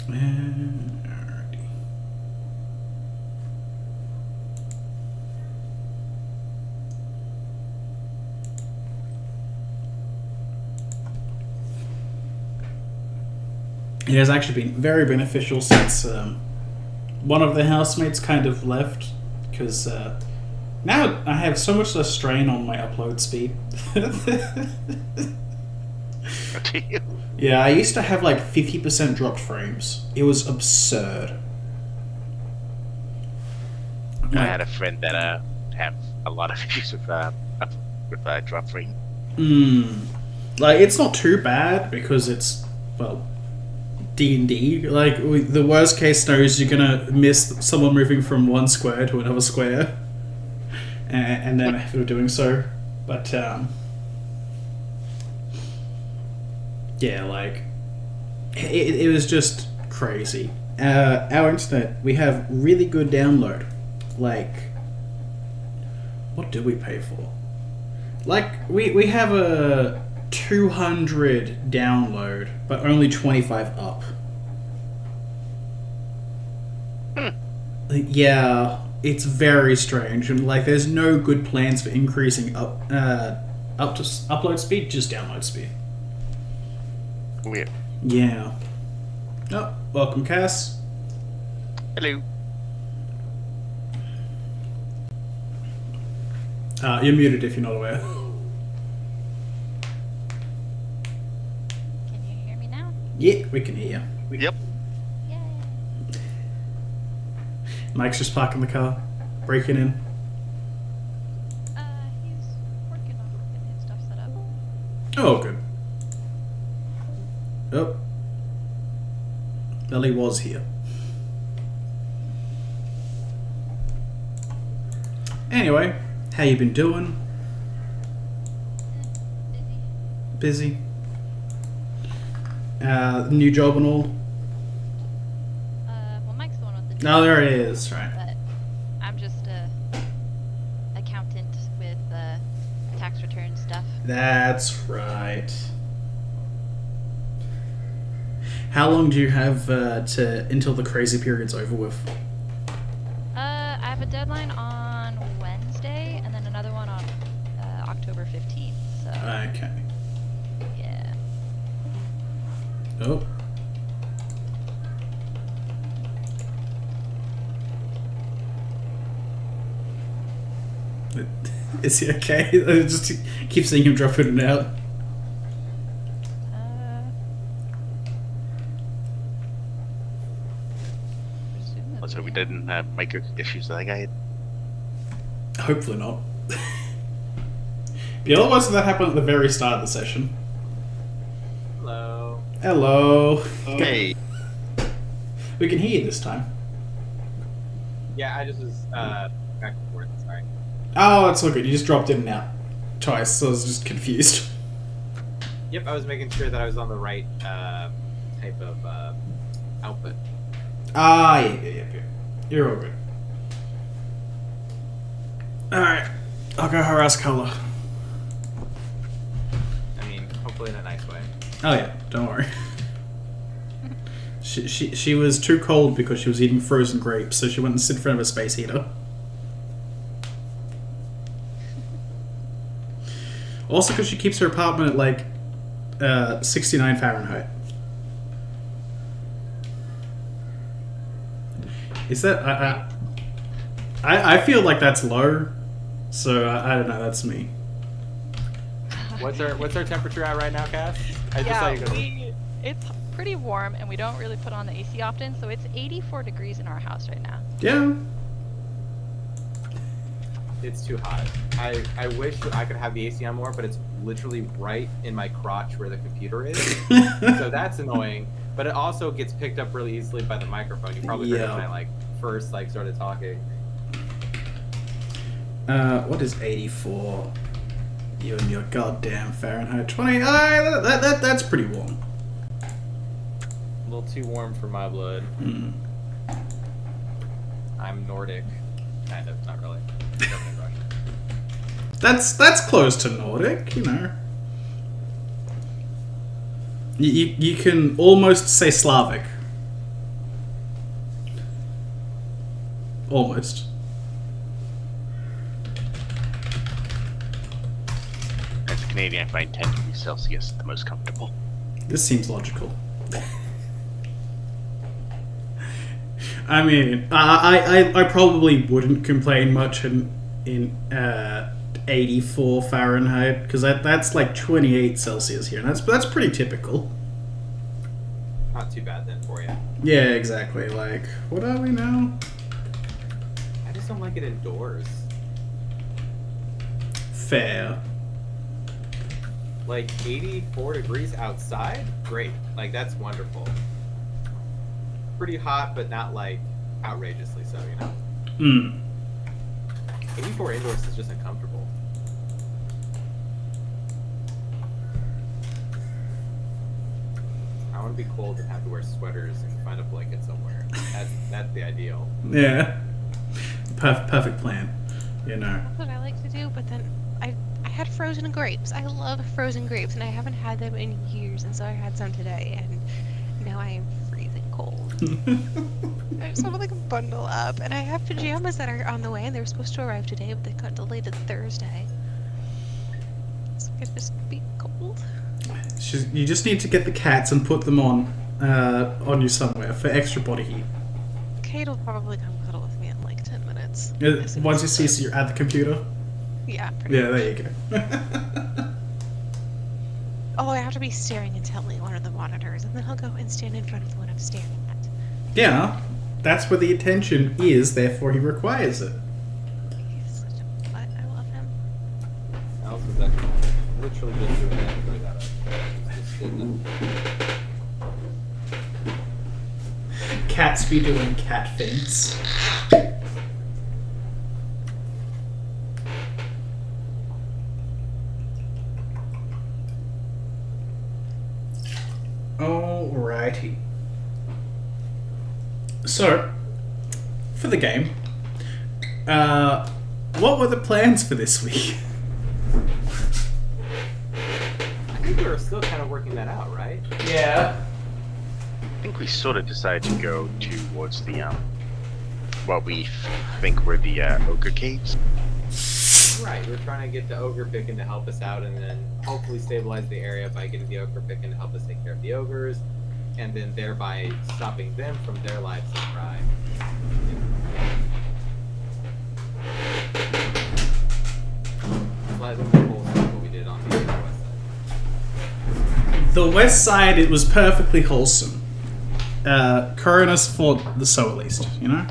Alrighty. It has actually been very beneficial since one of the housemates kind of left, because now I have so much less strain on my upload speed. Yeah, I used to have like 50% dropped frames. It was absurd. I had a friend that have a lot of issues with drop frame. Like, it's not too bad because it's, well, D&D. Like, the worst case scenario is you're gonna miss someone moving from one square to another square, and then after doing so. But yeah, like it was just crazy. Our internet, we have really good download. Like, what do we pay for? Like, we have a 200 download, but only 25 up. Yeah, it's very strange, and like, there's no good plans for increasing up to upload speed, just download speed. Weird. Yeah. Oh, welcome, Cass. Hello. You're muted if you're not aware. Can you hear me now? Yeah, we can hear you. Yep. Yay. Mike's just parking the car, breaking in. He's working on getting his stuff set up. Oh, good. Oh. Belly was here. Anyway, how you been doing? Busy. Busy? New job and all? Well, Mike's the one with the job. No, there it is, right. But I'm just a accountant with tax return stuff. That's right. How long do you have until the crazy period's over with? I have a deadline on Wednesday, and then another one on October 15th. So Okay. yeah. Oh. Is he okay? I just keep seeing him drop in and out. So we didn't have micro issues that I had. Hopefully not. But otherwise, that happened at the very start of the session. Hello. Hello. Hey. We can hear you this time. Yeah, I just was back and forth. Sorry. Oh, that's all good. You just dropped in and out twice, so I was just confused. Yep, I was making sure that I was on the right type of output. Ah, yeah. You're all good. Alright. I'll go harass Color. I mean, hopefully in a nice way. Oh yeah, don't worry. She was too cold because she was eating frozen grapes, so she went and sit in front of a space heater. Also because she keeps her apartment at like 69 Fahrenheit. Is that I feel like that's low, so I don't know. That's me. What's our temperature at right now, Cass? I just saw you go. It's pretty warm, and we don't really put on the AC often, so it's 84 degrees in our house right now. Yeah. It's too hot. I wish that I could have the AC on more, but it's literally right in my crotch where the computer is. So that's annoying. But it also gets picked up really easily by the microphone. You probably heard it when I first started talking. What is 84? You and your goddamn Fahrenheit 20. That's pretty warm. A little too warm for my blood. I'm Nordic, kind of, not really. Definitely Russian. That's close to Nordic, you know. You can almost say Slavic. almost. As a Canadian, I find 10 degrees Celsius the most comfortable. This seems logical. I mean, I probably wouldn't complain much in 84 Fahrenheit, because that's like 28 Celsius here, and that's pretty typical. Not too bad then for you. Yeah, exactly. Like, what are we now? I just don't like it indoors. Fair. Like 84 degrees outside, great. Like that's wonderful. Pretty hot, but not like outrageously so, you know. 84 indoors is just uncomfortable. I want to be cold and have to wear sweaters and find a blanket somewhere. That's the ideal. Yeah. Perfect plan. You know. That's what I like to do, but then I had frozen grapes. I love frozen grapes, and I haven't had them in years, and so I had some today, and now I am freezing cold. I just want to like bundle up, and I have pajamas that are on the way, and they were supposed to arrive today, but they got delayed to Thursday. So I could just be cold. You just need to get the cats and put them on you somewhere for extra body heat. Kate will probably come cuddle with me in like 10 minutes. Once you see you're at the computer. Yeah, pretty Yeah, much. there you go. Oh, I have to be staring intently at one of the monitors, and then I'll go and stand in front of the one I'm staring at. Yeah, that's where the attention is, therefore he requires it. He's such a butt. I love him. Alice was actually literally just doing that to bring that up. Just sitting Cats be doing cat things. Alrighty. So, for the game, what were the plans for this week? I think we were still kind of working that out, right? Yeah. I think we sort of decided to go towards the what we think were the ogre caves. Right, we're trying to get the ogre picking to help us out, and then hopefully stabilize the area by getting the ogre picking to help us take care of the ogres, and then thereby stopping them from their lives of crime. Slightly more wholesome than what we did on the west side. The west side, it was perfectly wholesome. Coronis fought the soul, at least, you know?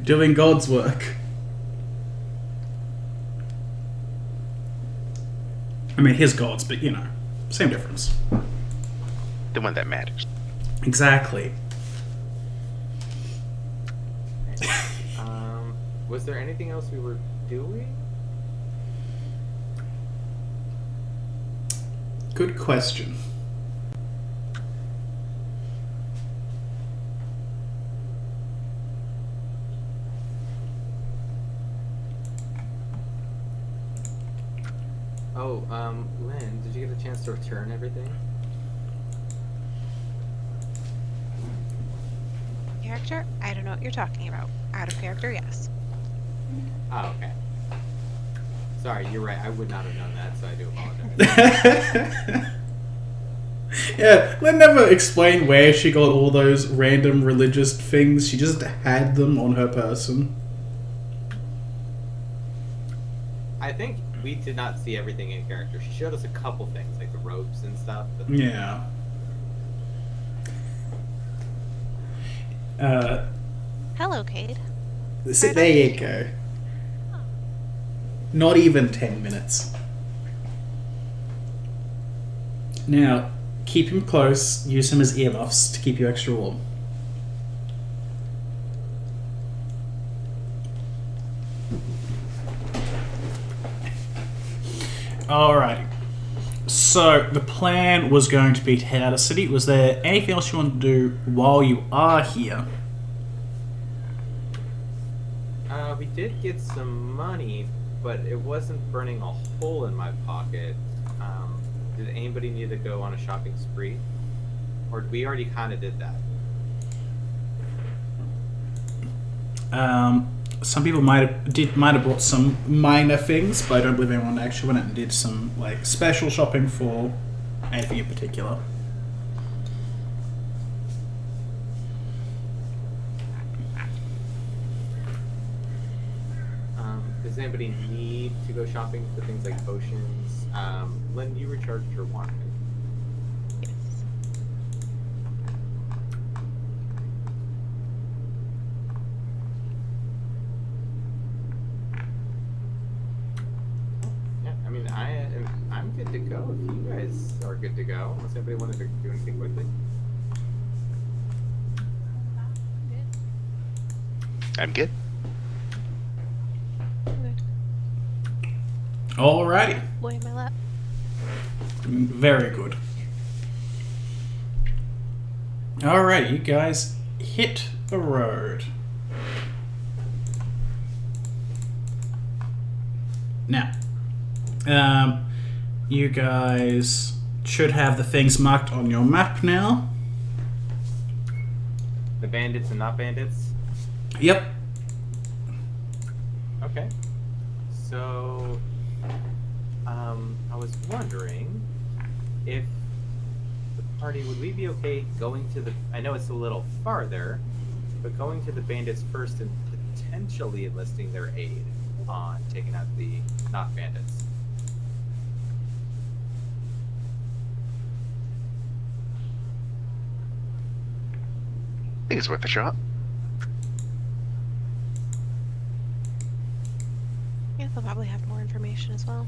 Doing God's work. I mean, his gods, but you know, same difference. The one that matters. Exactly. Was there anything else we were doing? Good question. Oh, Lynn, did you get a chance to return everything? Character? I don't know what you're talking about. Out of character, yes. Oh, okay. Sorry, you're right. I would not have known that, so I do apologize. Yeah, Lynn never explained where she got all those random religious things. She just had them on her person. I think we did not see everything in character. She showed us a couple things, like the ropes and stuff. But Yeah. Hello, Cade. There you go. Not even 10 minutes. Now, keep him close. Use him as earmuffs to keep you extra warm. Alrighty. So, the plan was going to be to head out of city. Was there anything else you wanted to do while you are here? we did get some money, but it wasn't burning a hole in my pocket. Did anybody need to go on a shopping spree? Or we already kind of did that? Some people might have bought some minor things, but I don't believe anyone actually went out and did some like special shopping for anything in particular. Does anybody need to go shopping for things like potions? Lynn, you recharged your wine. Yes. Yeah, I mean, I'm good to go if you guys are good to go. Unless anybody wanted to do anything quickly. I'm good. Alrighty. Boy in my lap. Very good. Alright, you guys hit the road. Now, you guys should have the things marked on your map now. The bandits and not bandits. Yep. Okay. So, I was wondering if the party, would we be okay going to the, I know it's a little farther, but going to the bandits first and potentially enlisting their aid on taking out the not bandits? I think it's worth a shot. Yeah, they'll probably have more information as well.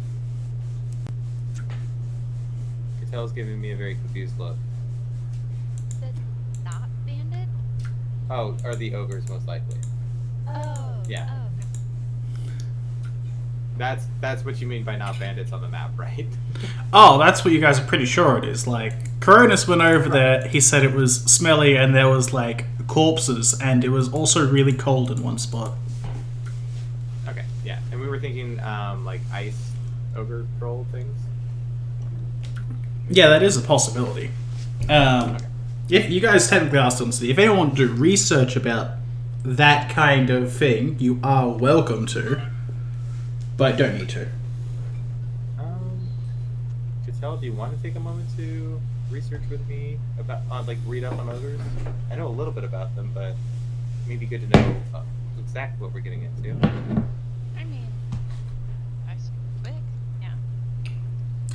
Catel's giving me a very confused look. Said not bandit? Oh, are the ogres most likely? Oh. Yeah. Oh, okay. That's what you mean by not bandits on the map, right? Oh, that's what you guys are pretty sure it is. Like, Cronus went over there, he said it was smelly and there was, like, corpses, and it was also really cold in one spot. Okay, yeah. And we were thinking, like, ice ogre troll things? Yeah, that is a possibility. If you guys technically asked on if anyone want to do research about that kind of thing, you are welcome to, but don't need to. Catel, do you want to take a moment to research with me about, like, read up on ogres? I know a little bit about them, but maybe good to know exactly what we're getting into. I mean, nice and quick. Yeah.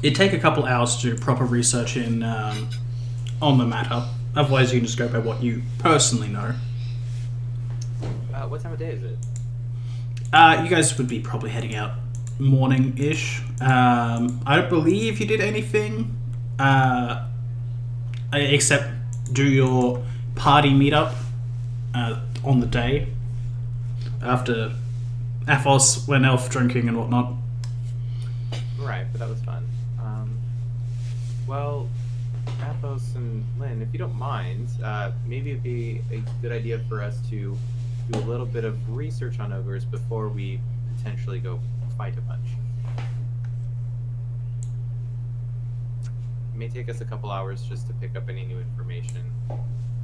It'd take a couple hours to do proper research in on the matter. Otherwise, you can just go by what you personally know. What time of day is it? You guys would be probably heading out morning-ish. I don't believe you did anything except do your party meetup on the day after Athos went elf drinking and whatnot. Right, but that was fun. Well, Athos and Lynn, if you don't mind, maybe it'd be a good idea for us to do a little bit of research on ogres before we potentially go fight a bunch. It may take us a couple hours just to pick up any new information.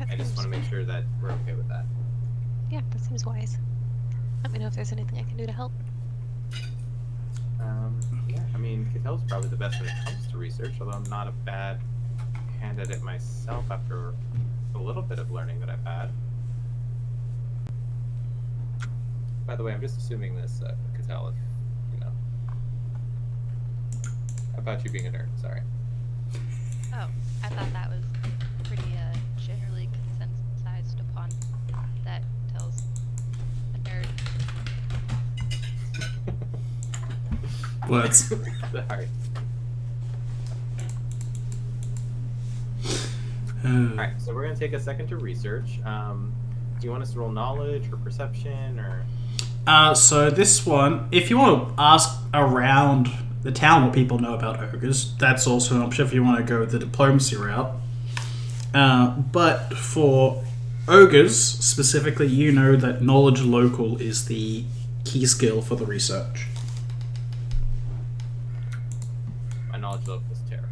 I just want to make sure that we're okay with that. Yeah, that seems wise. Let me know if there's anything I can do to help. Yeah, I mean, Catel's probably the best when it comes to research, although I'm not a bad hand at it myself after a little bit of learning that I've had. By the way, I'm just assuming this, Catel, if, you know, about you being a nerd, sorry. Oh, I thought that was pretty generally consensusized upon. That tells a nerd. Words. Sorry. Alright, so we're going to take a second to research. Do you want us to roll knowledge or perception or... So this one, if you want to ask around the town what people know about ogres, that's also an option if you want to go the diplomacy route. But for ogres, specifically, you know that knowledge local is the key skill for the research. My knowledge level is terrible.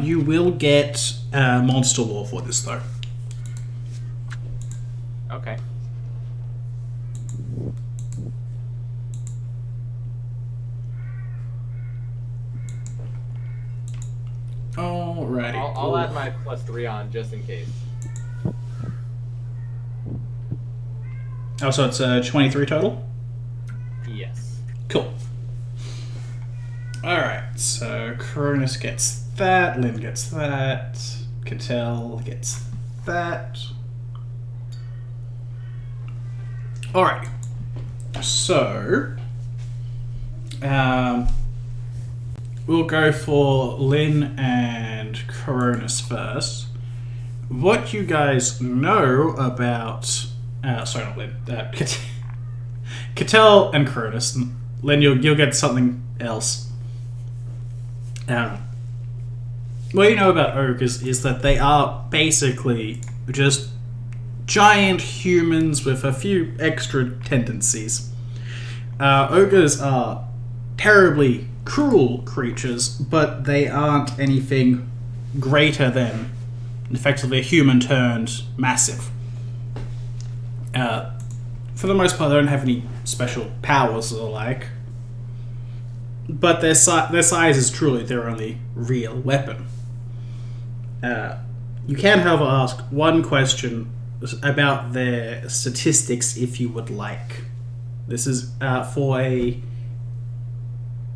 You will get monster lore for this, though. Okay. Alrighty. I'll add my +3 on just in case. Oh, so it's 23 total? Yes. Cool. Alright, so Cronus gets that, Lynn gets that, Cattell gets that. Alright. So, we'll go for Lynn and Cronus first. What you guys know about... sorry, not Lynn. Cattell and Cronus. Lynn, you'll get something else. What you know about ogres is that they are basically just giant humans with a few extra tendencies. Ogres are terribly cruel creatures, but they aren't anything greater than effectively a human turned massive. For the most part, they don't have any special powers or the like. But their size is truly their only real weapon. You can, however, ask one question about their statistics if you would like. This is for a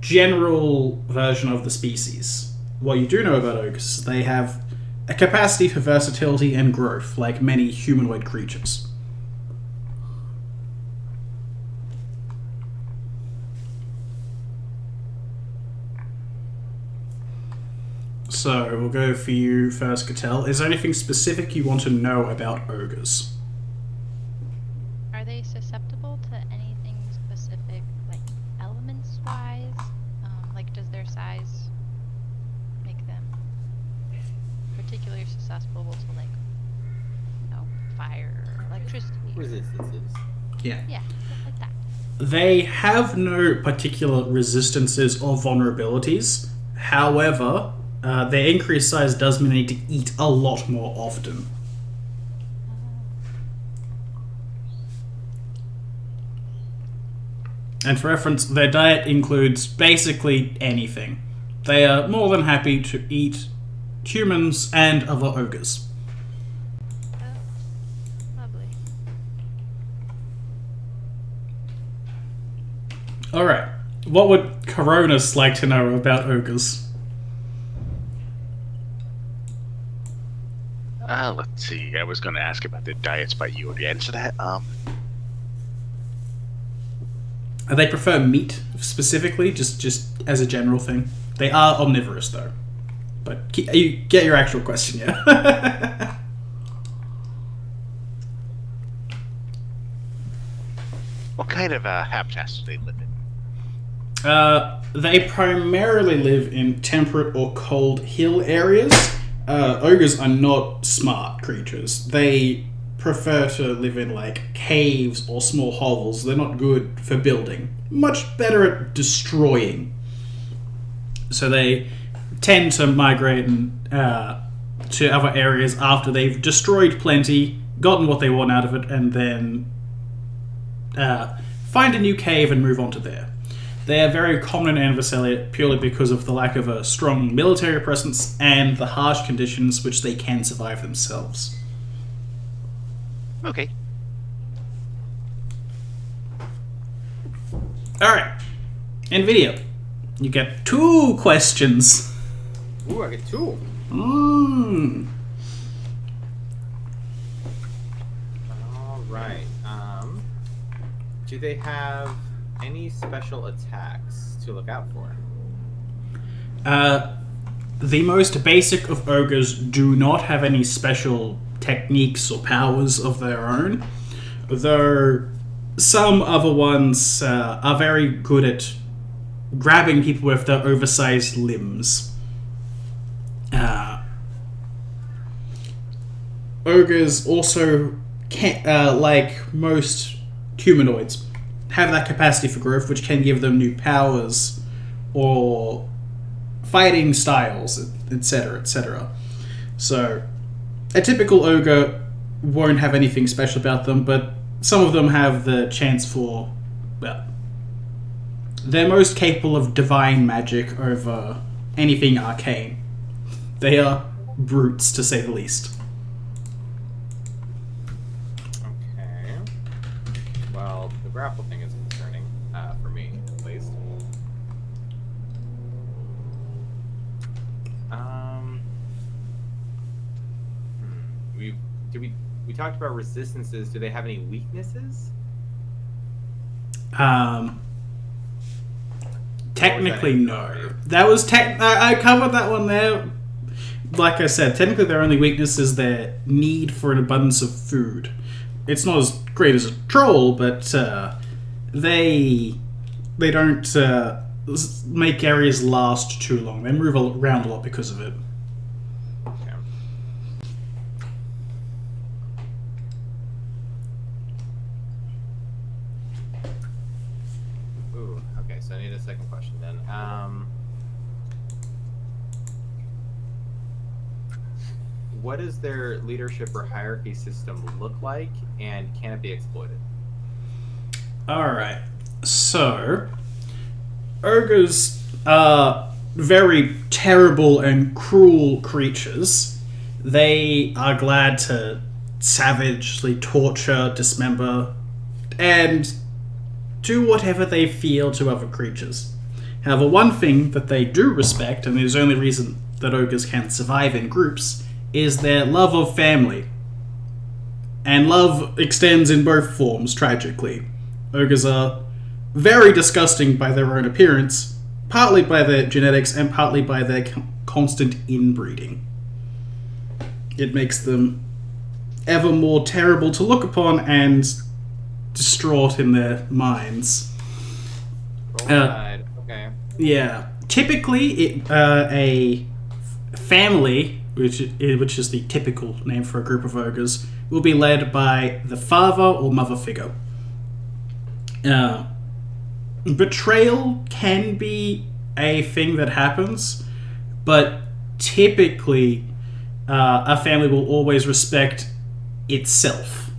general version of the species. What you do know about ogres is they have a capacity for versatility and growth, like many humanoid creatures. So, we'll go for you first, Cattell. Is there anything specific you want to know about ogres? Are they susceptible to anything specific, like elements-wise? Like, does their size make them particularly susceptible to, like, fire or electricity? Resistances. Yeah. Yeah, stuff like that. They have no particular resistances or vulnerabilities. However, their increased size does mean they need to eat a lot more often. And for reference, their diet includes basically anything. They are more than happy to eat humans and other ogres. Lovely. Alright, what would Cronus like to know about ogres? Let's see. I was going to ask about the diets, but you already answered that. They prefer meat, specifically, just as a general thing. They are omnivorous, though. But you get your actual question, yeah? What kind of habitats do they live in? They primarily live in temperate or cold hill areas. Ogres are not smart creatures. They prefer to live in, like, caves or small hovels. They're not good for building. Much better at destroying. So they tend to migrate to other areas after they've destroyed plenty, gotten what they want out of it, and then find a new cave and move on to there. They are very common in Anversalia purely because of the lack of a strong military presence and the harsh conditions which they can survive themselves. Okay. Alright. NVIDIA. You get 2 questions. Ooh, I get 2. Alright. Do they have any special attacks to look out for? The most basic of ogres do not have any special techniques or powers of their own, though some other ones are very good at grabbing people with their oversized limbs. Ogres also, like most humanoids, have that capacity for growth, which can give them new powers or fighting styles, etc., etc. So, a typical ogre won't have anything special about them, but some of them have the chance for, well, they're most capable of divine magic over anything arcane. They are brutes, to say the least. Okay. Well, the grapple thing is concerning, for me, at least. We talked about resistances. Do they have any weaknesses? Technically, no. That was I covered that one there. Like I said, technically their only weakness is their need for an abundance of food. It's not as great as a troll, but they don't make areas last too long. They move around a lot because of it. Okay. Ooh, okay, so I need a second question then. What does their leadership or hierarchy system look like, and can it be exploited? Alright, so ogres are very terrible and cruel creatures. They are glad to savagely torture, dismember, and do whatever they feel to other creatures. However, one thing that they do respect, and is the only reason that ogres can survive in groups, is their love of family. And love extends in both forms, tragically. Ogres are very disgusting by their own appearance, partly by their genetics and partly by their constant inbreeding. It makes them ever more terrible to look upon and distraught in their minds. Roll tide. Okay. Yeah. Typically, a family, which is the typical name for a group of ogres, will be led by the father or mother figure. Betrayal can be a thing that happens, but typically a family will always respect itself.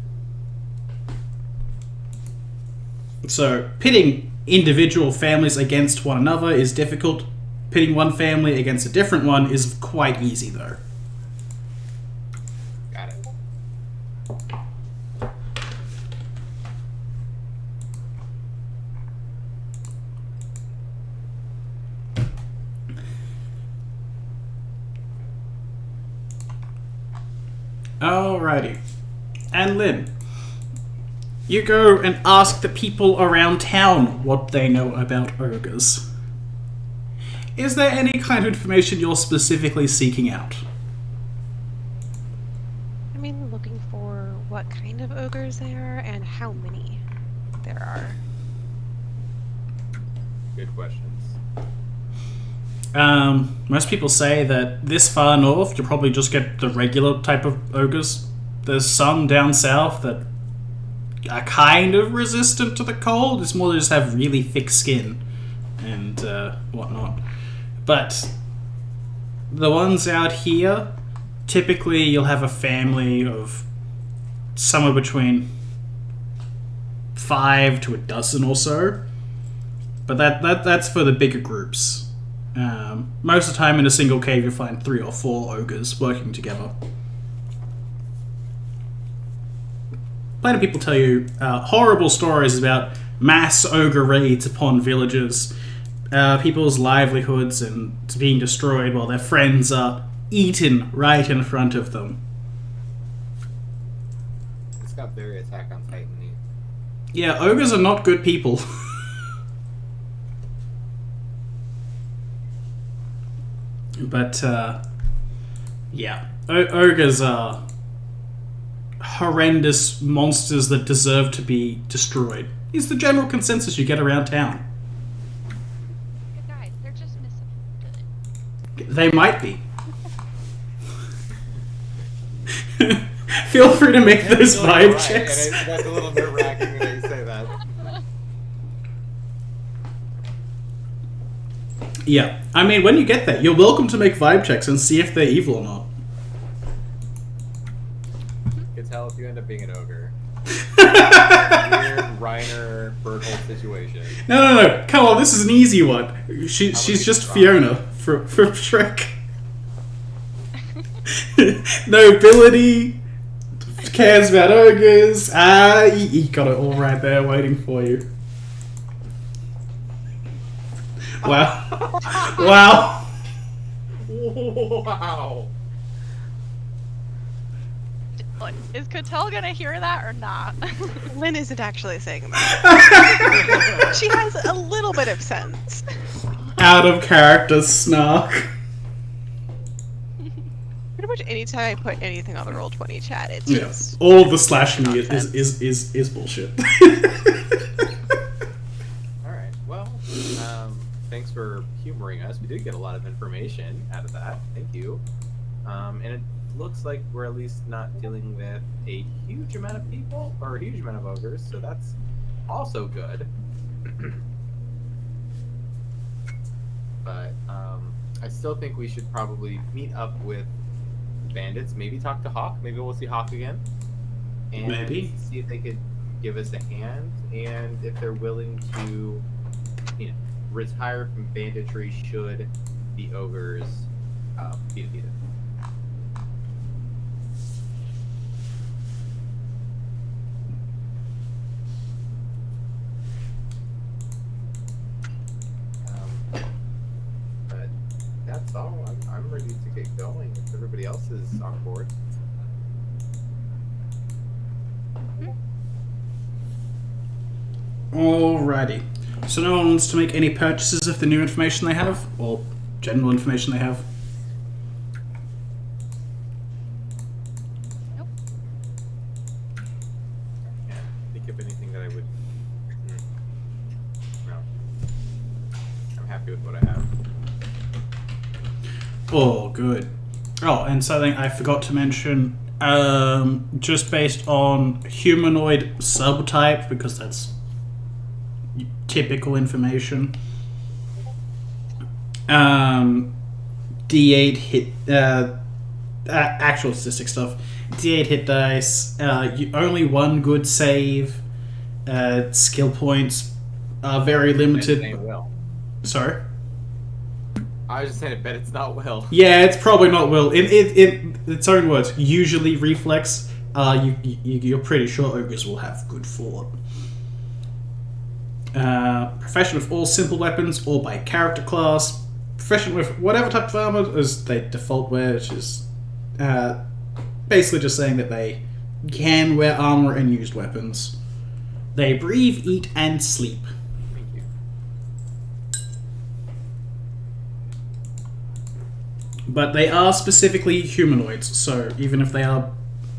So pitting individual families against one another is difficult. Pitting one family against a different one is quite easy, though. Got it. Alrighty. And Lynn, you go and ask the people around town what they know about ogres. Is there any kind of information you're specifically seeking out? I mean, looking for what kind of ogres there are and how many there are. Good questions. Most people say that this far north, you'll probably just get the regular type of ogres. There's some down south that are kind of resistant to the cold. It's more they just have really thick skin and whatnot. But the ones out here, typically you'll have a family of somewhere between 5 to a dozen or so. But that's for the bigger groups. Most of the time in a single cave you'll find 3 or 4 ogres working together. Plenty of people tell you horrible stories about mass ogre raids upon villages, people's livelihoods and being destroyed while their friends are eaten right in front of them. It's got very Attack on Titan-y. Yeah, ogres are not good people. But, yeah. Ogres are horrendous monsters that deserve to be destroyed. Is the general consensus you get around town. Good guys, they're just misunderstood. They might be. Feel free to make those vibe checks. And that's a little nerve-wracking when you say that. Yeah, I mean, when you get there, you're welcome to make vibe checks and see if they're evil or not. Good could tell if you end up being an ogre. Weird Reiner Berthold situation. No. Come on, this is an easy one. She's just Fiona from Shrek. Nobility, cares about ogres. You got it all right there waiting for you. Wow. Wow. Wow. What, is Cattell gonna hear that or not? Lynn isn't actually saying that. She has a little bit of sense. Out of character snark. Pretty much anytime I put anything on the Roll20 chat, it's Yeah. just All of the slashing is bullshit. Alright, well, thanks for humoring us. We did get a lot of information out of that. Thank you. And it looks like we're at least not dealing with a huge amount of people, or a huge amount of ogres, so that's also good. But, I still think we should probably meet up with bandits, maybe talk to Hawk, maybe we'll see Hawk again. And Maybe. see if they could give us a hand, and if they're willing to, retire from banditry should the ogres be defeated. But that's all. I'm ready to get going if everybody else is on board. Alrighty. So no one wants to make any purchases of the new information they have? Or general information they have? Nope. Yeah, think of anything that I would. No. I'm happy with what I have. Oh, good. Oh, and something I forgot to mention, just based on humanoid subtype, because that's typical information. D8 hit, actual statistic stuff. D8 hit dice, only one good save, skill points are very It limited. ain't Will. Sorry? I was just saying, I bet it's not Will. Yeah, it's probably not will. In its own words, usually reflex. You're pretty sure ogres will have good fort. Proficient with all simple weapons, or by character class. Proficient with whatever type of armor as they default wear, which is basically just saying that they can wear armor and used weapons. They breathe, eat, and sleep. Thank you. But they are specifically humanoids, so even if they are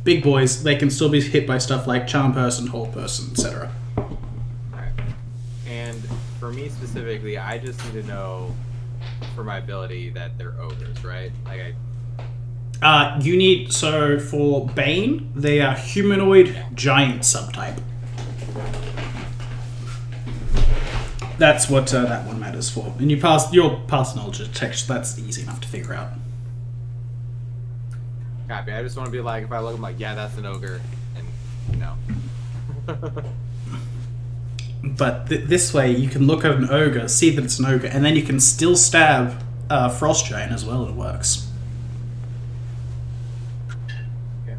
big boys, they can still be hit by stuff like charm person, hold person, etc. Alright. And for me specifically, I just need to know for my ability that they're ogres, right? Like You need, so for Bane, they are humanoid giant subtype. That's what that one matters for. And your pass knowledge of text, that's easy enough to figure out. copy. I just want to be like, if I look, I'm like, yeah, that's an ogre, and no. But this way, you can look at an ogre, see that it's an ogre, and then you can still stab Frost Giant as well, and it works. Okay.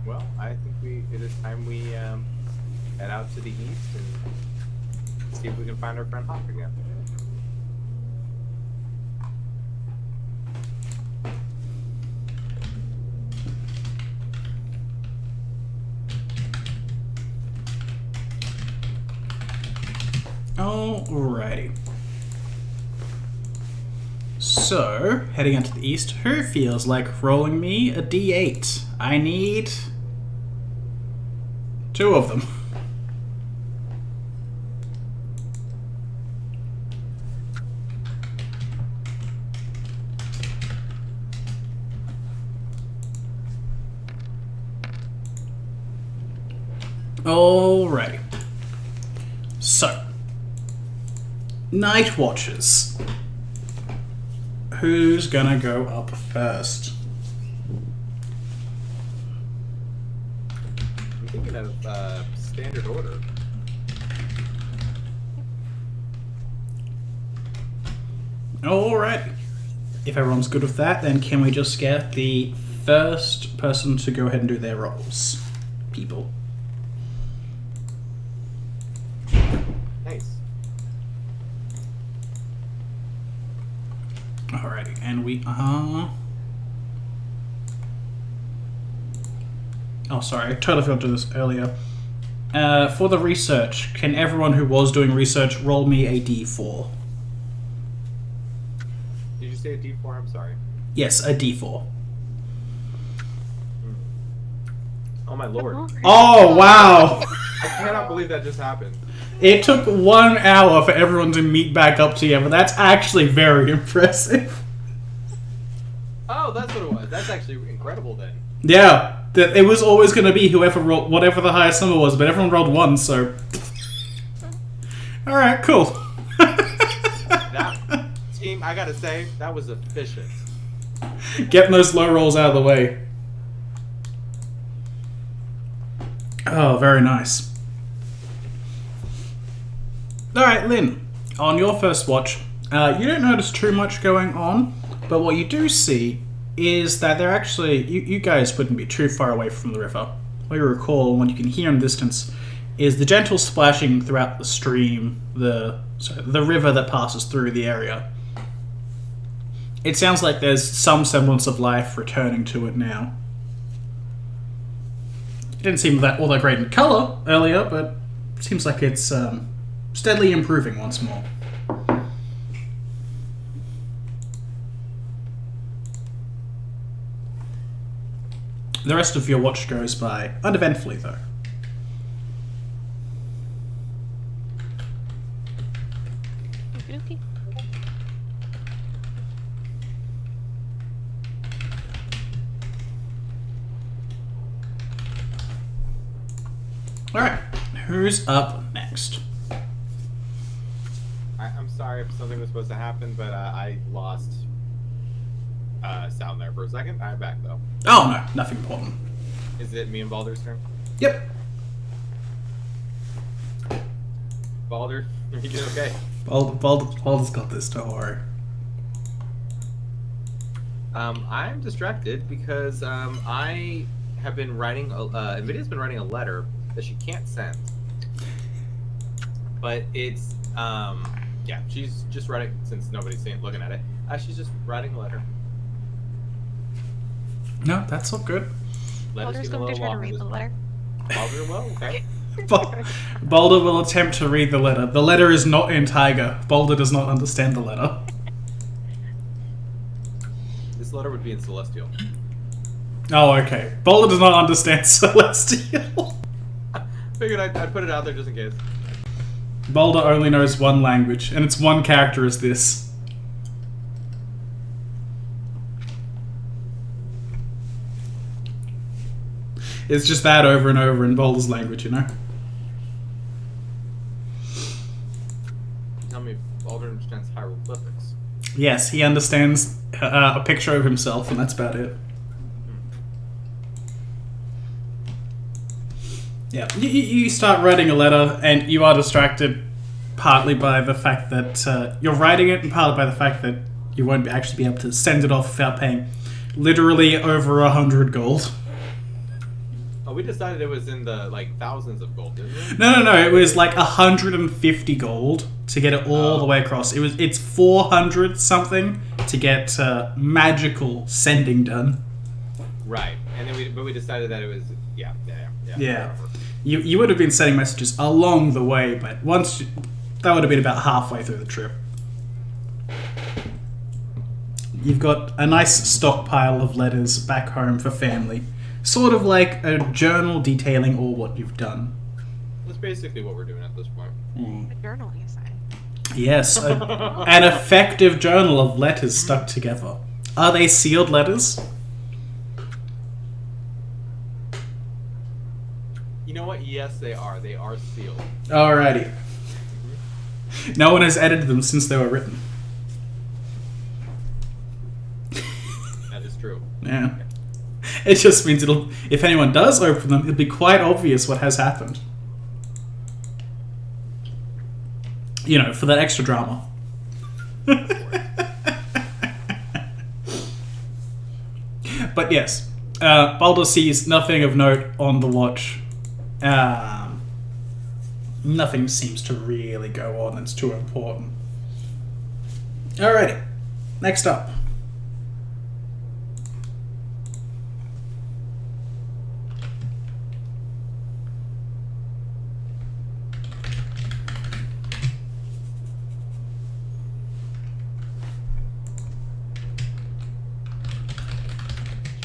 Well, I think it is time we head out to the east and see if we can find our friend Hawk again. Alrighty. So, heading out to the east, who feels like rolling me a d8? I need 2 of them. Alrighty. So, Night Watchers. Who's gonna go up first? sign of standard order. Alright. If everyone's good with that, then can we just get the first person to go ahead and do their rolls? People. Nice. Alrighty, and we Oh, sorry, I totally forgot to do this earlier. For the research, can everyone who was doing research roll me a d4? Did you say a D4? I'm sorry. Yes, a d4. Oh my lord. Oh, wow! I cannot believe that just happened. It took 1 hour for everyone to meet back up together. That's actually very impressive. Oh, that's what it was. That's actually incredible then. Yeah, it was always going to be whoever rolled whatever the highest number was, but everyone rolled 1, so... Alright, cool. That team, I gotta say, that was efficient. Getting those low rolls out of the way. Oh, very nice. Alright, Lynn. On your first watch, you don't notice too much going on, but what you do see is that they're actually... You guys wouldn't be too far away from the river. What you recall, and what you can hear in the distance, is the gentle splashing throughout the stream, the river that passes through the area. It sounds like there's some semblance of life returning to it now. It didn't seem all that great in colour earlier, but it seems like it's steadily improving once more. The rest of your watch goes by uneventfully, though. Okay. Alright, who's up next? I'm sorry if something was supposed to happen, but I lost sound there for a second. I'm back though. Oh no, nothing important. Is it me and Boulder's turn? Yep. Boulder, are you doing okay? Balder's got this, don't worry. I'm distracted because I have been writing. Nvidia's been writing a letter that she can't send, but it's yeah, she's just writing since nobody's looking at it. She's just writing a letter. No, that's all good. Boulder's going to try to read the letter. Boulder, well, okay. Boulder will attempt to read the letter. The letter is not in Tiger. Boulder does not understand the letter. This letter would be in Celestial. Oh, okay. Boulder does not understand Celestial. Figured I'd put it out there just in case. Boulder only knows one language, and its one character is this. It's just that over and over in Boulder's language, you know? Tell me, Boulder understands hieroglyphics. Yes, he understands a picture of himself, and that's about it. Yeah, you start writing a letter, and you are distracted partly by the fact that you're writing it, and partly by the fact that you won't actually be able to send it off without paying literally over 100 gold. Oh, we decided it was in the, like, thousands of gold, didn't we? No, it was like 150 gold to get it all the way across. It's 400 something to get magical sending done. Right, and then we decided that it was, yeah. Yeah. You would have been sending messages along the way, but that would have been about halfway through the trip. You've got a nice stockpile of letters back home for family. Sort of like a journal detailing all what you've done. That's basically what we're doing at this point. A journal, you say? Yes, an effective journal of letters stuck together. Are they sealed letters? You know what? Yes, they are. They are sealed. Alrighty. No one has edited them since they were written. That is true. Yeah. It just means if anyone does open them, it'll be quite obvious what has happened. You know, for that extra drama. But yes, Boulder sees nothing of note on the watch. Nothing seems to really go on that's too important. Alrighty, next up.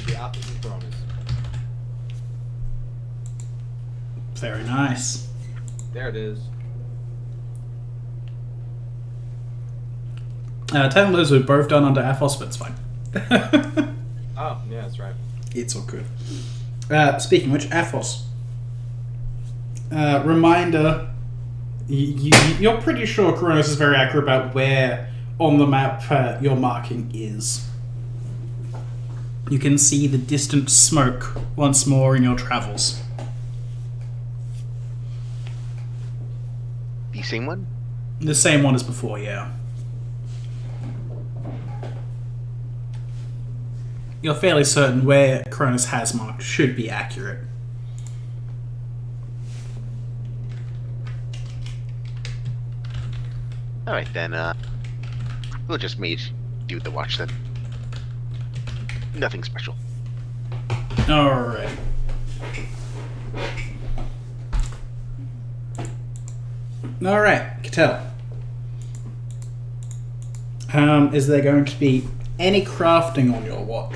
The opposite bonus. Very nice. There it is. Tell those were both done under Athos, but it's fine. Oh, yeah, that's right. It's all good. Speaking of which, Athos. Reminder, you're pretty sure Kronos is very accurate about where on the map your marking is. You can see the distant smoke once more in your travels. The same one? The same one as before, yeah. You're fairly certain where Cronus has marked should be accurate. Alright then, we'll just do the watch then. Nothing special. Alright. Alright, Cattell. Is there going to be any crafting on your watch?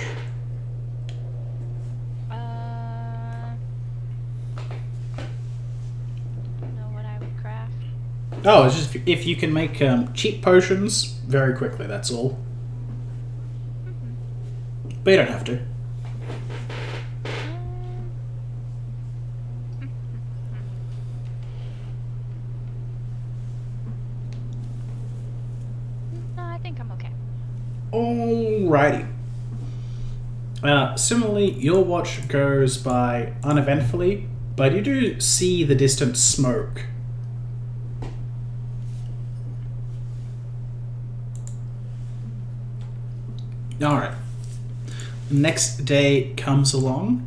Don't know what I would craft. Oh, it's just if you can make cheap potions very quickly, that's all. But you don't have to. No, I think I'm okay. Alrighty. Similarly, your watch goes by uneventfully, but you do see the distant smoke. Alright. Next day comes along,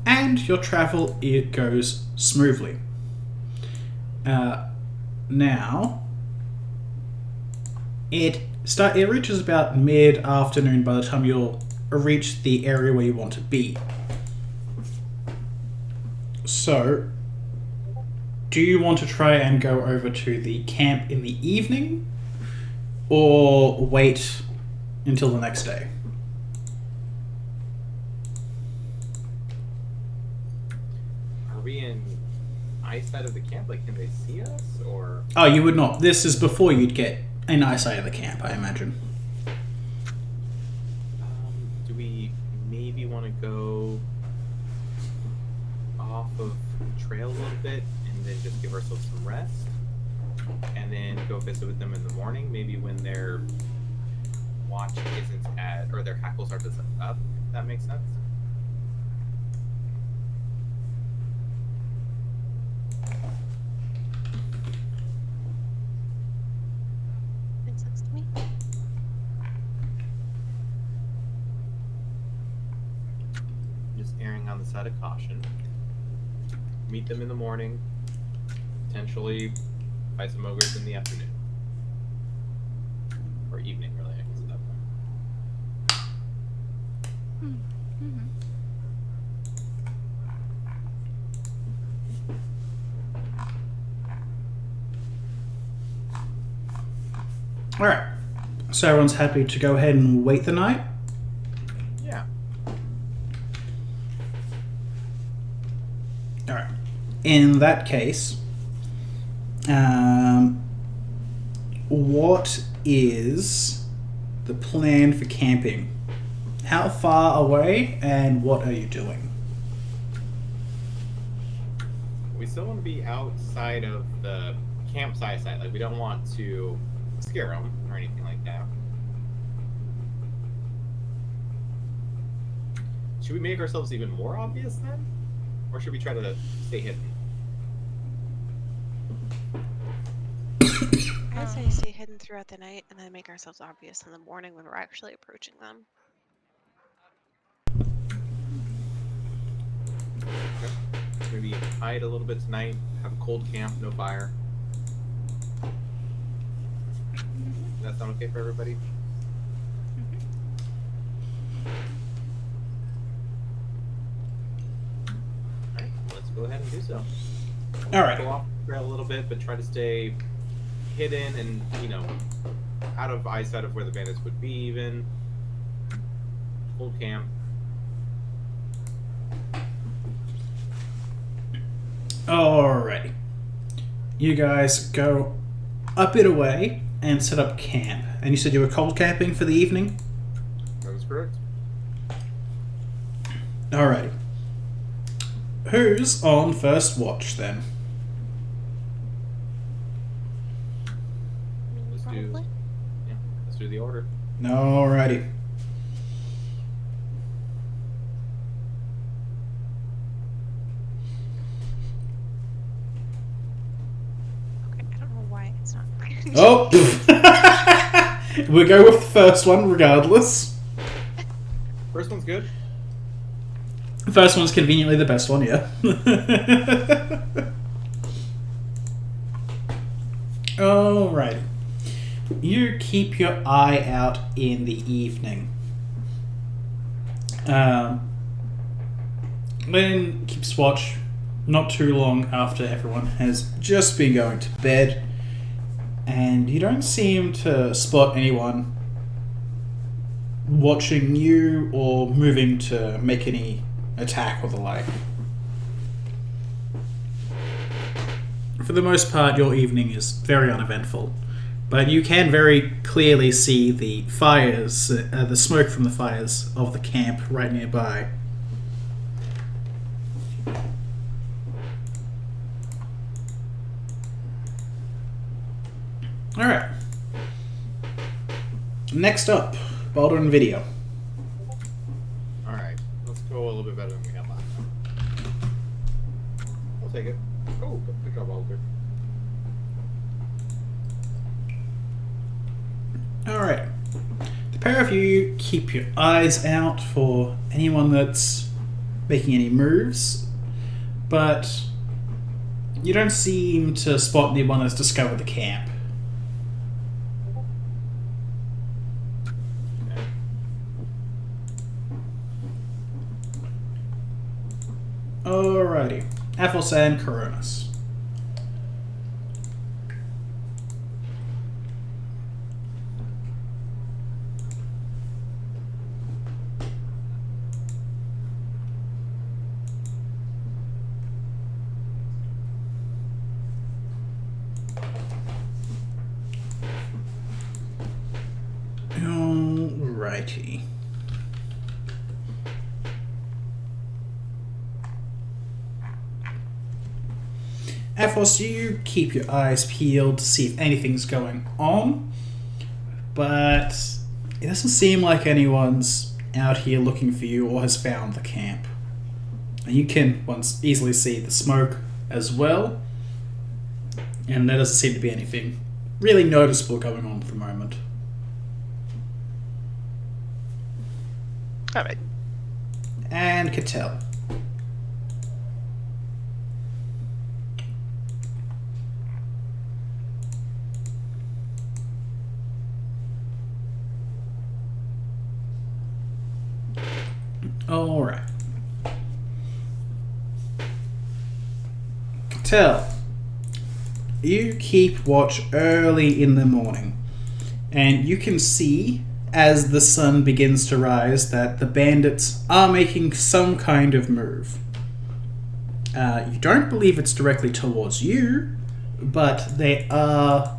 and your travel, it goes smoothly. Now, it reaches about mid-afternoon by the time you'll reach the area where you want to be. So, do you want to try and go over to the camp in the evening, or wait until the next day? Are we in eyesight of the camp? Like, can they see us? Or Oh, you would not. This is before you'd get an eyesight of the camp, I imagine. do we maybe want to go off of the trail a little bit and then just give ourselves some rest? And then go visit with them in the morning, maybe when their watch isn't at, or their hackles aren't as up, if that makes sense? Makes sense to me. Just erring on the side of caution. Meet them in the morning, potentially fight some ogres in the afternoon. Or evening, really, I guess, at that point. Mm-hmm. Alright. So everyone's happy to go ahead and wait the night? Yeah. Alright. In that case, what is the plan for camping? How far away and what are you doing? We still want to be outside of the campsite site. Like, we don't want to scare them or anything like that. Should we make ourselves even more obvious then? Or should we try to stay hidden? I would say stay hidden throughout the night and then make ourselves obvious in the morning when we're actually approaching them. Okay. Maybe hide a little bit tonight, have a cold camp, no fire. Does that sound okay for everybody? Alright, let's go ahead and do so. Alright. Go off the trail a little bit, but try to stay hidden and, you know, out of eyesight of where the bandits would be even. Cold camp. Alrighty. You guys go a bit away and set up camp. And you said you were cold camping for the evening? That is correct. Alrighty. Who's on first watch then? Let's do, Probably. yeah, let's do the order. Alrighty. Okay, I don't know why it's not. Oh! We'll go with the first one regardless. First one's good. The first one's conveniently the best one, yeah. Alright. You keep your eye out in the evening. Then keeps watch not too long after everyone has just been going to bed, and you don't seem to spot anyone watching you or moving to make any attack or the like. For the most part, your evening is very uneventful, but you can very clearly see the fires, the smoke from the fires of the camp right nearby. Alright. Next up, Boulder and video. Alright, let's go a little bit better than we had last time. I'll take it. Oh, good job, Boulder. Alright. The pair of you keep your eyes out for anyone that's making any moves, but you don't seem to spot anyone that's discovered the camp. Okay. Alrighty. Athelstan Coronis. Alrighty. Athos, you keep your eyes peeled to see if anything's going on, but it doesn't seem like anyone's out here looking for you or has found the camp. And you can once easily see the smoke as well, and there doesn't seem to be anything really noticeable going on at the moment. Alright. And Cattell. Alright. Cattell, you keep watch early in the morning, and you can see as the sun begins to rise that the bandits are making some kind of move. You don't believe it's directly towards you, but they are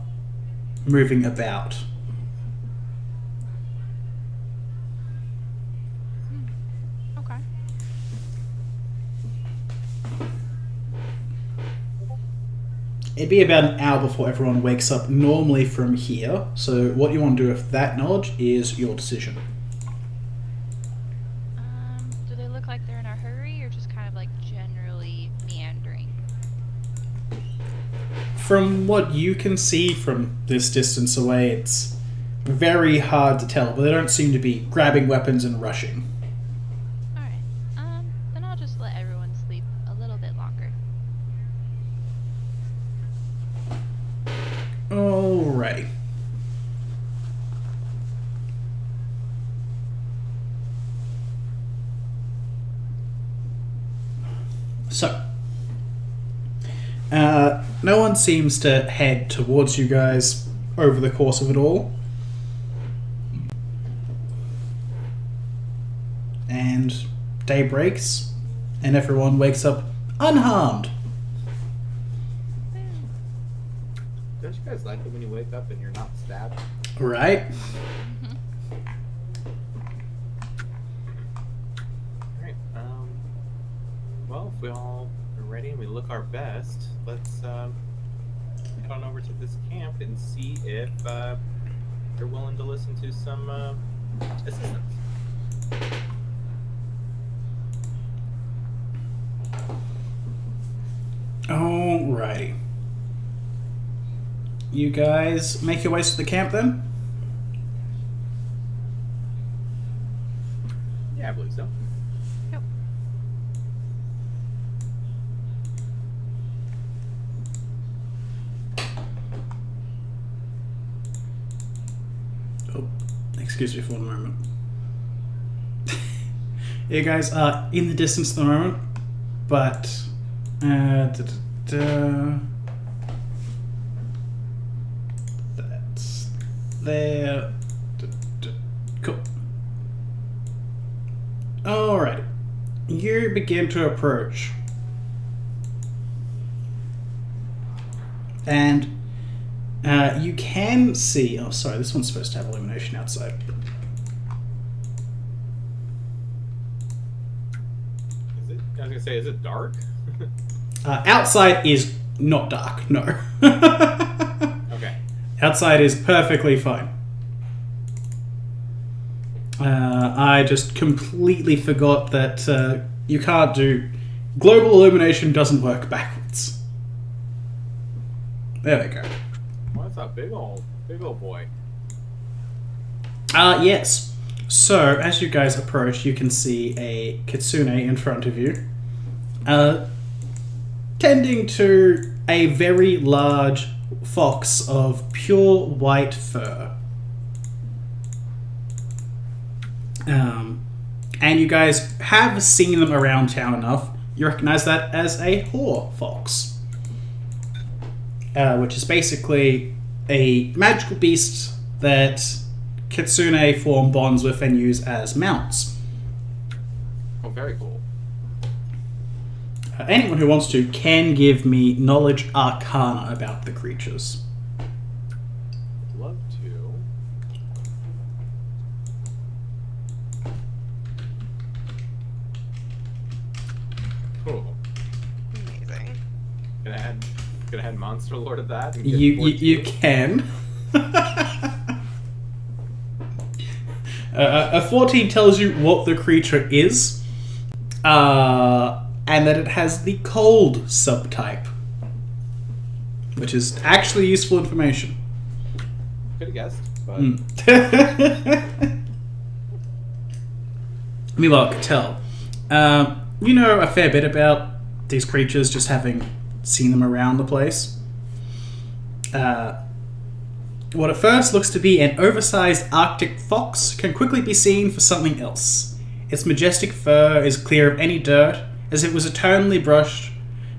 moving about. Okay. It'd be about an hour before everyone wakes up normally from here, so what you want to do with that knowledge is your decision. Do they look from what you can see from this distance away, it's very hard to tell, but they don't seem to be grabbing weapons and rushing. Alright. Then I'll just let everyone sleep a little bit longer. Alrighty. So, no one seems to head towards you guys over the course of it all. And day breaks, and everyone wakes up unharmed. Don't you guys like it when you wake up and you're not stabbed? Right? Alright, well, if we all are ready and we look our best, let's head on over to this camp and see if they're willing to listen to some assistance. Alrighty. You guys make your ways to the camp then? Yeah, I believe so. Yep. Oh, excuse me for one moment. You guys are in the distance at the moment, but that's there. Cool. Alright. You begin to approach. And you can see... Oh, sorry, this one's supposed to have illumination outside. Is it? I was gonna say, is it dark? Outside is not dark, no. Okay. Outside is perfectly fine. I just completely forgot that you can't do... Global illumination doesn't work backwards. There we go. Well, that's a big old boy. Yes. So, as you guys approach, you can see a kitsune in front of you. Tending to a very large fox of pure white fur. And you guys have seen them around town enough. You recognize that as a whore fox. Which is basically a magical beast that kitsune form bonds with and use as mounts. Oh, very cool. Anyone who wants to can give me knowledge arcana about the creatures. Love to. Cool. Amazing. Gonna add Monster Lord of that. And get You 14. can. A 14 tells you what the creature is, and that it has the cold subtype, which is actually useful information. Could have guessed, but Meanwhile, Cattell, you know a fair bit about these creatures, just having seen them around the place. What at first looks to be an oversized Arctic fox can quickly be seen for something else. Its majestic fur is clear of any dirt, as it was eternally brushed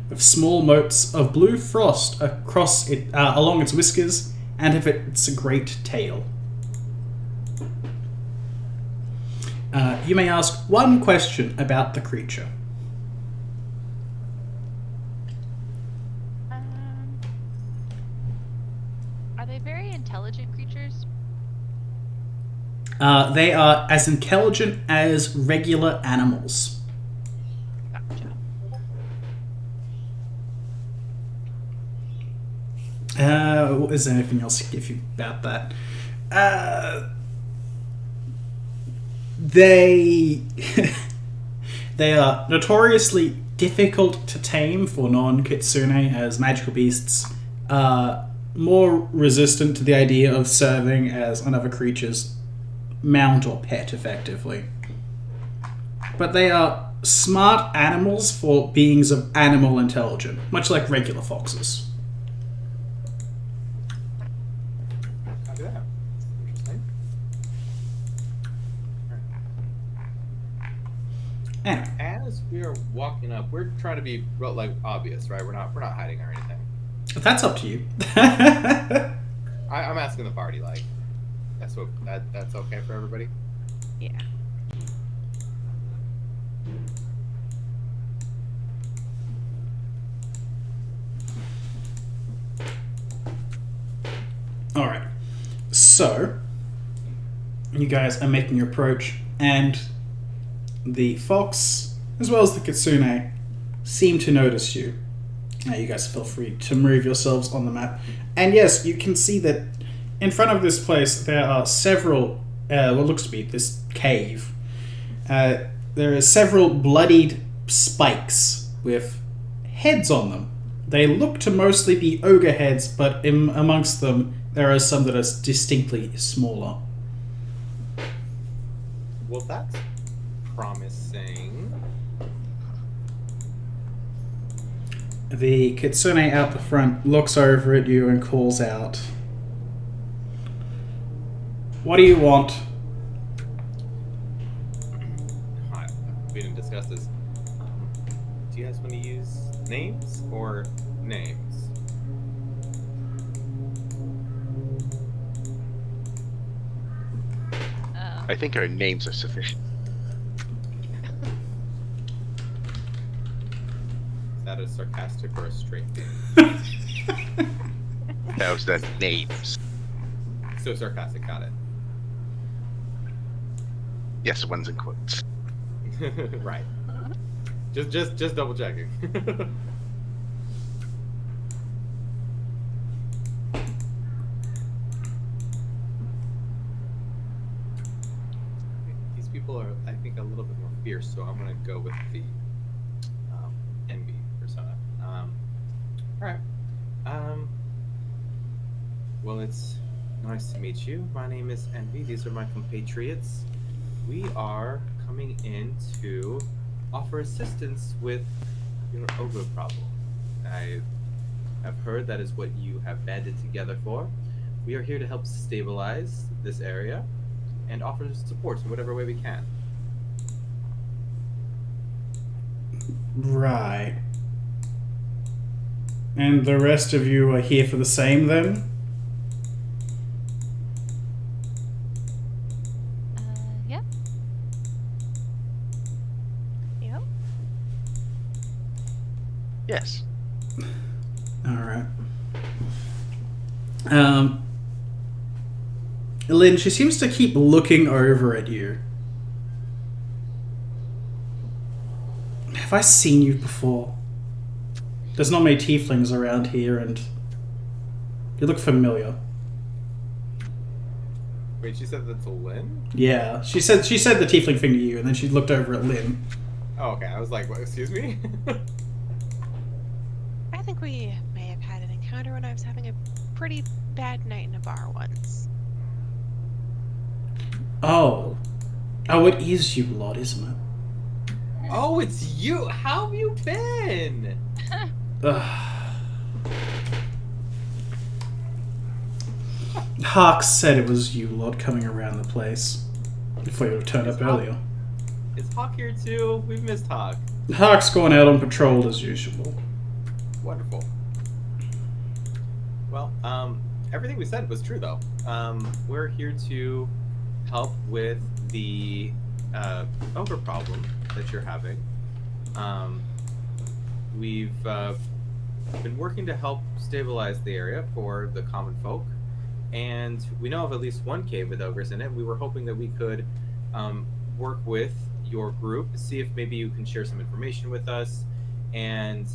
with small motes of blue frost across it, along its whiskers, and of its great tail. You may ask one question about the creature. Are they very intelligent creatures? They are as intelligent as regular animals. Gotcha. Is there anything else to give you about that? They are notoriously difficult to tame for non-kitsune, as magical beasts more resistant to the idea of serving as another creature's mount or pet, effectively. But they are smart animals for beings of animal intelligence, much like regular foxes. Copy that. Interesting. Anyway, As we are walking up, we're trying to be obvious, right? We're not hiding or anything. that's up to you. I'm asking the party, like, that's okay for everybody. Yeah. Alright. So, you guys are making your approach, and the fox, as well as the kitsune, seem to notice you. Now, you guys feel free to move yourselves on the map. And yes, you can see that in front of this place there are several, what looks to be this cave. There are several bloodied spikes with heads on them. They look to mostly be ogre heads, but amongst them there are some that are distinctly smaller. Well, that's promising. The kitsune out the front looks over at you and calls out, "What do you want?" We didn't discuss this. Do you guys want to use names or names? I think our names are sufficient. Is that a sarcastic or a straight name? That was the names. So sarcastic, got it. Yes, one's in quotes. Right. Just double checking. These people are, I think, a little bit more fierce, so I'm gonna go with the envy persona. All right. Well, it's nice to meet you. My name is Envy. These are my compatriots. We are coming in to offer assistance with your ogre problem. I have heard that is what you have banded together for. We are here to help stabilize this area and offer support in whatever way we can. Right. And the rest of you are here for the same then? Yep. Yep. Yes. Alright. Lynn, she seems to keep looking over at you. Have I seen you before? There's not many tieflings around here, and you look familiar. Wait, she said that's a Lynn? Yeah, she said the tiefling thing to you, and then she looked over at Lynn. Oh, okay. I was like, what, excuse me? I think we may have had an encounter when I was having a pretty bad night in a bar once. Oh, it is you lot, isn't it? Oh, it's you! How have you been? Hark said it was you lot coming around the place before you turned up earlier. Is Hawk here too? We've missed Hawk. Hark's gone out on patrol as usual. Wonderful. Well, everything we said was true though. We're here to help with the ogre problem that you're having. We've been working to help stabilize the area for the common folk, and we know of at least one cave with ogres in it. We were hoping that we could work with your group, see if maybe you can share some information with us, and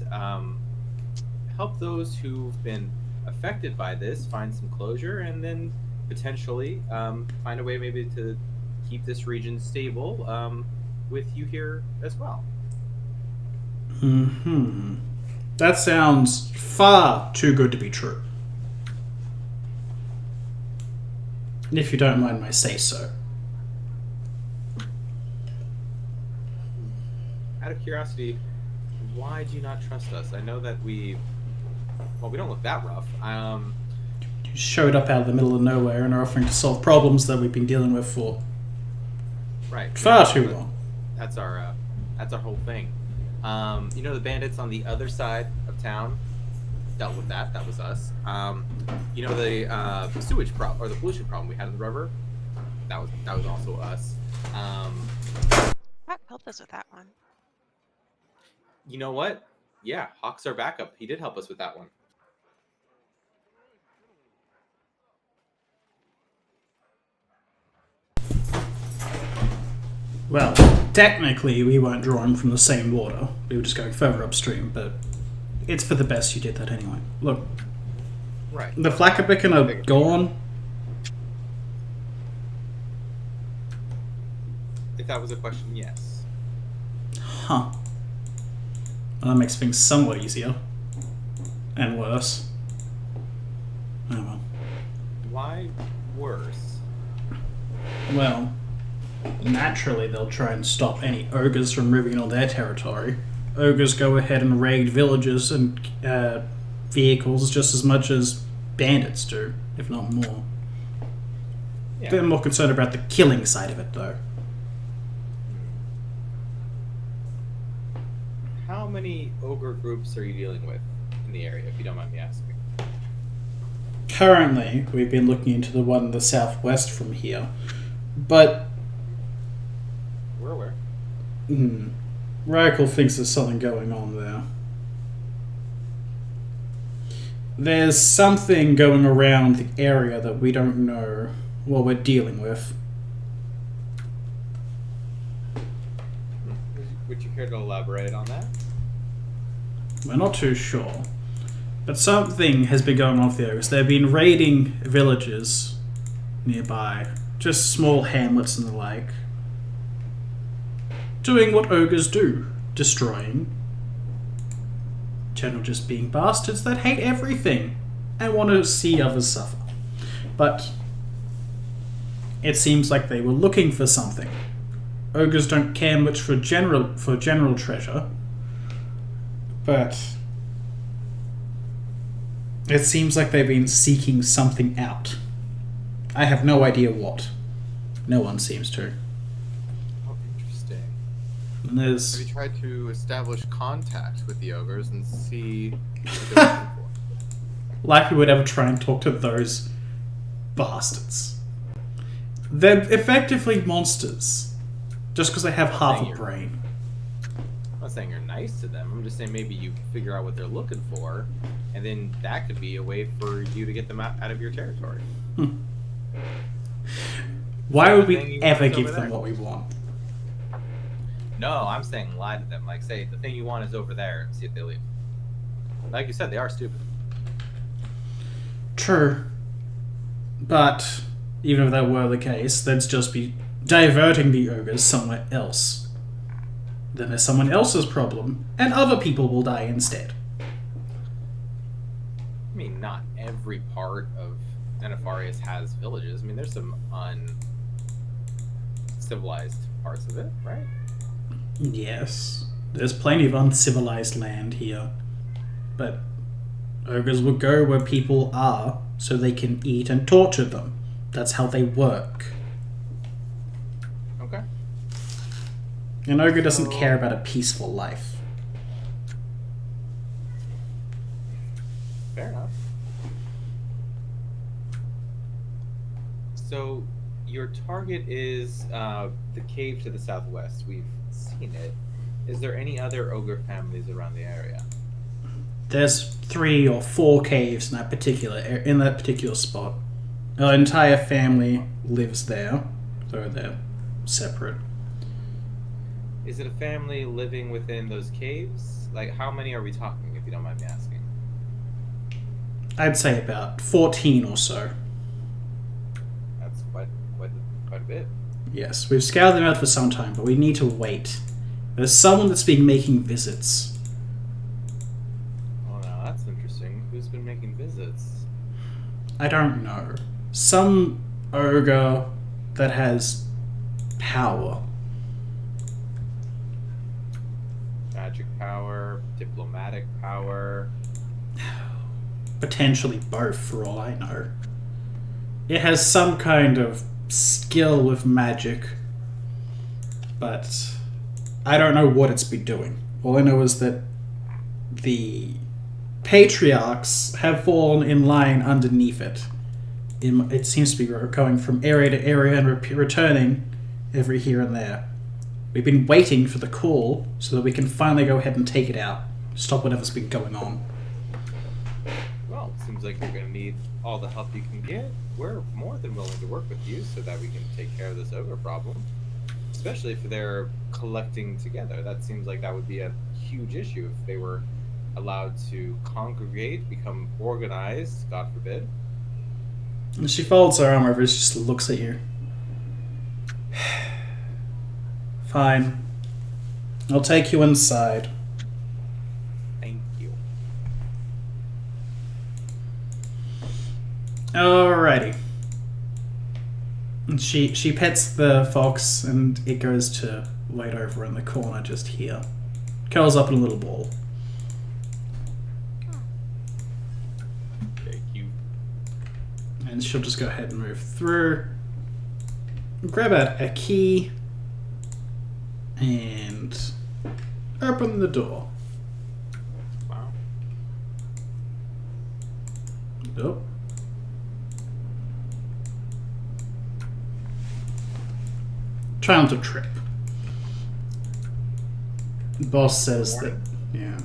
help those who've been affected by this find some closure, and then potentially find a way maybe to keep this region stable with you here as well. Mm-hmm. That sounds far too good to be true. If you don't mind my say so. Out of curiosity, why do you not trust us? I know that we don't look that rough. You showed up out of the middle of nowhere and are offering to solve problems that we've been dealing with for Right. far too long. That's our whole thing. You know the bandits on the other side of town dealt with that. That was us. You know the sewage problem or the pollution problem we had in the river. That was also us. That helped us with that one. You know what? Yeah, Hawk's our backup. He did help us with that one. Well, technically we weren't drawing from the same water. We were just going further upstream, but it's for the best you did that anyway. Look, Right. the Flackerbicken are gone. If that was a question, yes. Huh. Well, that makes things somewhat easier. And worse. Oh well. Why worse? Well, naturally they'll try and stop any ogres from moving on their territory. Ogres go ahead and raid villages and vehicles just as much as bandits do, if not more. Yeah. They're more concerned about the killing side of it, though. How many ogre groups are you dealing with in the area, if you don't mind me asking? Currently, we've been looking into the one in the southwest from here, but We're aware. Radical thinks there's something going on there. There's something going around the area that we don't know what we're dealing with. Would you care to elaborate on that? We're not too sure. But something has been going on with the ogres. They've been raiding villages nearby, just small hamlets and the like. Doing what ogres do, destroying. General just being bastards that hate everything and want to see others suffer. But it seems like they were looking for something. Ogres don't care much for general treasure, but it seems like they've been seeking something out. I have no idea what. No one seems to. Oh, interesting. And there's Have you tried to establish contact with the ogres and see what they're looking for? like we would ever try and talk to those bastards. They're effectively monsters, just because they have half a brain. I'm not saying you're nice to them. I'm just saying maybe you figure out what they're looking for, and then that could be a way for you to get them out of your territory. Why would thing we you ever want give over them there. what we want? No, I'm saying lie to them. Like, say, the thing you want is over there, and see if they leave. Like you said, they are stupid. True. But even if that were the case, they'd just be diverting the ogres somewhere else. Then there's someone else's problem, and other people will die instead. I mean, not every part of Nenefarius has villages. I mean, there's some uncivilized parts of it, right? Yes, there's plenty of uncivilized land here. But ogres will go where people are so they can eat and torture them. That's how they work. Okay. An ogre doesn't care about a peaceful life. Fair enough. So, your target is the cave to the southwest. We've seen it. Is there any other ogre families around the area? There's 3 or 4 caves in that particular spot. Our entire family lives there, though they're separate. Is it a family living within those caves? Like, how many are we talking, if you don't mind me asking? I'd say about 14 or so. That's quite a bit. Yes, we've scoured them out for some time, but we need to wait. There's someone that's been making visits. I don't know, some ogre that has power. Magic power, diplomatic power. Potentially both, for all I know. It has some kind of skill with magic, but I don't know what it's been doing. All I know is that the patriarchs have fallen in line underneath it. It seems to be going from area to area and returning every here and there. We've been waiting for the call so that we can finally go ahead and take it out. Stop whatever's been going on. Well, it seems like you're going to need all the help you can get. We're more than willing to work with you so that we can take care of this ogre problem. Especially if they're collecting together. That seems like that would be a huge issue if they were allowed to congregate, become organized, God forbid. And she folds her arm over and just looks at you. Fine. I'll take you inside. Thank you. Alrighty. And she pets the fox and it goes to wait over in the corner just here. Curls up in a little ball. Thank you. And she'll just go ahead and move through. Grab out a key. And open the door. Wow. Nope. Try not to trip. Boss says that, yeah.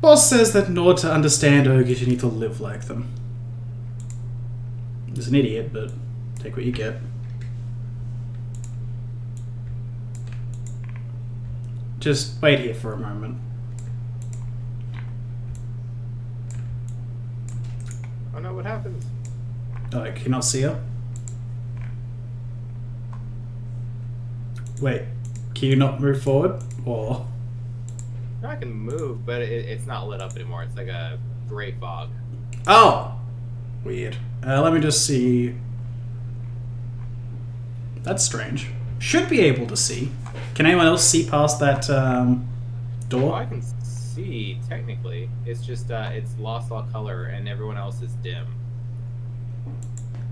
Boss says that in order to understand ogres, you need to live like them. He's an idiot, but take what you get. Just wait here for a moment. Oh no, what happens? Oh, can you not see her? Wait, can you not move forward? Or... No, I can move, but it's not lit up anymore. It's like a gray fog. Oh! Weird. Let me just see. That's strange. Should be able to see. Can anyone else see past that door? Oh, I can see, technically. It's just, it's lost all color and everyone else is dim.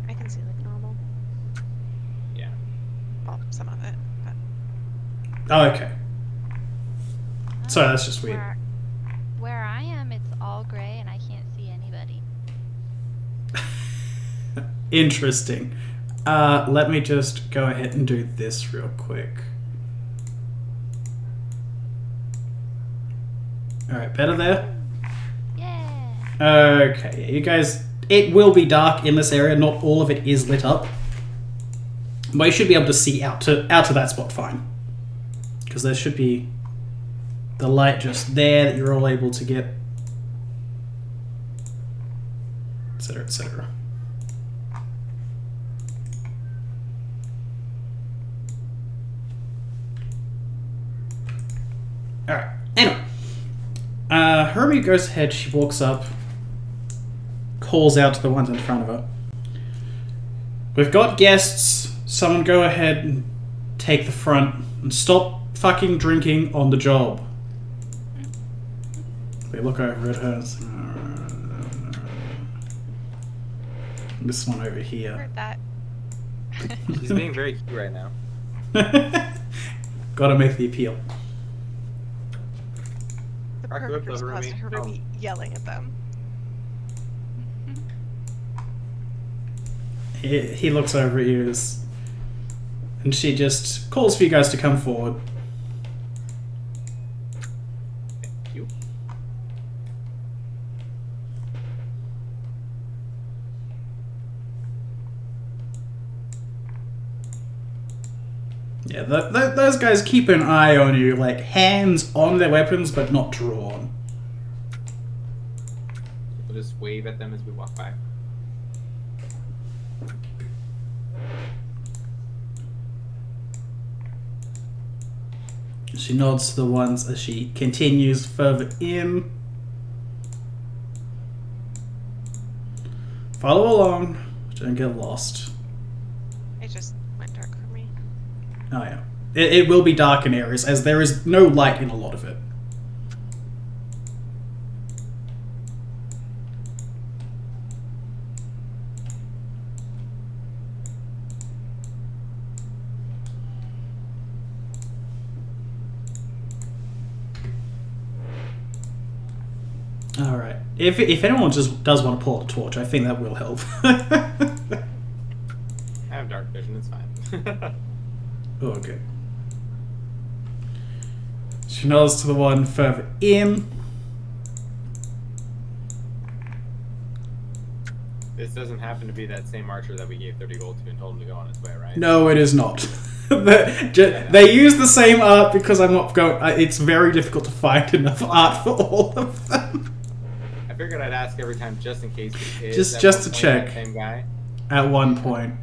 I can see like normal. Yeah. Well, some of it, but Oh, okay. Sorry, that's just weird. Where I am, it's all gray and I can't see anybody. Interesting. Let me just go ahead and do this real quick. Alright, better there? Yeah. Okay, yeah, you guys... It will be dark in this area, not all of it is lit up. But you should be able to see out to that spot fine. Because there should be the light just there that you're all able to get. Etc, etc. Alright, anyway. Hermie goes ahead, she walks up, calls out to the ones in front of her. We've got guests, someone go ahead and take the front and stop fucking drinking on the job. They look over at her and say, this one over here. heard that. She's being very cute right now. Gotta make the appeal. The Rock perfect whip over response me. to her Oh. be yelling at them. He looks over at you and she just calls for you guys to come forward. Thank you. Yeah, those guys keep an eye on you, like hands on their weapons but not drawn. We'll just wave at them as we walk by. She nods to the ones as she continues further in. Follow along. Don't get lost. It just went dark for me. Oh yeah. It will be dark in areas, as there is no light in a lot of it. Alright. If anyone just does want to pull a torch, I think that will help. I have dark vision, it's fine. Oh, okay. She nods to the one further in. This doesn't happen to be that same archer that we gave 30 gold to and told him to go on his way, right? No, it is not. They use the same art because I'm not going. It's very difficult to find enough art for all of them. I figured I'd ask every time just in case it is Just to that check. same guy. At one point.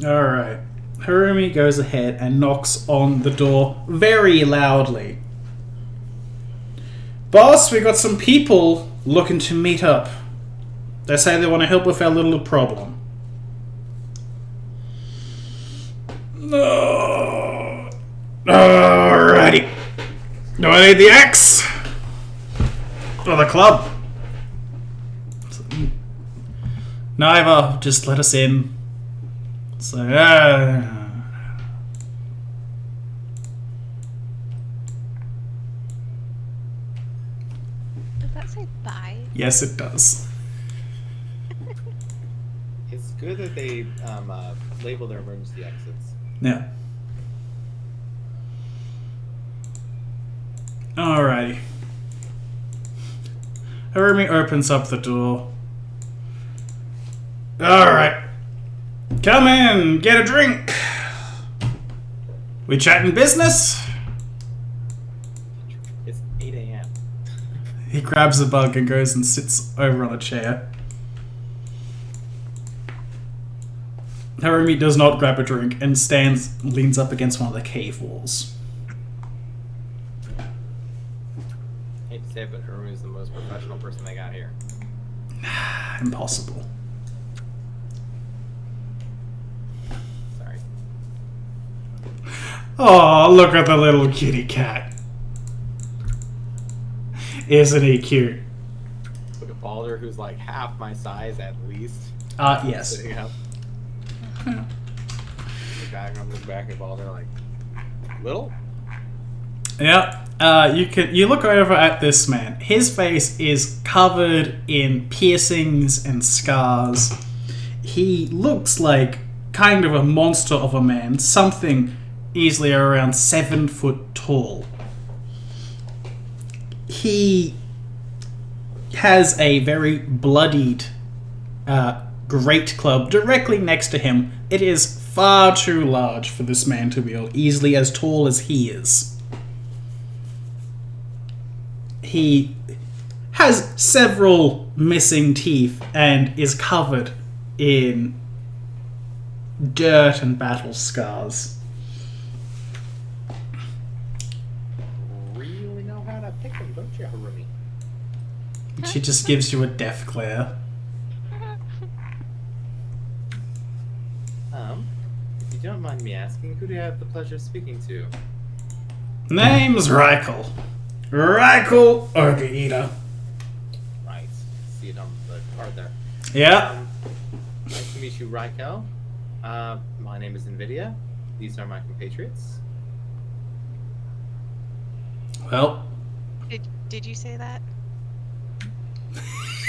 Alright. Harumi goes ahead and knocks on the door very loudly. Boss, we got some people looking to meet up. They say they want to help with our little problem. No. Alrighty. Do I need the axe? Or the club? Neither. Just let us in. So, Does that say bye? yes, it does. It's good that they label their emergency exits. Yeah. Alrighty. Harumi opens up the door. Alright. Come in, get a drink. We chatting business? It's 8 a.m. He grabs a bug and goes and sits over on a chair. Harumi does not grab a drink and leans up against one of the cave walls. Hate to say it, but Haru is the most professional person they got here. Impossible. Sorry. Oh, look at the little kitty cat. Isn't he cute? Look at Boulder, who's like half my size at least. Yes. Sitting up. The guy comes back at Boulder like, little? Yep. You look over at this man. His face is covered in piercings and scars. He looks like kind of a monster of a man, something easily around 7 foot tall. He has a very bloodied great club directly next to him. It is far too large for this man to wield, easily as tall as he is. He has several missing teeth and is covered in dirt and battle scars. Really know how to pick them, don't you, Harumi? She just gives you a death glare. If you don't mind me asking, who do you have the pleasure of speaking to? Name's Reichel. Reichel Ogre Eater. Right. See it on the card there. Yeah. Nice to meet you, Reichel. My name is NVIDIA. These are my compatriots. Well, Did you say that?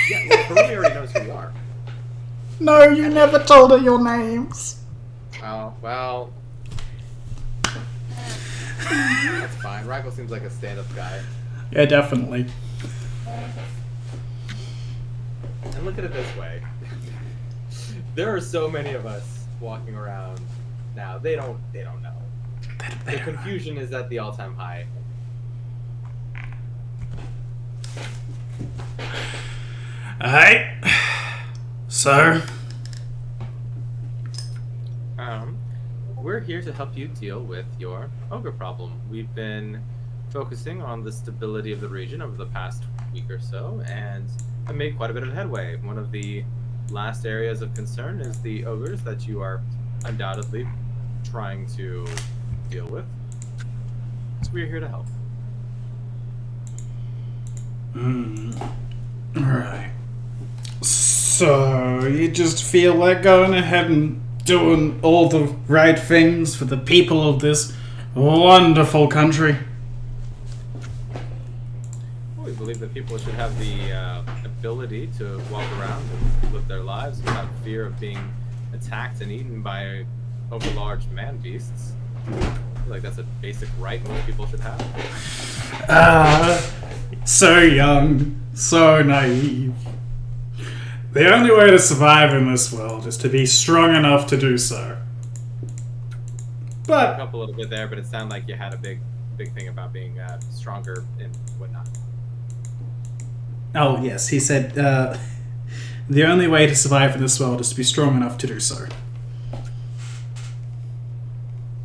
Yeah, well, Harumi already knows who you are. no, you never told her your names. Oh, well. That's fine. Reichel seems like a stand-up guy. Yeah, definitely. And look at it this way. There are so many of us walking around now. They don't know. The confusion is at the all-time high. Alright. So, We're here to help you deal with your ogre problem. We've been focusing on the stability of the region over the past week or so, and made quite a bit of headway. One of the last areas of concern is the ogres that you are undoubtedly trying to deal with. So we're here to help. Alright. So, you just feel like going ahead and doing all the right things for the people of this wonderful country? Well, we believe that people should have the ability to walk around and live their lives without fear of being attacked and eaten by overlarge man beasts. I feel like that's a basic right most people should have. So young, so naive. The only way to survive in this world is to be strong enough to do so. But Up a little bit there, but it sounded like you had a big thing about being stronger and whatnot. oh yes, he said the only way to survive in this world is to be strong enough to do so.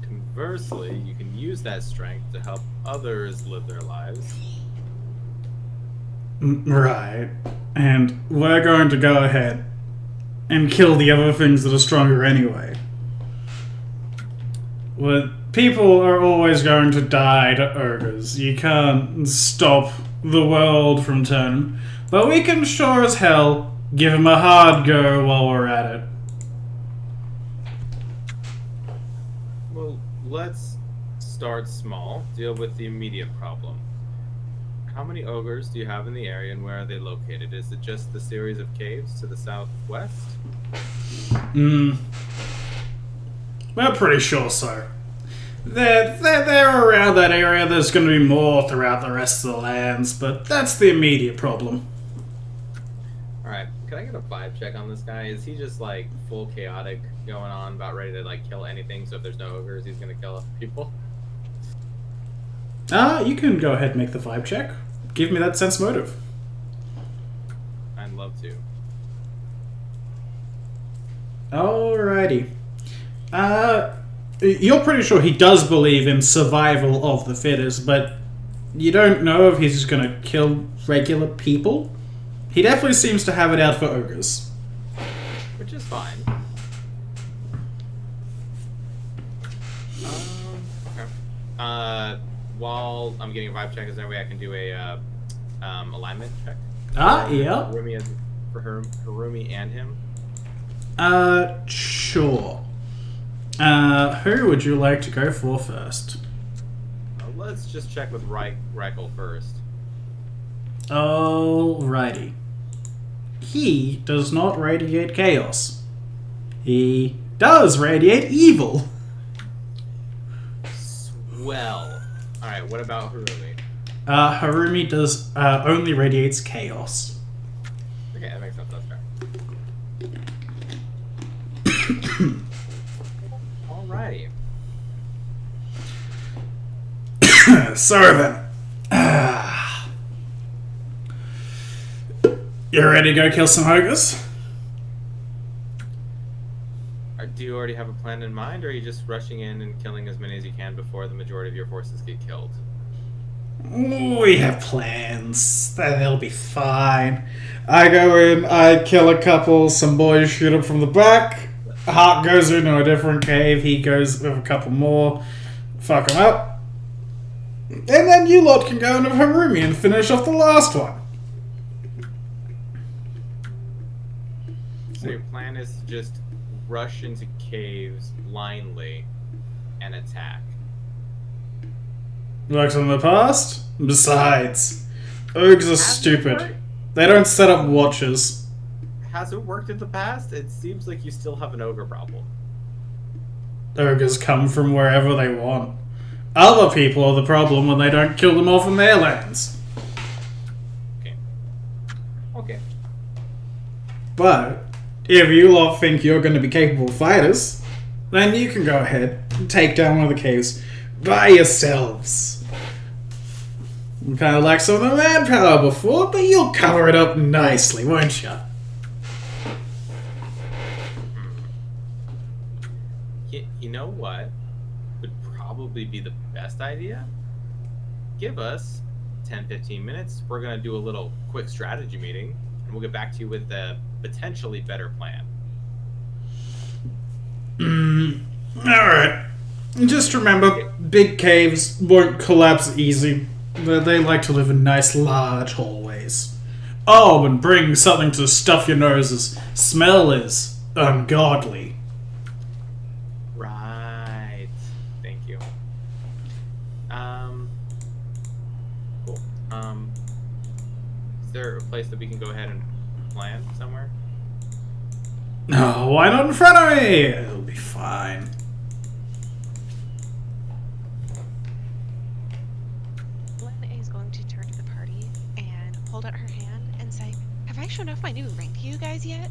Conversely, you can use that strength to help others live their lives. Right. And we're going to go ahead and kill the other things that are stronger anyway. Well, people are always going to die to ogres. You can't stop the world from turning. But we can sure as hell give them a hard go while we're at it. Well, let's start small. Deal with the immediate problem. How many ogres do you have in the area, and where are they located? Is it just the series of caves to the southwest? We're pretty sure so. They're around that area. There's going to be more throughout the rest of the lands, but that's the immediate problem. Alright, can I get a vibe check on this guy? Is he just like full chaotic going on, about ready to like kill anything, so if there's no ogres, he's gonna kill people? You can go ahead and make the vibe check. Give me that sense motive. I'd love to. Alrighty. You're pretty sure he does believe in survival of the fittest, but you don't know if he's just gonna kill regular people. He definitely seems to have it out for ogres. Which is fine. Okay. While I'm getting a vibe check, is there a way I can do a alignment check? Yeah. For Harumi and him? Sure. Who would you like to go for first? Let's just check with Reichel first. Alrighty. He does not radiate chaos. He does radiate evil. Swell. Alright, what about Harumi? Harumi does only radiates chaos. Okay, that makes sense. That's fair. Alrighty. So then, you ready to go kill some ogres? Do you already have a plan in mind, or are you just rushing in and killing as many as you can before the majority of your forces get killed? We have plans. They'll be fine. I go in, I kill a couple, some boys shoot up from the back. Hark goes into a different cave, he goes with a couple more. Fuck them up. And then you lot can go into Harumi and finish off the last one. So your plan is to just rush into caves blindly and attack. Works in the past? Besides, ogres are stupid. worked? They don't set up watches. Has it worked in the past? It seems like you still have an ogre problem. Ogres come from wherever they want. Other people are the problem when they don't kill them off in their lands. Okay. But if you lot think you're going to be capable fighters, then you can go ahead and take down one of the caves by yourselves. Kind of like some of the manpower before, but you'll cover it up nicely, won't you? You know what would probably be the best idea? Give us 10-15 minutes. We're going to do a little quick strategy meeting. we'll get back to you with a potentially better plan. Alright. Just remember, big caves won't collapse easy. They like to live in nice, large hallways. Oh, and bring something to stuff your noses. Smell is ungodly. Right. Thank you. Cool. Is there a place that we can go ahead and plan somewhere? No, why not in front of me? It'll be fine. Glenn is going to turn to the party and hold out her hand and say, "Have I shown off my new ring to you guys yet?"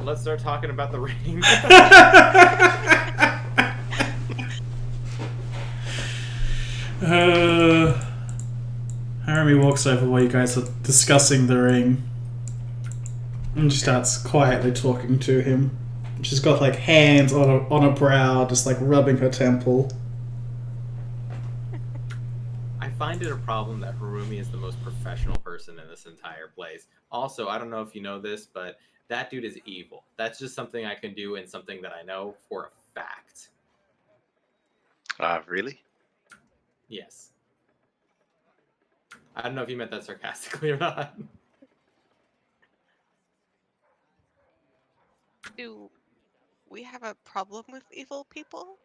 Let's start talking about the ring. Haremy walks over while you guys are discussing the ring and she starts quietly talking to him. She's got like hands on her brow, just like rubbing her temple. I find it a problem that Harumi is the most professional person in this entire place. Also, I don't know if you know this, but that dude is evil. That's just something I can do and something that I know for a fact. Really? Yes. I don't know if you meant that sarcastically or not. Do we have a problem with evil people?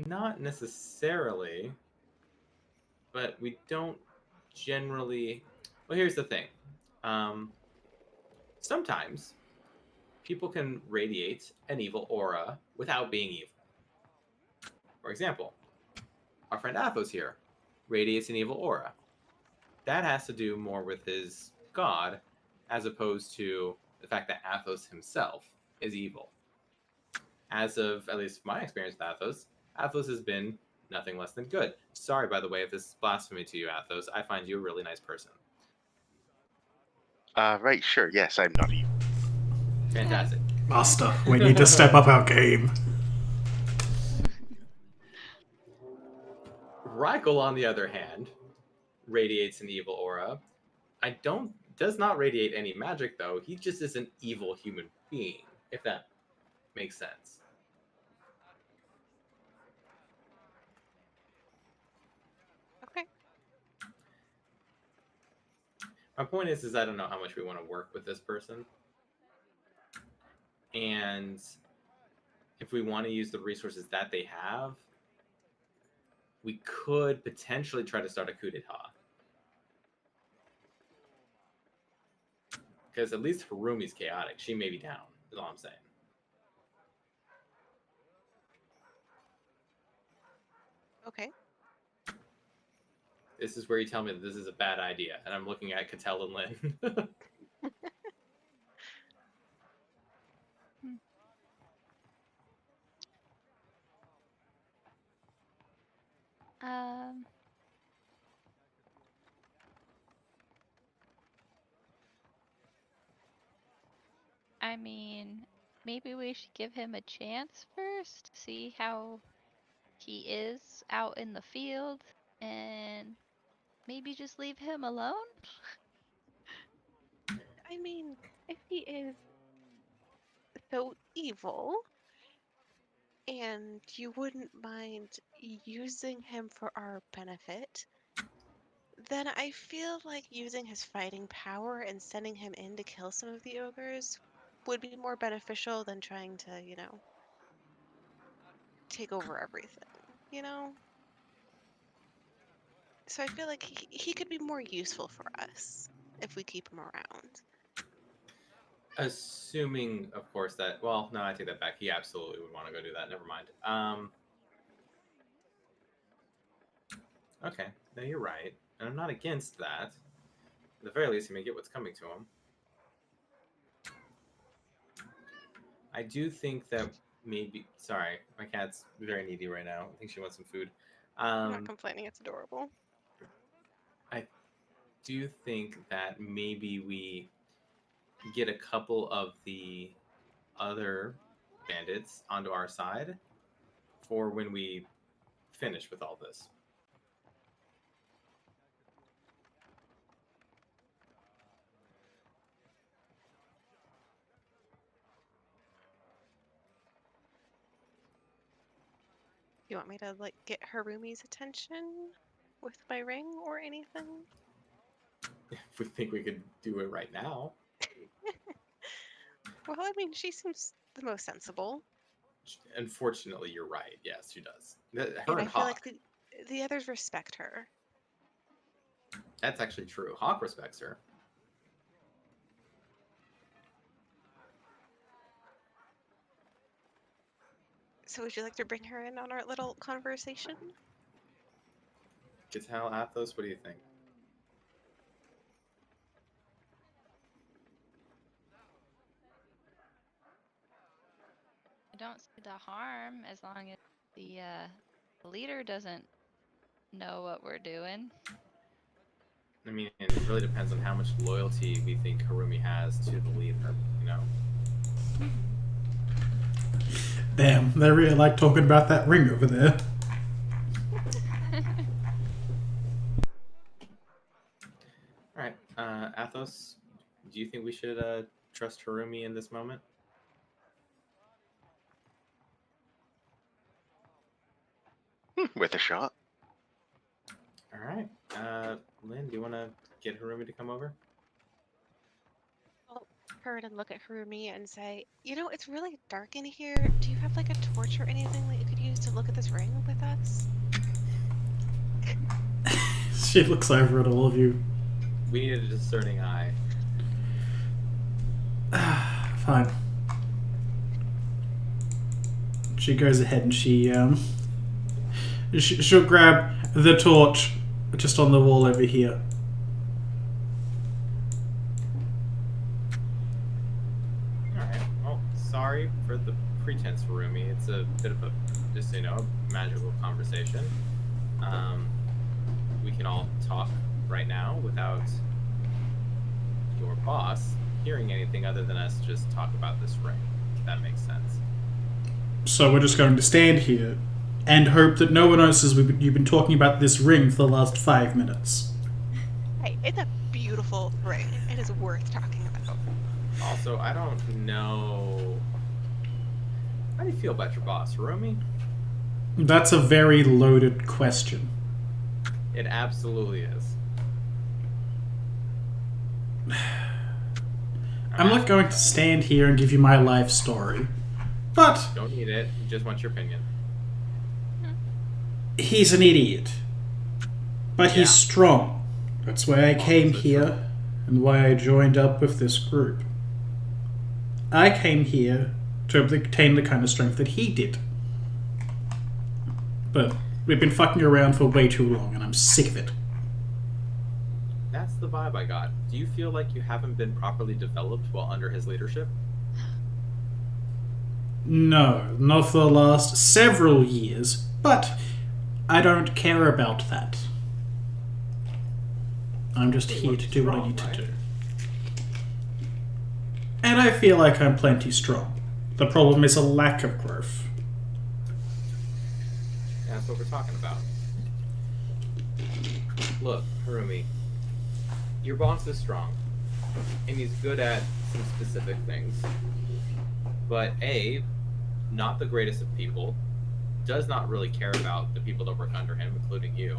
Not necessarily, but we don't generally. Well, here's the thing. Sometimes people can radiate an evil aura without being evil. For example, our friend Athos here radiates an evil aura. That has to do more with his god, as opposed to the fact that Athos himself is evil. As of at least my experience with Athos, Athos has been nothing less than good. Sorry, by the way, if this is blasphemy to you, Athos. I find you a really nice person. Right, sure. Yes, I'm not evil. Fantastic. Master, we need to step up our game. Rykel, on the other hand, radiates an evil aura. Does not radiate any magic though. He just is an evil human being, if that makes sense. Okay. My point is I don't know how much we want to work with this person. And if we want to use the resources that they have, we could potentially try to start a coup d'etat. Because at least Harumi's chaotic. She may be down, is all I'm saying. Okay. This is where you tell me that this is a bad idea. And I'm looking at Cattell and Lynn. Um, I mean, maybe we should give him a chance first, see how he is out in the field, and maybe just leave him alone? I mean, if he is so evil and you wouldn't mind using him for our benefit, then I feel like using his fighting power and sending him in to kill some of the ogres would be more beneficial than trying to, take over everything, you know? So I feel like he could be more useful for us if we keep him around. Assuming, of course, that... Well, no, I take that back. He absolutely would want to go do that. Never mind. Okay, no, you're right. And I'm not against that. At the very least, he may get what's coming to him. I do think that maybe... Sorry, my cat's very needy right now. I think she wants some food. I'm not complaining, it's adorable. I do think that maybe we get a couple of the other bandits onto our side for when we finish with all this. you want me to like get Harumi's attention with my ring or anything? If we think we could do it right now. Well, I mean, she seems the most sensible, Unfortunately, you're right. Yes, she does. Her and I and feel Hawk. like the others respect her. That's actually true. Hawk respects her. So would you like to bring her in on our little conversation? Gatel, Athos, what do you think? I don't see the harm as long as the leader doesn't know what we're doing. I mean, it really depends on how much loyalty we think Harumi has to the leader, you know? Damn, they really like talking about that ring over there. Alright, Athos, do you think we should trust Harumi in this moment? With a shot. Alright, Lynn, do you want to get Harumi to come over? I'll turn and look at Harumi and say, you know, it's really dark in here. Do you have like a torch or anything that you could use to look at this ring with us? She looks over at all of you. We need a discerning eye. Fine. She goes ahead and she'll grab the torch just on the wall over here. Alright, well, sorry for the pretense, Harumi. It's a bit of a, just so you know, magical conversation. We can all talk right now without your boss hearing anything other than us just talk about this ring, if that makes sense. So we're just going to stand here and hope that no one notices you've been talking about this ring for the last 5 minutes. Hey, it's a beautiful ring. It is worth talking about. Also, I don't know... How do you feel about your boss, Harumi? That's a very loaded question. It absolutely is. I'm not going to stand here and give you my life story, but Don't need it. Just want your opinion. he's an idiot. But Yeah. he's strong. That's why I came That's here true. and why I joined up with this group. I came here to obtain the kind of strength that he did. But we've been fucking around for way too long and I'm sick of it. That's the vibe I got. Do you feel like you haven't been properly developed while under his leadership? No, not for the last several years, but I don't care about that. I'm just You here look to do what I strong, need right? to do. And I feel like I'm plenty strong. The problem is a lack of growth. That's what we're talking about. Look, Harumi, your boss is strong, and he's good at some specific things. But A, not the greatest of people, does not really care about the people that work under him, including you,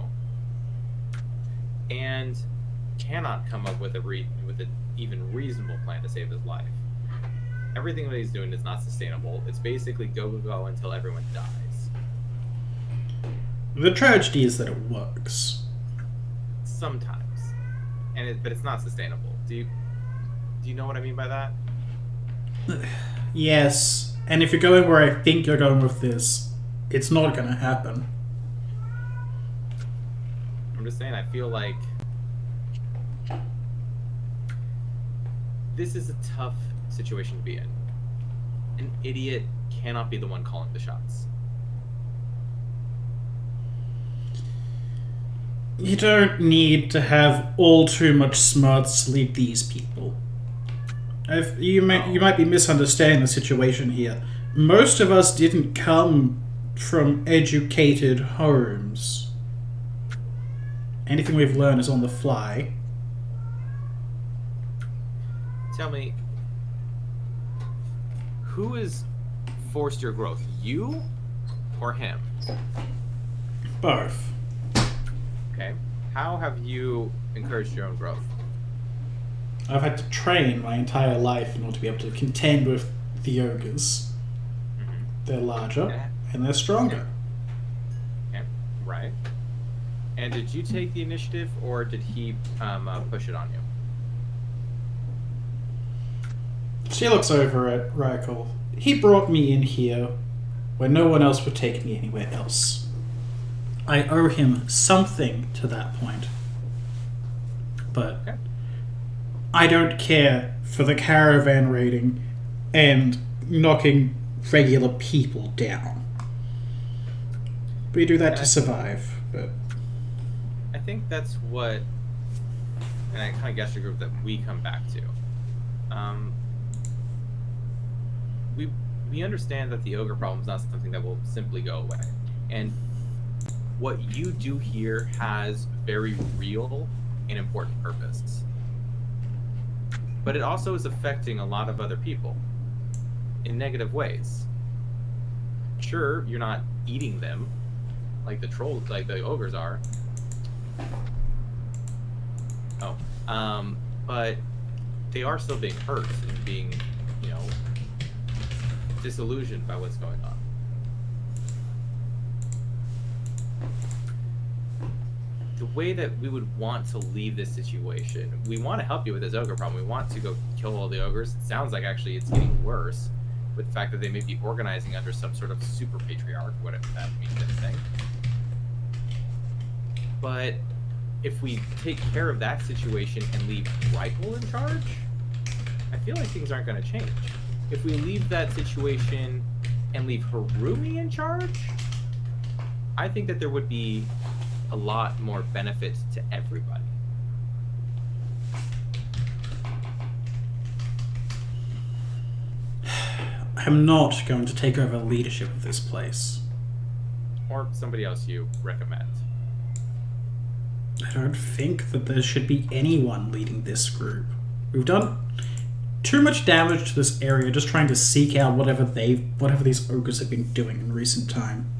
and cannot come up with an even reasonable plan to save his life. Everything that he's doing is not sustainable. It's basically go until everyone dies. The tragedy is that it works. Sometimes, but it's not sustainable. Do you know what I mean by that? Yes, and if you're going where I think you're going with this, it's not going to happen. I'm just saying, I feel like this is a tough situation to be in. An idiot cannot be the one calling the shots. You don't need to have all too much smarts to lead these people. You might be misunderstanding the situation here. Most of us didn't come from educated homes. Anything we've learned is on the fly. Tell me, who has forced your growth? You or him? Both. Okay. How have you encouraged your own growth? I've had to train my entire life in order to be able to contend with the ogres. They're larger and they're stronger. Okay, right. And did you take the initiative, or did he push it on you? She looks over at Rykel. He brought me in here where no one else would take me anywhere else. I owe him something to that point. But Okay. I don't care for the caravan raiding and knocking regular people down. We do that to survive, but... I think that's what, and I kind of guess the group that we come back to. We understand that the ogre problem is not something that will simply go away. And what you do here has very real and important purpose. But it also is affecting a lot of other people in negative ways. Sure, you're not eating them like the trolls, like the ogres are. But they are still being hurt and being, disillusioned by what's going on. The way that we would want to leave this situation, we want to help you with this ogre problem. We want to go kill all the ogres. It sounds like actually it's getting worse with the fact that they may be organizing under some sort of super patriarch, whatever that means, anything. But if we take care of that situation and leave Rykel in charge, I feel like things aren't going to change. If we leave that situation and leave Harumi in charge, I think that there would be a lot more benefit to everybody. I'm not going to take over leadership of this place. Or somebody else you recommend. I don't think that there should be anyone leading this group. We've done too much damage to this area just trying to seek out whatever these ogres have been doing in recent time.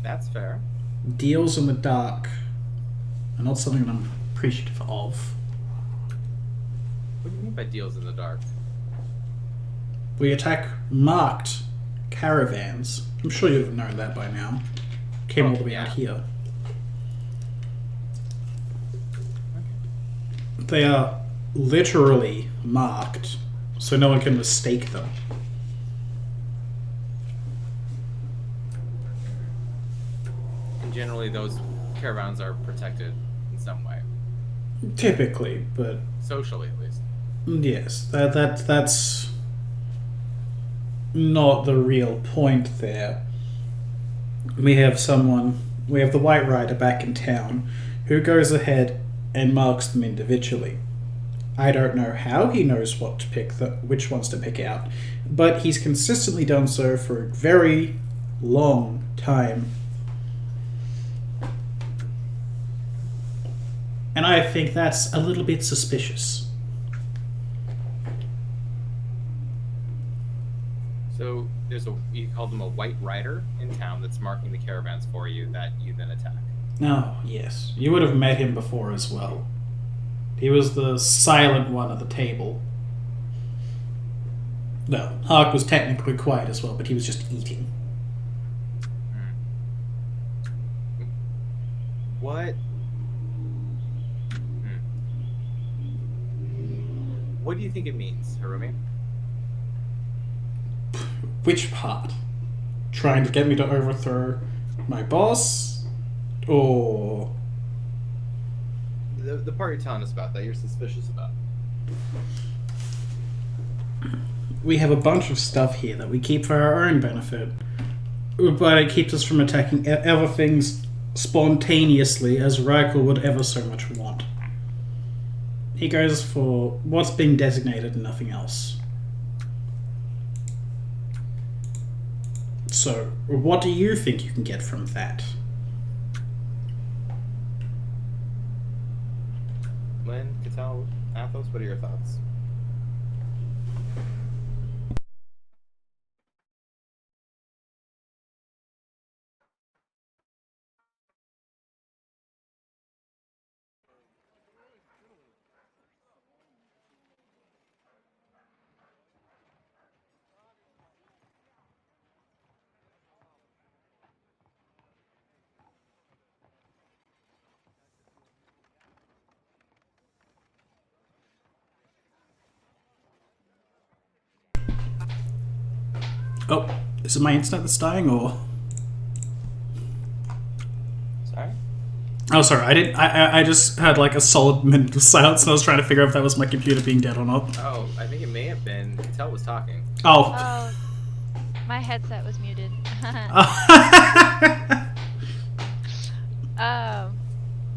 That's fair. Deals in the dark are not something that I'm appreciative of. What do you mean by deals in the dark? We attack marked caravans. I'm sure you've known that by now. Came all the way out here. They are literally marked, so no one can mistake them. And generally those caravans are protected in some way. Typically, but... Socially, at least. Yes, that's not the real point there. We have the White Rider back in town, who goes ahead and marks them individually. I don't know how he knows what to pick, which ones to pick out, but he's consistently done so for a very long time. And I think that's a little bit suspicious. So you call them a White Rider in town that's marking the caravans for you that you then attack. Oh, yes. You would have met him before as well. He was the silent one at the table. No, Hark was technically quiet as well, but he was just eating. What? What do you think it means, Harumi? Which part? Trying to get me to overthrow my boss? Or... The part you're telling us about that you're suspicious about. We have a bunch of stuff here that we keep for our own benefit, but it keeps us from attacking other things spontaneously as Rykel would ever so much want. He goes for what's being designated and nothing else. So, what do you think you can get from that? Lynn, Cattell, Athos, what are your thoughts? Oh, is it my internet that's dying, or? Sorry? Oh, sorry. I just had like a solid minute of silence, and I was trying to figure out if that was my computer being dead or not. Oh, I think it may have been. Tell was talking. Oh. Oh, my headset was muted.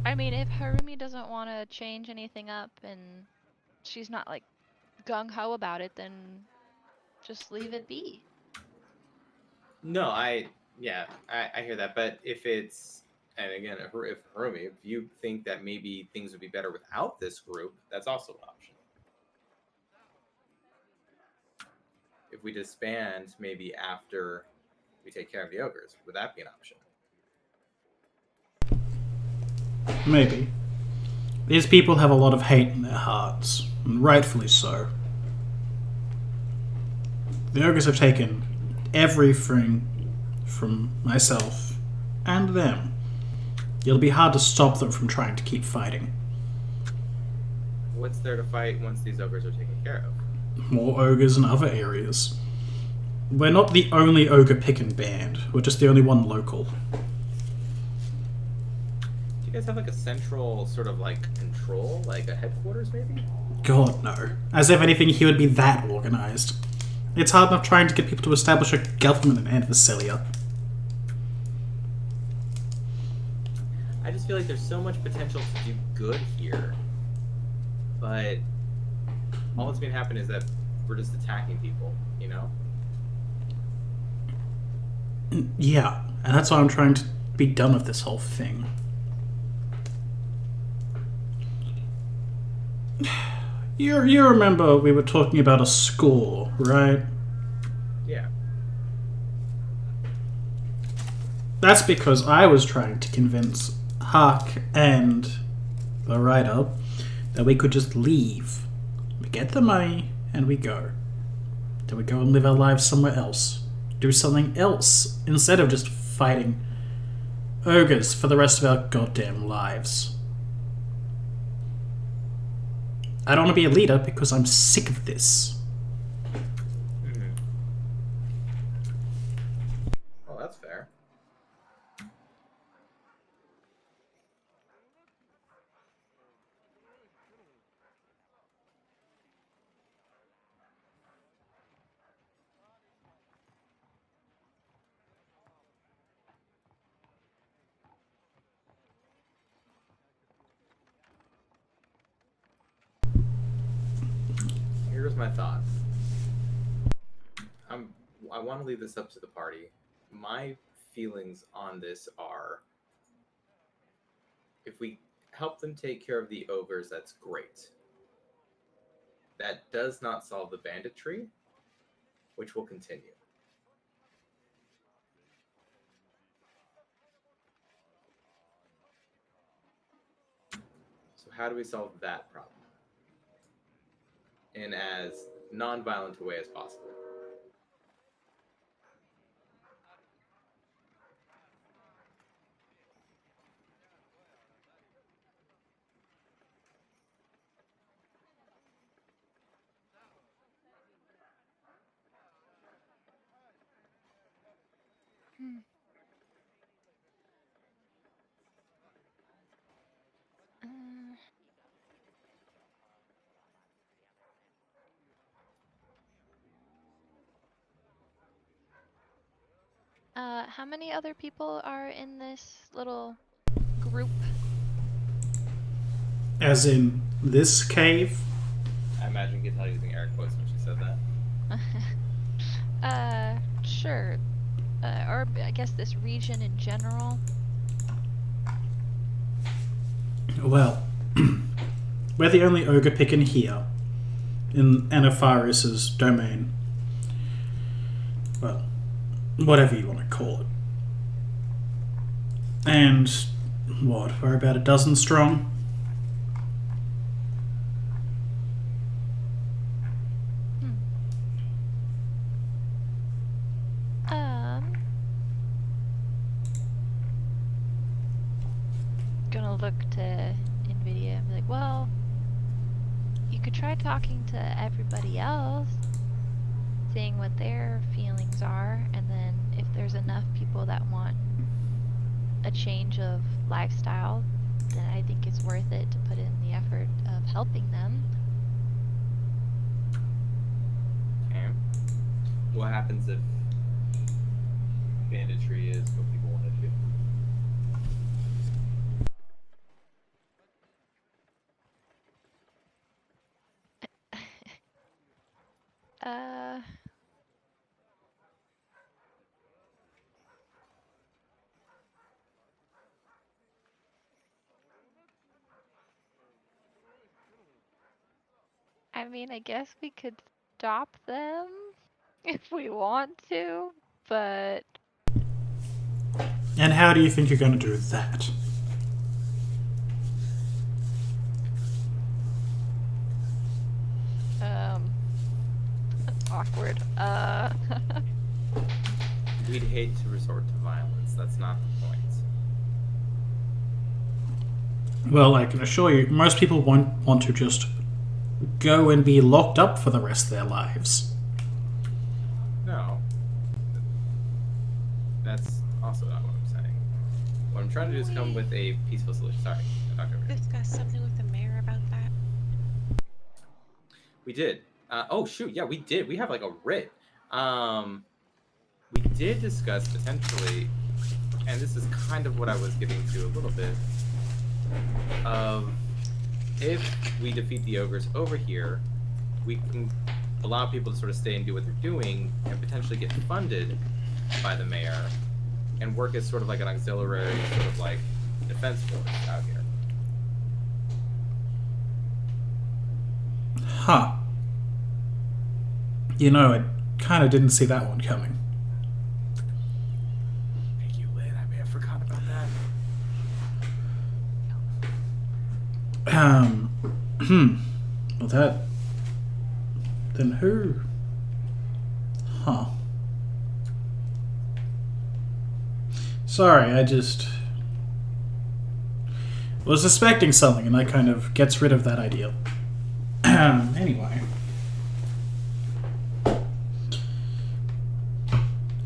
I mean, if Harumi doesn't want to change anything up and she's not like gung-ho about it, then just leave it be. No, I hear that. But if it's, and again, if Harumi, if you think that maybe things would be better without this group, that's also an option. If we disband maybe after we take care of the ogres, would that be an option? Maybe. These people have a lot of hate in their hearts, and rightfully so. The ogres have taken everything from myself and them. It'll be hard to stop them from trying to keep fighting. What's there to fight once these ogres are taken care of? More ogres in other areas. We're not the only ogre pickin' band. We're just the only one local. Do you guys have like a central sort of like control, like a headquarters maybe? God, no. As if anything here would be that organized. It's hard enough trying to get people to establish a government in Antivisalia. I just feel like there's so much potential to do good here. But all that's going to happen is that we're just attacking people, you know? Yeah, and that's why I'm trying to be done with this whole thing. You remember we were talking about a score, right? Yeah. That's because I was trying to convince Hark and the writer that we could just leave. We get the money and we go. Then we go and live our lives somewhere else. Do something else instead of just fighting ogres for the rest of our goddamn lives. I don't want to be a leader because I'm sick of this. Mm-hmm. Oh, that's fair. Here's my thought. I want to leave this up to the party. My feelings on this are, if we help them take care of the ogres, that's great. That does not solve the banditry, which will continue. So how do we solve that problem in as non-violent a way as possible? How many other people are in this little group? As in this cave? I imagine Gital using air quotes when she said that. Sure. Or I guess this region in general. Well, we're the only ogre pickin' here in Anapharis's domain. Well, whatever you want to call it. And what, we're about a dozen strong? Gonna look to NVIDIA and be like, well, you could try talking to everybody else. seeing what their feelings are, and then if there's enough people that want a change of lifestyle, then I think it's worth it to put in the effort of helping them. Okay. What happens if banditry is what people want to do? uh, I mean, I guess we could stop them if we want to, but And how do you think you're going to do that? awkward. We'd hate to resort to violence. That's not the point. Well, I can assure you, most people won't want to just go and be locked up for the rest of their lives. No. That's also not what I'm saying. What I'm trying to do is come with a peaceful solution. Sorry, I talked over you. Discuss something with the mayor about that. We did. Oh shoot, yeah, we did. We have like a writ. We did discuss potentially, and this is kind of what I was getting to a little bit, of if we defeat the ogres over here, we can allow people to sort of stay and do what they're doing and potentially get funded by the mayor and work as sort of like an auxiliary sort of like defense force out here. Huh. You know, I kind of didn't see that one coming. Thank you, Lynn. I may have forgotten about that. Well, that... Then who? Huh. Sorry, I just... was suspecting something, and that kind of gets rid of that idea. Anyway.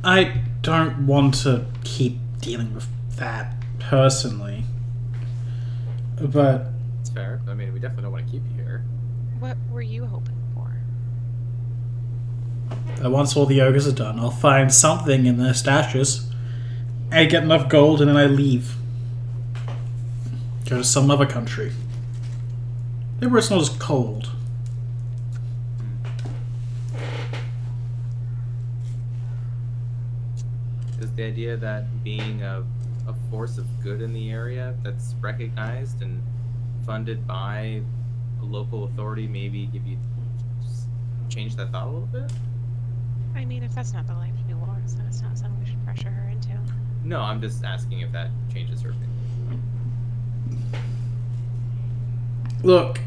I don't want to keep dealing with that personally. But It's fair. I mean, we definitely don't want to keep you here. What were you hoping for? once all the ogres are done, I'll find something in their stashes. I get enough gold and then I leave. Go to some other country. Maybe where it's not as cold. Is the idea that being a force of good in the area that's recognized and funded by a local authority maybe give you change that thought a little bit? I mean, if that's not the life she wants, then it's not something we should pressure her into. No, I'm just asking if that changes her opinion. Look,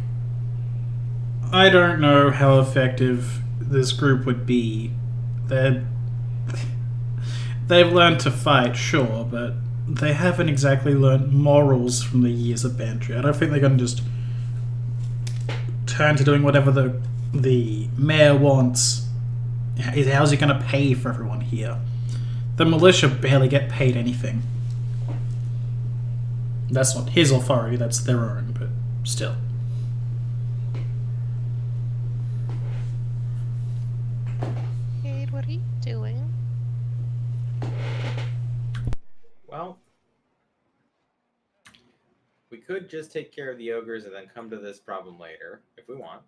I don't know how effective this group would be. They've learned to fight, sure, but they haven't exactly learned morals from the years of banditry. I don't think they're going to just turn to doing whatever the mayor wants. How's he going to pay for everyone here? The militia barely get paid anything. That's not his authority, that's their own, but still. Cade, what are you doing? Well, we could just take care of the ogres and then come to this problem later, if we want.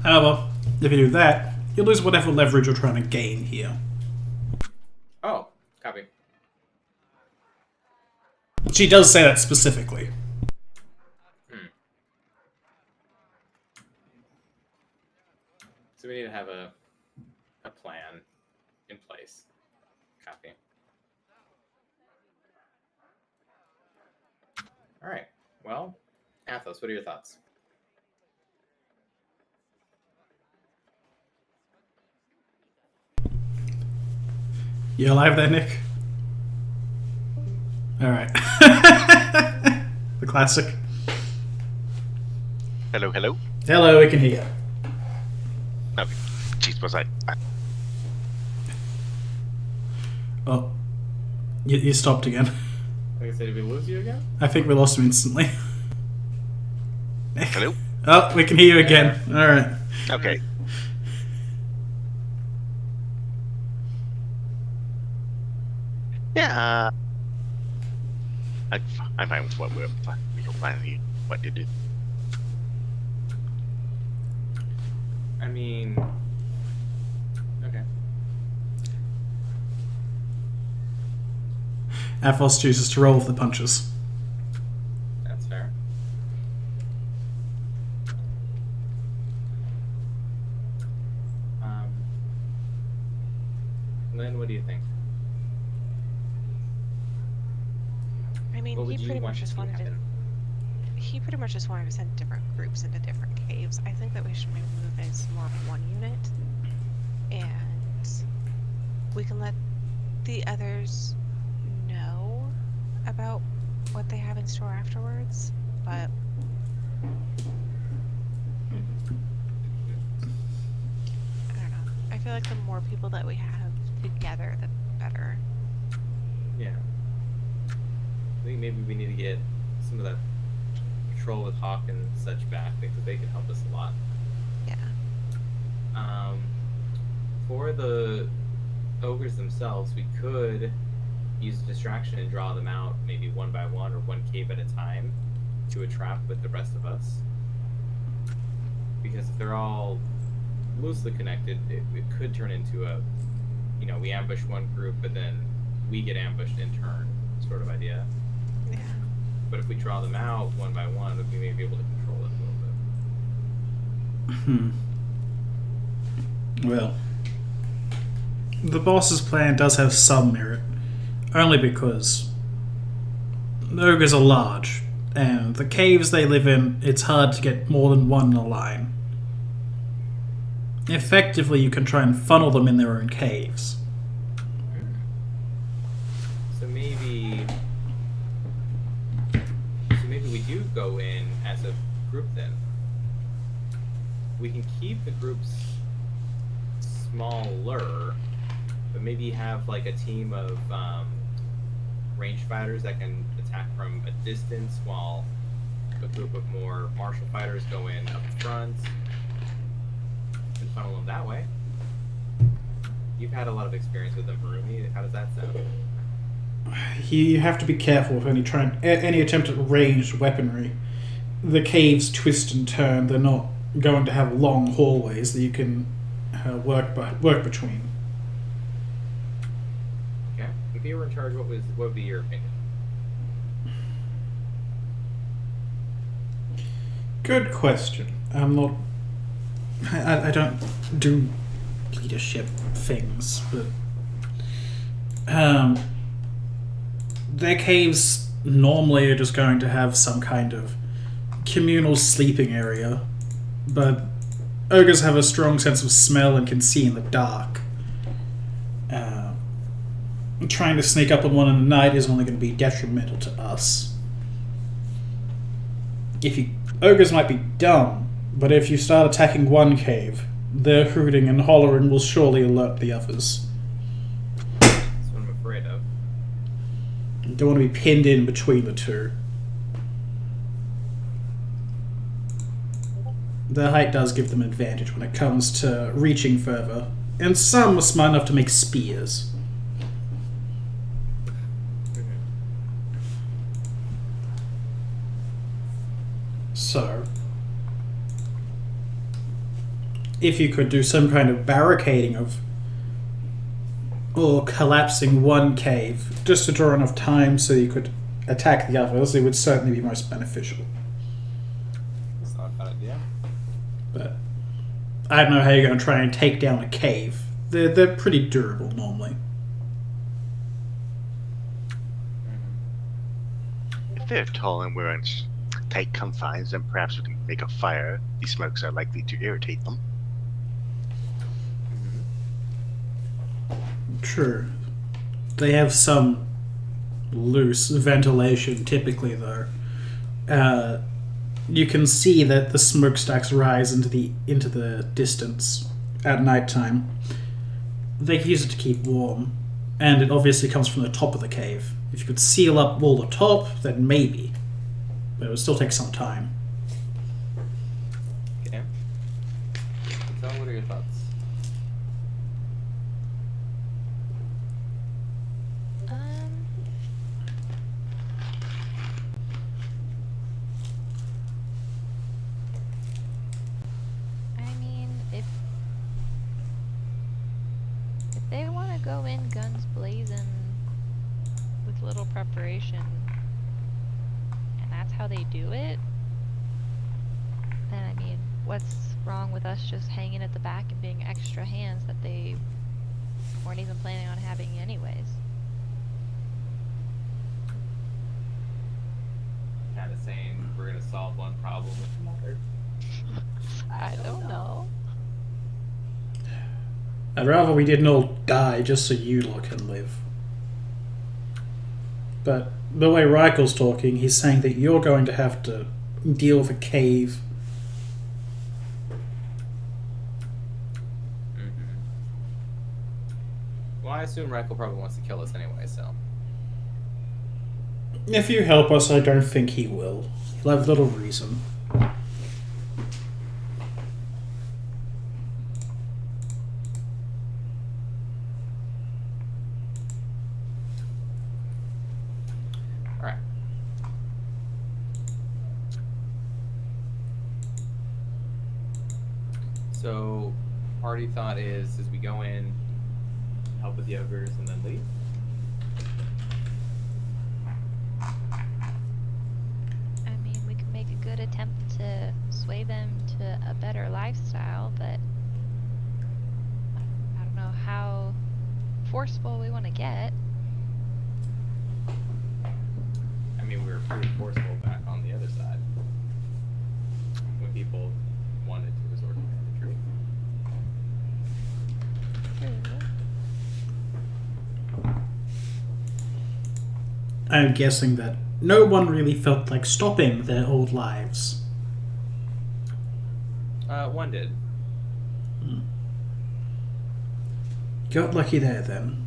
However, if you do that, you lose whatever leverage you're trying to gain here. Oh, copy. She does say that specifically. So we need to have a plan in place. Copy. All right. Well, Athos, what are your thoughts? You alive there, Nick? All right. The classic. Hello, hello. Hello, we can hear you. Okay. Jeez, was I? Oh, you stopped again. Like I said, did we lose you again? I think we lost him instantly. Hello. Oh, we can hear you again. All right. Okay. Yeah. I'm fine with what we're planning. What you did. I mean, okay. Athos chooses to roll with the punches. That's fair. Lynn, what do you think? I mean, What would he you pretty want much to just see wanted to. happen? He pretty much just wanted to send different groups into different caves. I think that we should maybe move as more of one unit, and we can let the others know about what they have in store afterwards. But I don't know. I feel like the more people that we have together, the better. Yeah. I think maybe we need to get some of that patrol with Hawk and such back because they can help us a lot. Yeah. For the ogres themselves, we could use a distraction and draw them out maybe one by one or one cave at a time to a trap with the rest of us. Because if they're all loosely connected, it could turn into a, you know, we ambush one group, but then we get ambushed in turn sort of idea. Yeah. But if we draw them out one by one, we may be able to control it a little bit. Well, the boss's plan does have some merit, only because the ogres are large, and the caves they live in, it's hard to get more than one in a line. Effectively, you can try and funnel them in their own caves. So maybe we do go in as a group then. We can keep the groups smaller, but maybe have like a team of ranged fighters that can attack from a distance while a group of more martial fighters go in up front and funnel them that way. You've had a lot of experience with them, Harumi. How does that sound? You have to be careful with any attempt at ranged weaponry. The caves twist and turn. They're not going to have long hallways that you can work between. Okay. If you were in charge, what would be your opinion? Good question. I'm not. I don't do leadership things, but their caves normally are just going to have some kind of communal sleeping area, but ogres have a strong sense of smell and can see in the dark. Trying to sneak up on one in the night is only going to be detrimental to us. Ogres might be dumb, but if you start attacking one cave, their hooting and hollering will surely alert the others. That's what I'm afraid of. You don't want to be pinned in between the two. Their height does give them advantage when it comes to reaching further, and some are smart enough to make spears. So, if you could do some kind of barricading or collapsing one cave just to draw enough time so you could attack the others, it would certainly be most beneficial. That's not a bad idea. But I don't know how you're going to try and take down a cave. They're pretty durable normally. If they're tall and we're in tight confines, then perhaps we can make a fire. These smokes are likely to irritate them. True. They have some loose ventilation, typically, though. You can see that the smokestacks rise into the distance at nighttime. They use it to keep warm, and it obviously comes from the top of the cave. If you could seal up all the top, then maybe. But it would still take some time. Okay. So, what are your thoughts? I mean, if they want to go in guns blazing with little preparation, and that's how they do it, then I mean, what's wrong with us just hanging at the back and being extra hands that they weren't even planning on having anyways? Kind of saying we're gonna solve one problem with another. I don't know. I'd rather we didn't all die just so you lot can live. But the way Reikel's talking, he's saying that you're going to have to deal with a cave. Mm-hmm. Well, I assume Reichel probably wants to kill us anyway, so. If you help us, I don't think he will. He'll have little reason. Alright. So, party thought is we go in, help with the ogres, and then leave? I mean, we could make a good attempt to sway them to a better lifestyle, but I don't know how forceful we want to get. I mean, we were pretty forceful back on the other side. When people wanted to resort to banditry. I'm guessing that no one really felt like stopping their old lives. One did. Got lucky there, then.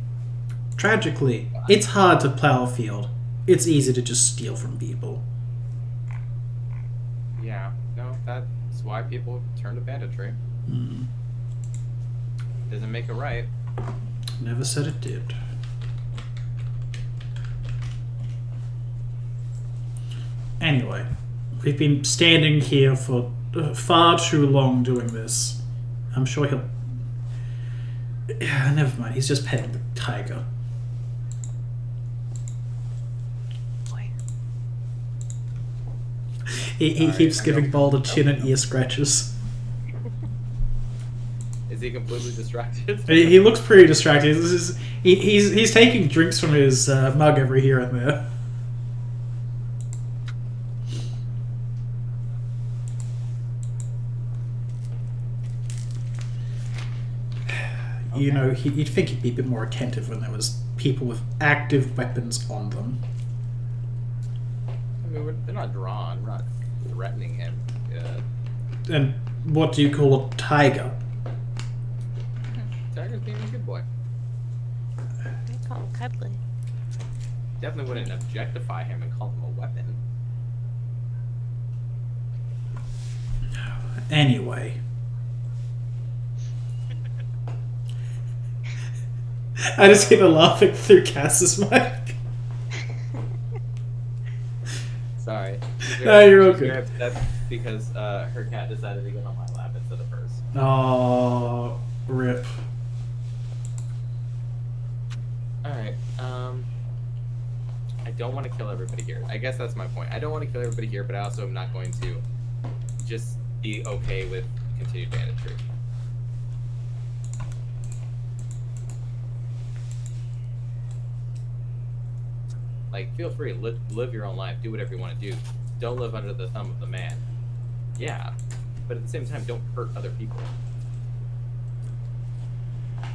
Tragically, it's hard to plow a field. It's easy to just steal from people. Yeah, no, that's why people turn to banditry. Doesn't make it right. Never said it did. Anyway, we've been standing here for far too long doing this. I'm sure he'll... Never mind, he's just petting the tiger. Boy. He Alright, keeps I giving know. Boulder chin and ear scratches. Is he completely distracted? He looks pretty distracted. He's taking drinks from his mug every here and there. You know, you'd think he'd be a bit more attentive when there was people with active weapons on them. I mean, they're not drawn. We're not threatening him. And what do you call a tiger? Tiger's being a good boy. I call him cuddly. Definitely wouldn't objectify him and call him a weapon. Anyway. I just hear the laughing through Cass's mic. Sorry. No, you're She's okay. very upset because her cat decided to get on my lap instead of hers. Oh, rip. Alright, I don't want to kill everybody here. I guess that's my point. I don't want to kill everybody here, but I also am not going to just be okay with continued banditry. Like, feel free, live your own life, do whatever you want to do. Don't live under the thumb of the man. Yeah, but at the same time, don't hurt other people.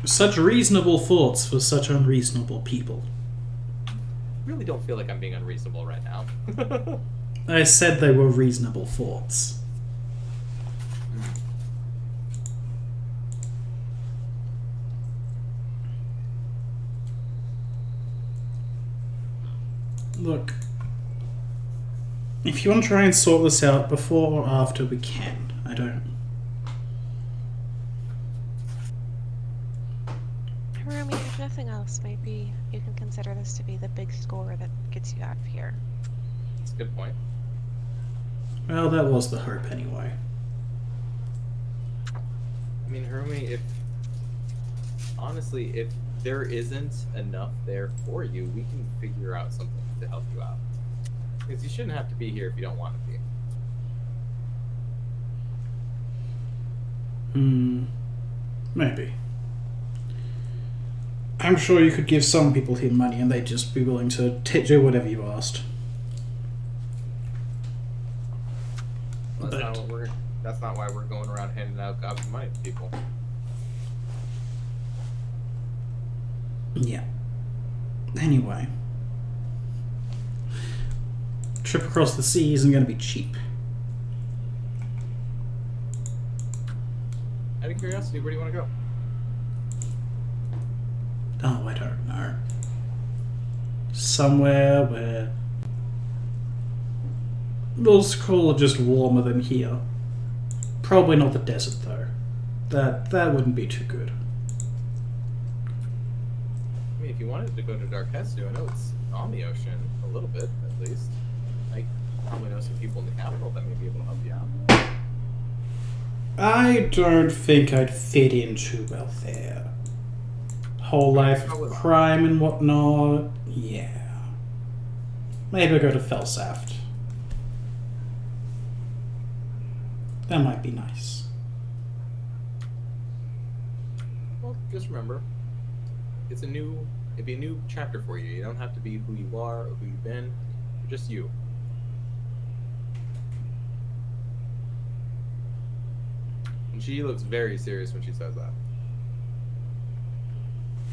Such reasonable thoughts for such unreasonable people. really don't feel like I'm being unreasonable right now. I said they were reasonable thoughts. Look, if you want to try and sort this out before or after, we can. I don't. Harumi, if nothing else, maybe you can consider this to be the big score that gets you out of here. That's a good point. Well, that was the hope anyway. I mean, Harumi, honestly, if there isn't enough there for you, we can figure out something to help you out. Because you shouldn't have to be here if you don't want to be. Maybe. I'm sure you could give some people here money and they'd just be willing to do whatever you asked. Well, that's not why we're going around handing out gobs of money to people. Yeah. Anyway. Trip across the sea isn't going to be cheap. Out of curiosity, where do you want to go? Oh, I don't know. Somewhere where... we'll call it just warmer than here. Probably not the desert, though. That wouldn't be too good. I mean, if you wanted to go to Darkestu, I know it's on the ocean, a little bit, at least. I probably know some people in the capital that may be able to help you out. I don't think I'd fit in too well there. Whole life of crime and whatnot. Yeah. Maybe I'll go to Felsaft. That might be nice. Well, just remember, it'd be a new chapter for you. You don't have to be who you are or who you've been. You're just you. And she looks very serious when she says that.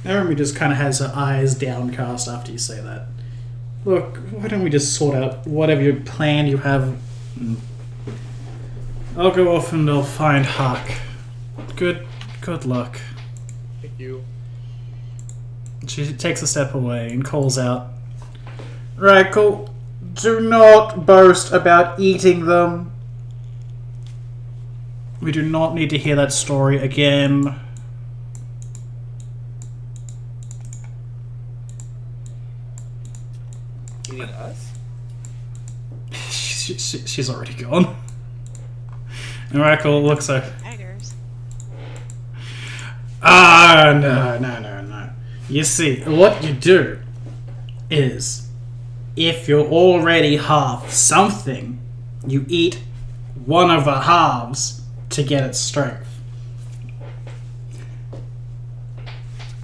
Naomi just kind of has her eyes downcast after you say that. Look, why don't we just sort out whatever plan you have? I'll go off and I'll find Hark. Good luck. Thank you. She takes a step away and calls out, Rackle, do not boast about eating them. We do not need to hear that story again. Eating us? She's already gone. And Rackle looks like... Tigers. No. You see, what you do is, if you're already half something, you eat one of the halves to get its strength.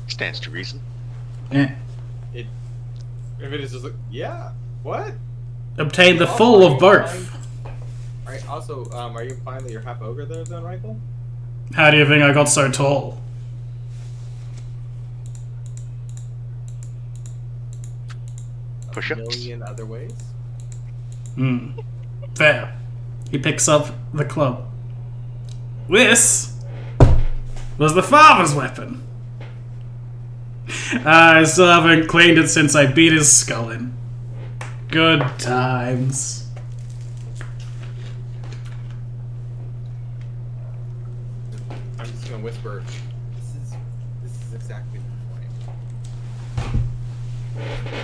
Stands to reason. Eh. If it is just like, yeah, what? Obtain the full of both. Alright, also, are you implying that you're half ogre there then, Rifle? How do you think I got so tall? Push-ups? A million other ways? There. He picks up the club. This was the father's weapon. I still haven't cleaned it since I beat his skull in. Good times. I'm just gonna whisper, this is exactly the point.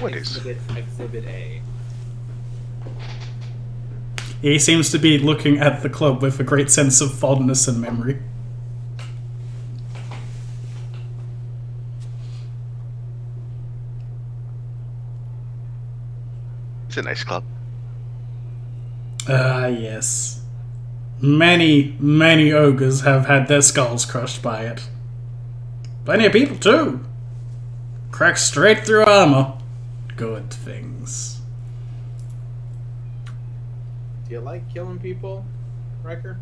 What is? Exhibit A. He seems to be looking at the club with a great sense of fondness and memory. It's a nice club. Ah, yes. Many, many ogres have had their skulls crushed by it. Plenty of people, too. Cracked straight through armor. Good things. Do you like killing people, Riker?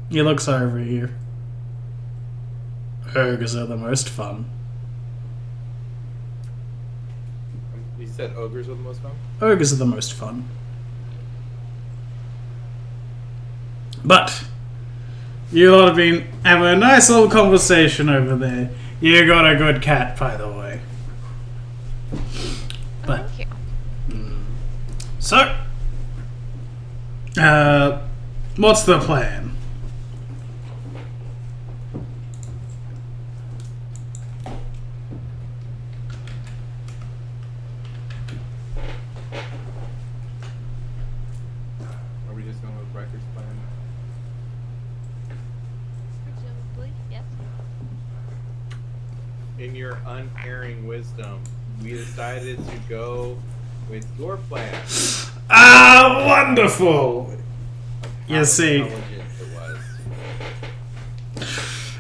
He looks over here. Ogres are the most fun. You said ogres are the most fun? Ogres are the most fun. But you lot have been having a nice little conversation over there. You got a good cat, by the way. But Thank you. so, what's the plan? Are we just going with Riker's plan? Presumably, yes. In your unerring wisdom, we decided to go with your plan. Ah, wonderful! You How see, intelligent it was.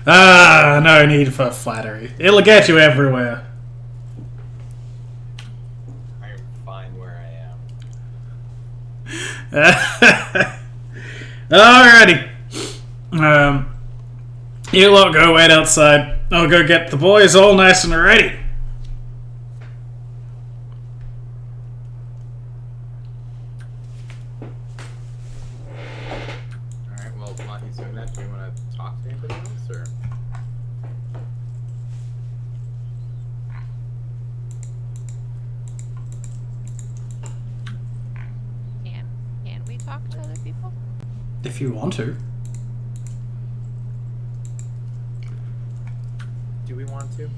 no need for flattery. It'll get you everywhere. I am fine where I am. Alrighty. You lot go wait outside. I'll go get the boys all nice and ready. Alright, well, while he's doing that, do you want to talk to anybody else, or? Can we talk to other people? If you want to. Do we want to?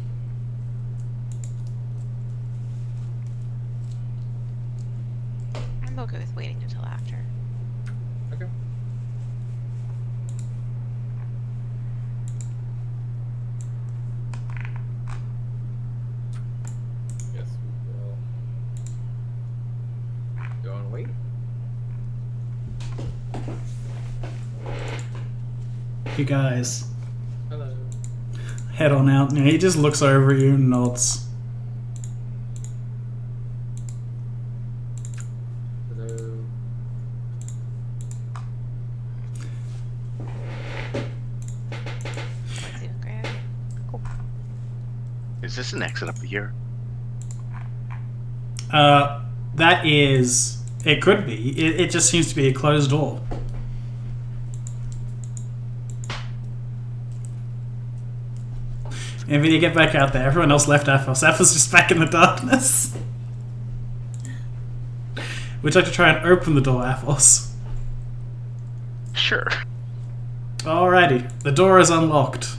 I'm okay with waiting until after. Okay. Guess we will go and wait. You guys Hello. head on out. And he just looks over at you and nods. Hello. Let's even grab it. Cool. Is this an exit up here? That is... It could be. It just seems to be a closed door. And when you get back out there, everyone else left Athos. Athos just back in the darkness. Would you like to try and open the door, Athos? Sure. Alrighty, the door is unlocked.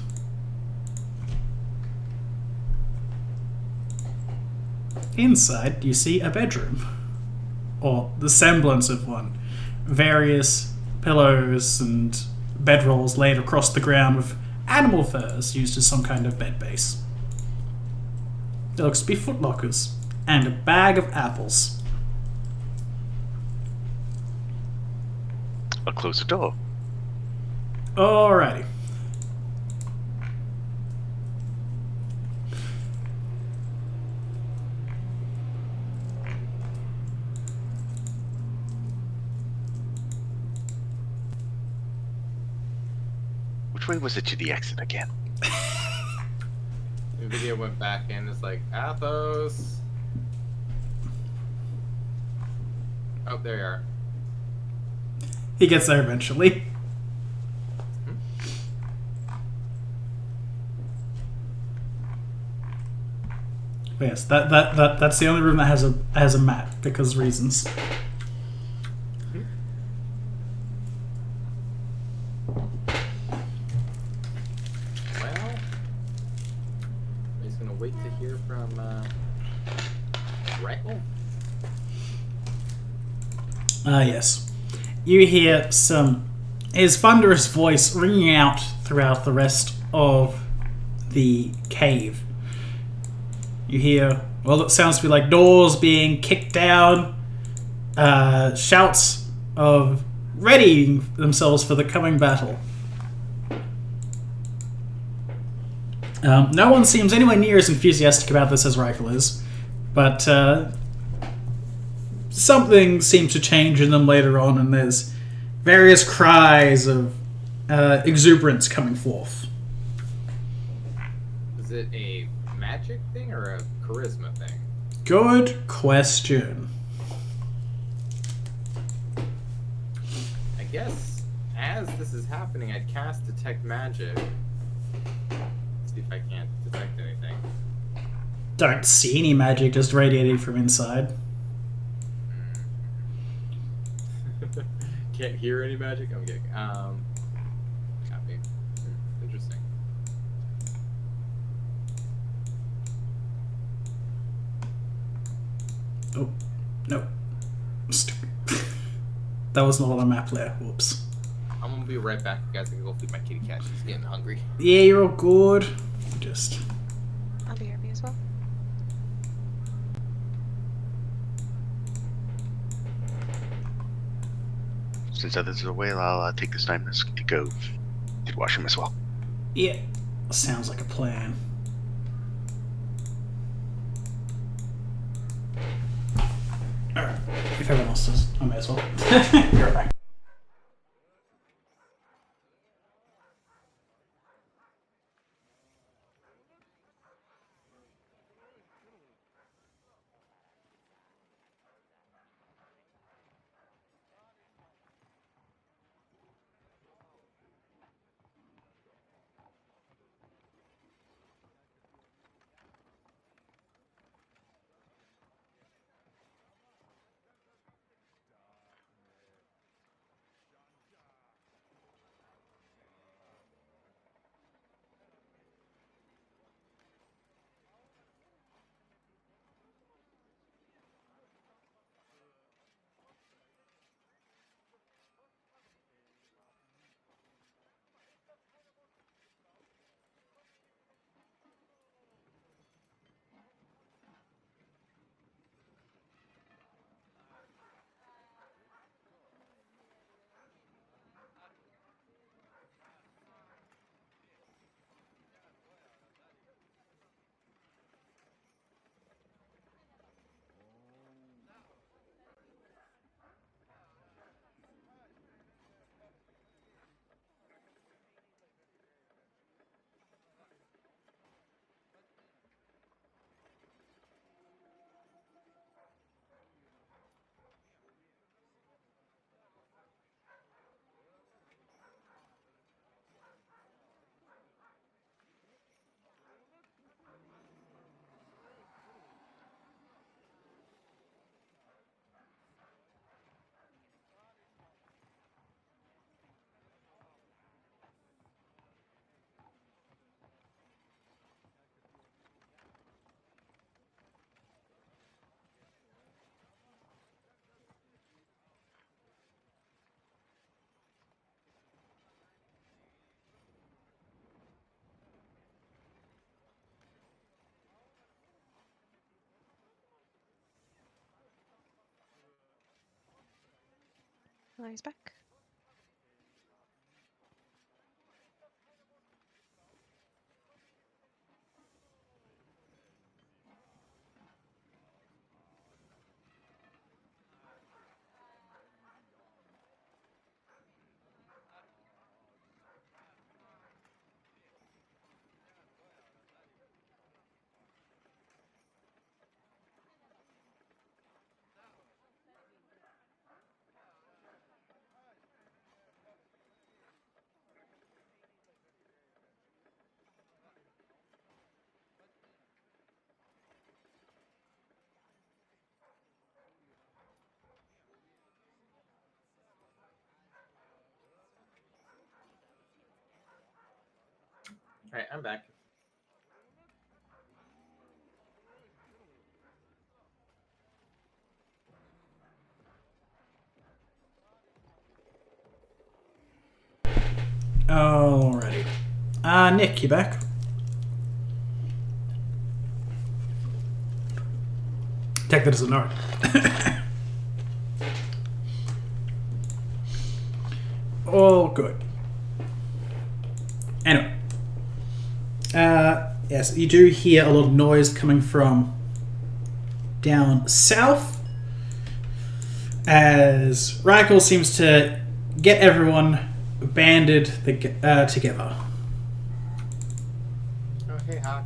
Inside, you see a bedroom. Or the semblance of one. Various pillows and bedrolls laid across the ground with animal furs used as some kind of bed base. There looks to be footlockers and a bag of apples. I'll close the door. Alrighty. Which way was it to the exit again? The video went back in. It's like, Athos. Oh, there you are. He gets there eventually. But yes, that's the only room that has a map because reasons. Well, he's gonna wait to hear from Reckle. Yes. You hear his thunderous voice ringing out throughout the rest of the cave. You hear, well, it sounds to be like doors being kicked down, shouts of readying themselves for the coming battle. No one seems anywhere near as enthusiastic about this as Reichel is, but something seems to change in them later on, and there's various cries of exuberance coming forth. Is it a magic thing or a charisma thing? Good question. I guess as this is happening, I'd cast Detect Magic. See if I can't detect anything. Don't see any magic just radiating from inside. Can't hear any magic? I'm kidding. Copy. Interesting. Oh, no. Stupid. That was not on a map layer. Whoops. I'm gonna be right back, guys. I'm gonna go feed my kitty cat. She's getting hungry. Yeah, you're all good. Just... I'll be happy as well. Since others are away, I'll take this time to go to wash him as well. Yeah. Sounds like a plan. Alright. If everyone else does, I may as well. Be right back. Oh, he's back. Alright, I'm back. Alrighty. Nick, you back? Take that as a no. All good. Anyway. Yes, you do hear a lot of noise coming from down south as Rackle seems to get everyone banded together. Oh, hey, Hark.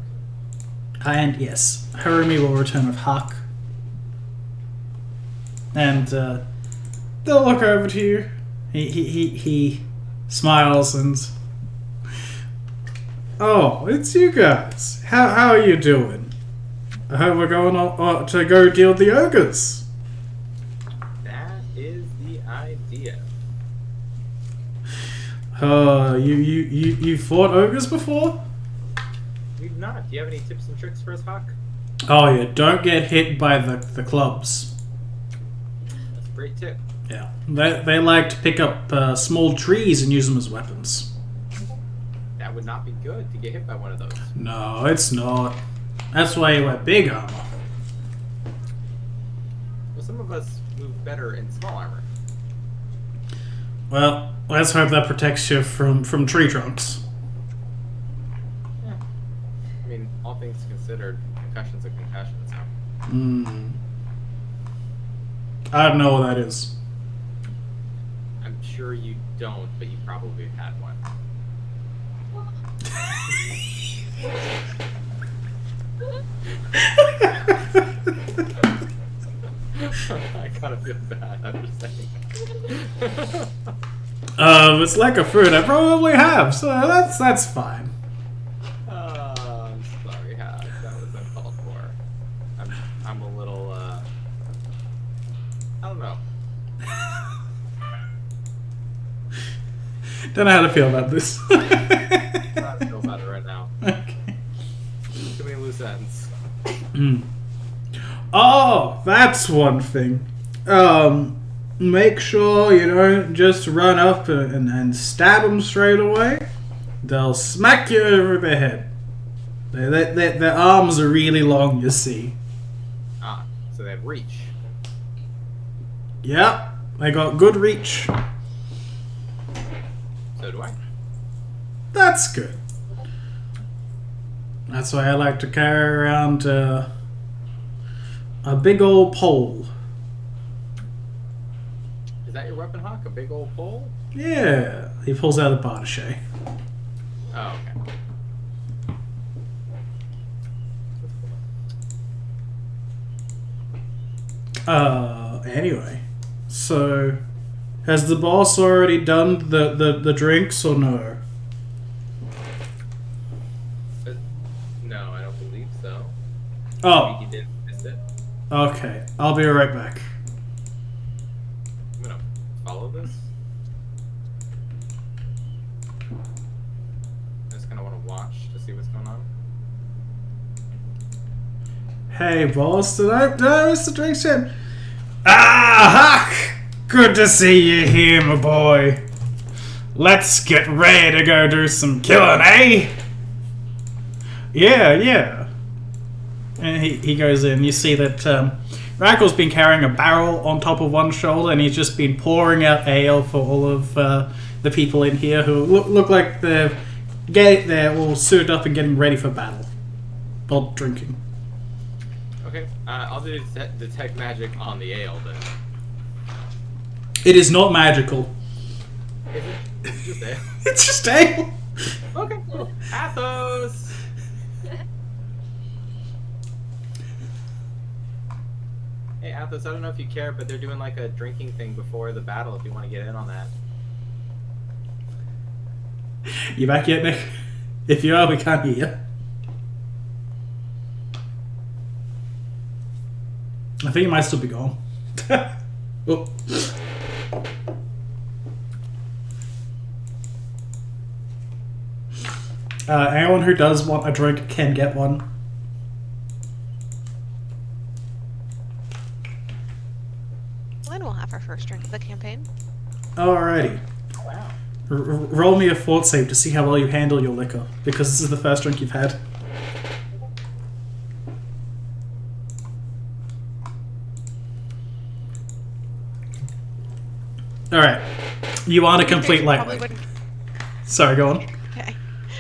And yes, Harumi will return with Hark And they'll look over to you. He smiles and... Oh, it's you guys. How are you doing? I hope we're going to go deal with the ogres. That is the idea. You fought ogres before? We've not. Do you have any tips and tricks for us, Hawk? Oh yeah, don't get hit by the clubs. That's a great tip. Yeah, they like to pick up small trees and use them as weapons. That would not be good to get hit by one of those. No, it's not. That's why you wear big armor. Well, some of us move better in small armor. Well, let's hope that protects you from tree trunks. Yeah. I mean, all things considered, concussion's a concussion, so. I don't know what that is. I'm sure you don't, but you probably had one. I kind of feel bad. I'm just saying. It's like a fruit. I probably have, so that's fine. I'm sorry, Hag. That was uncalled for. I'm a little. I don't know. Don't know how to feel about this. I don't feel about it right now. Okay. Too many loose ends. Oh, that's one thing. Make sure you don't just run up and stab them straight away. They'll smack you over the head. Their arms are really long, you see. Ah, so they have reach. Yep, they got good reach. So do I. That's good. That's why I like to carry around a big old pole. Is that your weapon, Hawk? A big old pole? Yeah, he pulls out a bardache. Oh, okay. Anyway, so has the boss already done the drinks or no? No, I don't believe so. Oh, He did miss it. okay. I'll be right back. I'm gonna follow this. I just kind of want to watch to see what's going on. Hey, boss, did I miss the drinks yet? Ah, Hark! Good to see you here, my boy. Let's get ready to go do some killing, eh? Yeah. And he goes in. You see that Rackel's been carrying a barrel on top of one shoulder, and he's just been pouring out ale for all of the people in here who look like they're all suited up and getting ready for battle. While drinking. Okay, I'll do detect magic on the ale then. It is not magical. Is it? It's just ale. It's just ale. Okay. Athos! Hey, Athos, I don't know if you care, but they're doing like a drinking thing before the battle if you want to get in on that. You back yet, Nick? If you are, we can't hear you. I think it might still be gone. Oh. Anyone who does want a drink can get one. Lynn will have her first drink of the campaign. Alrighty. Wow. Roll me a fort save to see how well you handle your liquor, because this is the first drink you've had. Alright. You aren't a complete She probably lightweight. wouldn't. Sorry, go on. Okay.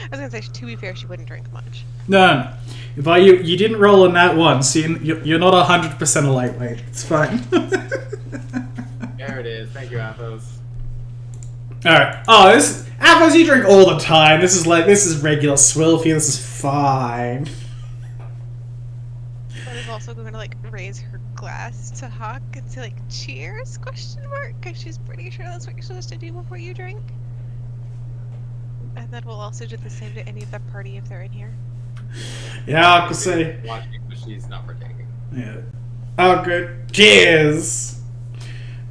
I was gonna say, to be fair, she wouldn't drink much. No. But you didn't roll on that one, so you're not 100% a lightweight. It's fine. There it is. Thank you, Athos. Alright. Oh, this... Apples you drink all the time. This is regular swill for you. This is fine. But we've also going to like raise her glass to Hawk and say like cheers question mark because she's pretty sure that's what you're supposed to do before you drink. And then we'll also do the same to any of the party if they're in here. Yeah, I could say. Watching, but she's not partaking. Yeah. Oh, good. Cheers.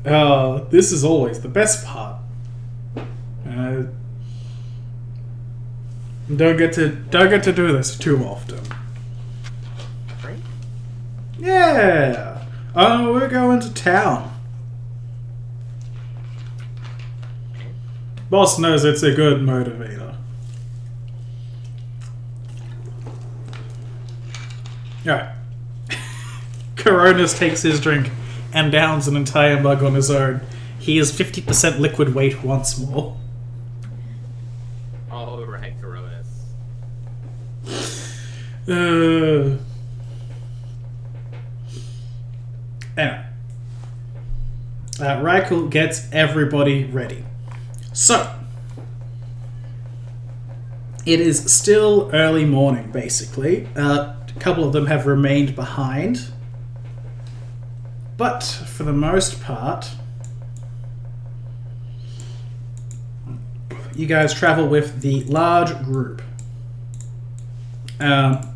This is always the best part. Don't get to do this too often. Right? Yeah. Oh, we're going to town. Boss knows it's a good motivator. Alright. Coronas takes his drink and downs an entire mug on his own. He is 50% liquid weight once more. All right, Coronas. Anyway. Reichel gets everybody ready. So, it is still early morning, basically. A couple of them have remained behind. But, for the most part, you guys travel with the large group. However,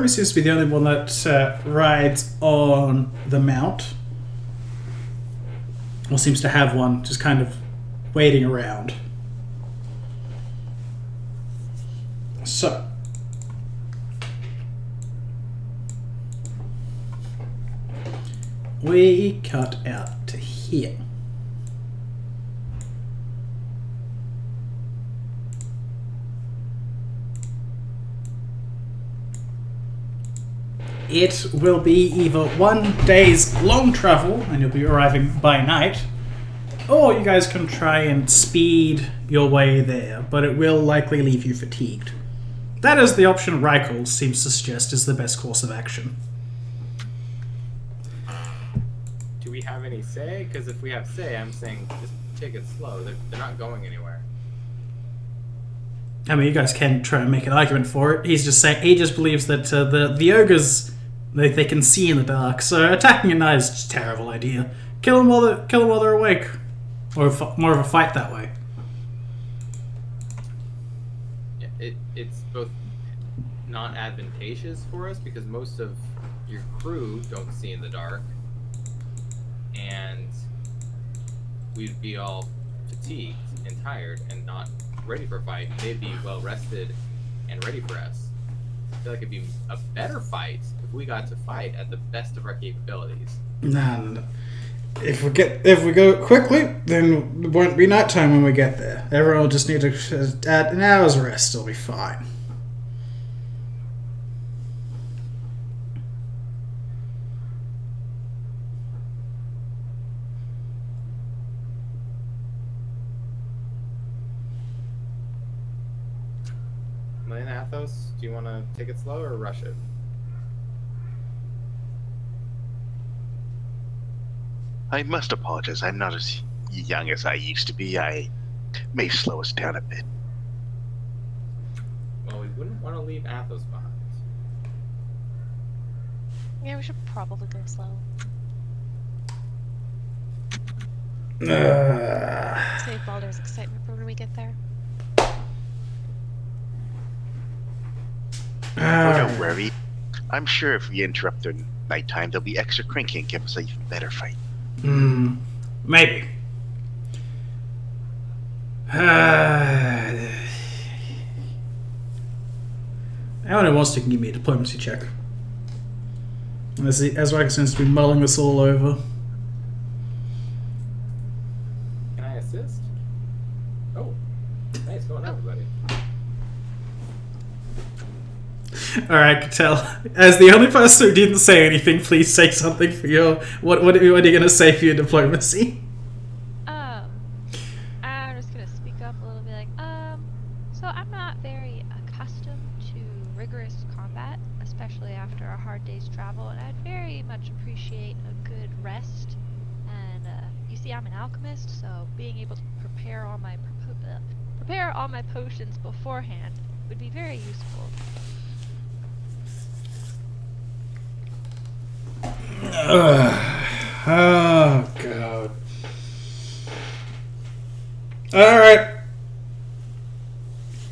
seems to be the only one that rides on the mount. Or seems to have one, just kind of waiting around. So. We cut out to here. It will be either 1 day's long travel, and you'll be arriving by night, or you guys can try and speed your way there, but it will likely leave you fatigued. That is the option Reichel seems to suggest is the best course of action. Do we have any say? Because if we have say, I'm saying just take it slow. They're not going anywhere. I mean, you guys can try and make an argument for it. He's just saying he just believes that the ogres they can see in the dark, so attacking at night is just a terrible idea. Kill them while they're awake, or more of a fight that way. Yeah, it's both not advantageous for us because most of your crew don't see in the dark, and we'd be all fatigued and tired and not ready for a fight. They'd be well rested and ready for us. I feel like it'd be a better fight if we got to fight at the best of our capabilities. And if we go quickly, then it won't be nighttime when we get there. Everyone will just need to add an hour's rest. It'll be fine. Melina Athos, do you want to take it slow or rush it? I must apologize. I'm not as young as I used to be. I may slow us down a bit. Well, we wouldn't want to leave Athos behind. Yeah, we should probably go slow. Save Boulder's excitement for when we get there. Oh, don't worry. I'm sure if we interrupt their nighttime, they'll be extra cranky and give us an even better fight. Maybe. Anyone who wants to can give me a diplomacy check. As Wagner seems to be mulling this all over. Can I assist? Oh, nice going, everybody. Alright, Cattell. As the only person who didn't say anything, please say something for your... What are you going to say for your diplomacy? I'm just going to speak up a little bit so I'm not very accustomed to rigorous combat, especially after a hard day's travel, and I'd very much appreciate a good rest. And, you see, I'm an alchemist, so being able to prepare all my potions beforehand would be very useful. Oh god. Alright.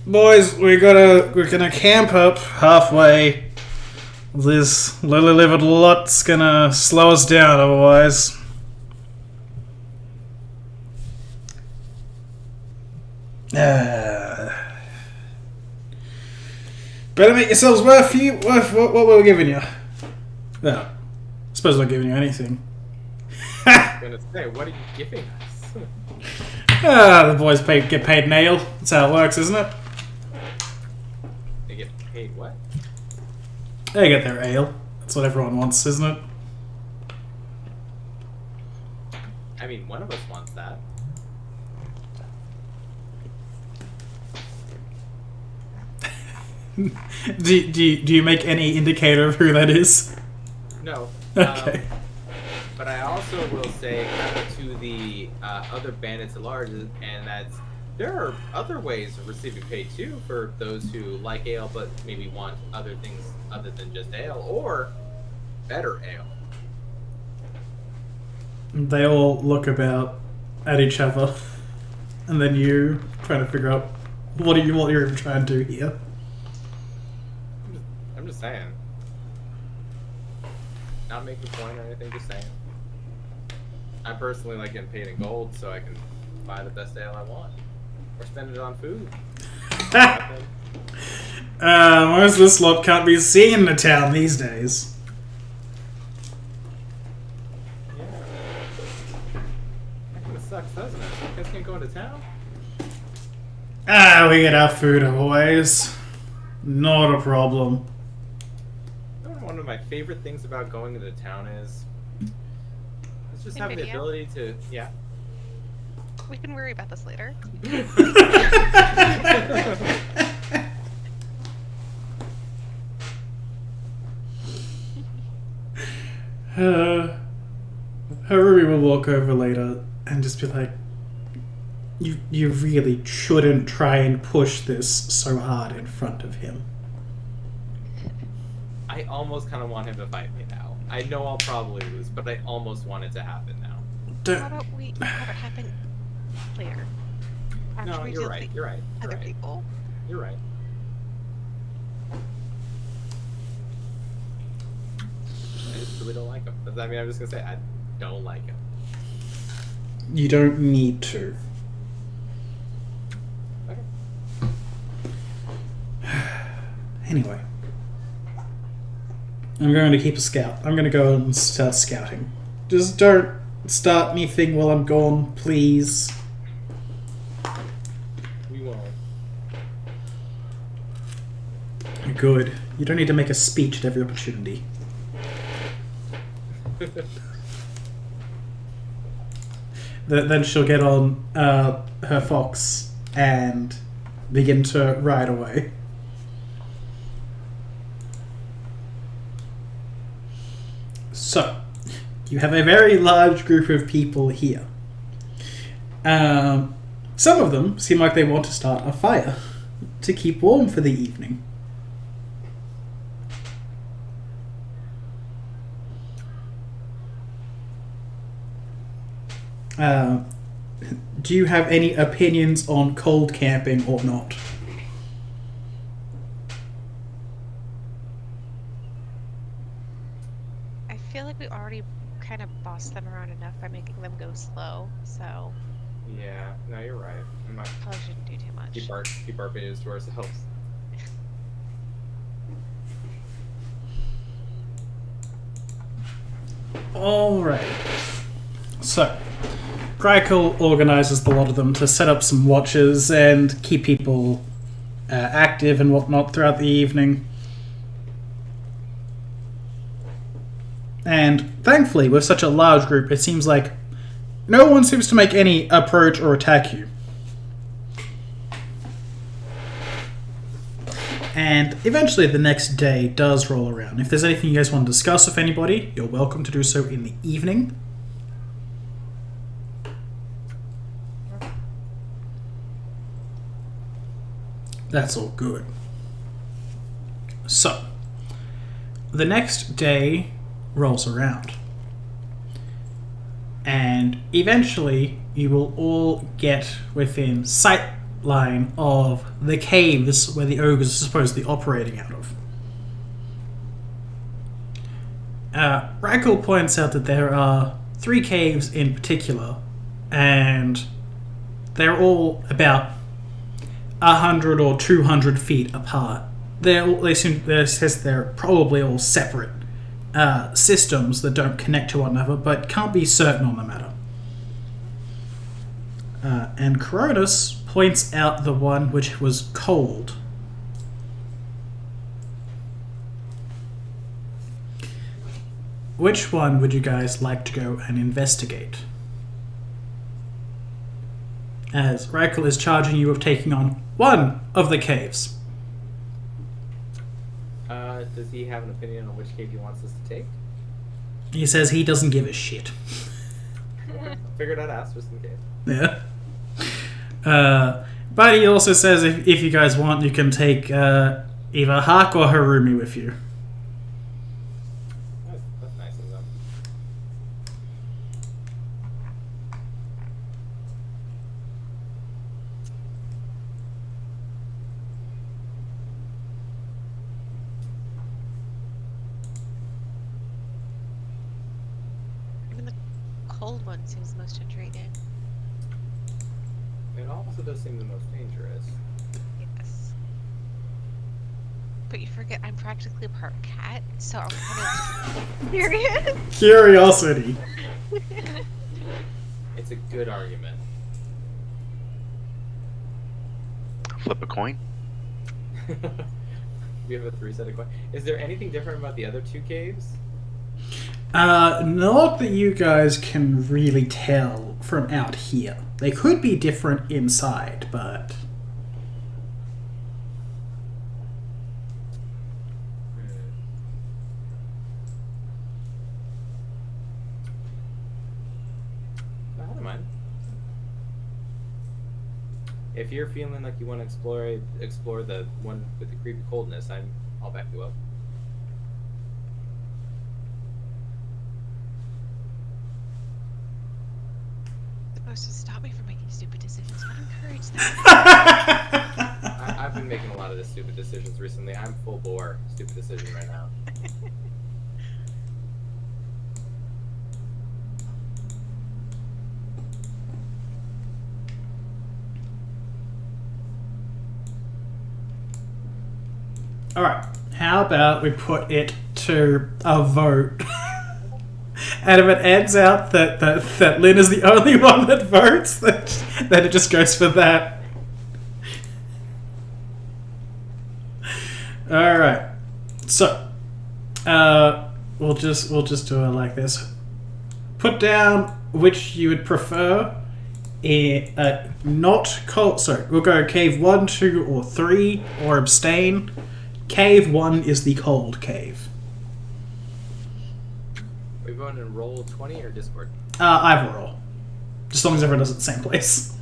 Boys, we're gonna camp up halfway. This lily livered lot's gonna slow us down otherwise. Better make yourselves worth what we're giving you. Well, I suppose I'm not giving you anything. I'm gonna say, what are you giving us? The boys get paid an ale. That's how it works, isn't it? They get paid what? They get their ale. That's what everyone wants, isn't it? I mean, one of us wants that. do you make any indicator of who that is? No. Okay. But I also will say to the other bandits at large, and that's there are other ways of receiving pay too for those who like ale but maybe want other things other than just ale or better ale. They all look about at each other, and then you try to figure out what you're trying to do here. I'm just saying. Not making a point or anything, just saying. I personally like getting paid in gold so I can buy the best ale I want. Or spend it on food. Most of this lot can't be seen in the town these days. Yeah. That kind of sucks, doesn't it? You guys can't go into town? We get our food always. Not a problem. One of my favorite things about going into town is just having the NVIDIA? ability to, yeah. We can worry about this later. Haruri will walk over later and just be like, you really shouldn't try and push this so hard in front of him. I almost kind of want him to fight me now. I know I'll probably lose, but I almost want it to happen now. Don't, How about we have it happen later? After No, we you're deal right. with You're right. You're other right. people. You're right. I just really don't like him. I mean, I'm just gonna say I don't like him. you don't need to. Okay. Anyway. I'm going to keep a scout. I'm going to go and start scouting. Just don't start anything while I'm gone, please. We won't. Good. You don't need to make a speech at every opportunity. Then she'll get on her fox and begin to ride away. So, you have a very large group of people here. Some of them seem like they want to start a fire to keep warm for the evening. Do you have any opinions on cold camping or not? I feel like we already kind of bossed them around enough by making them go slow, so Yeah. No, you're right. I'm not probably shouldn't do too much. keep our videos to ourselves. Alright. So, Grykel organizes the lot of them to set up some watches and keep people active and whatnot throughout the evening. And thankfully, with such a large group, it seems like no one seems to make any approach or attack you. And eventually the next day does roll around. If there's anything you guys want to discuss with anybody, you're welcome to do so in the evening. That's all good. So, the next day rolls around. And eventually, you will all get within sight line of the caves where the ogres are supposedly operating out of. Raggle points out that there are 3 caves in particular, and they're all about 100 or 200 feet apart. They're probably all separate systems that don't connect to one another, but can't be certain on the matter. And Cronus points out the one which was cold. Which one would you guys like to go and investigate? As Rackle is charging you with taking on one of the caves. Does he have an opinion on which cave he wants us to take? He says he doesn't give a shit. Figured I'd ask just in case. Yeah. But he also says if you guys want, you can take either Hark or Harumi with you. That's nice of them. Even the cold one seems most intriguing. It also does seem the most dangerous. Yes. But you forget I'm practically part cat, so I'm kind of curious. Curiosity. It's a good argument. Flip a coin. We have a 3-sided coin. Is there anything different about the other 2 caves? Not that you guys can really tell from out here. They could be different inside, but... I don't mind. If you're feeling like you want to explore the one with the creepy coldness, I'll back you up. Supposed to stop me from making stupid decisions, but encourage that. I've been making a lot of the stupid decisions recently. I'm full bore stupid decision right now. Alright, how about we put it to a vote? And if it ends out that Lynn is the only one that votes, then it just goes for that. Alright. So, we'll just do it like this. Put down which you would prefer. Not cold. Sorry, we'll go cave 1, 2, or 3, or abstain. Cave 1 is the cold cave. Are we going to roll 20 or Discord? Either roll. Just as long as everyone does it at the same place.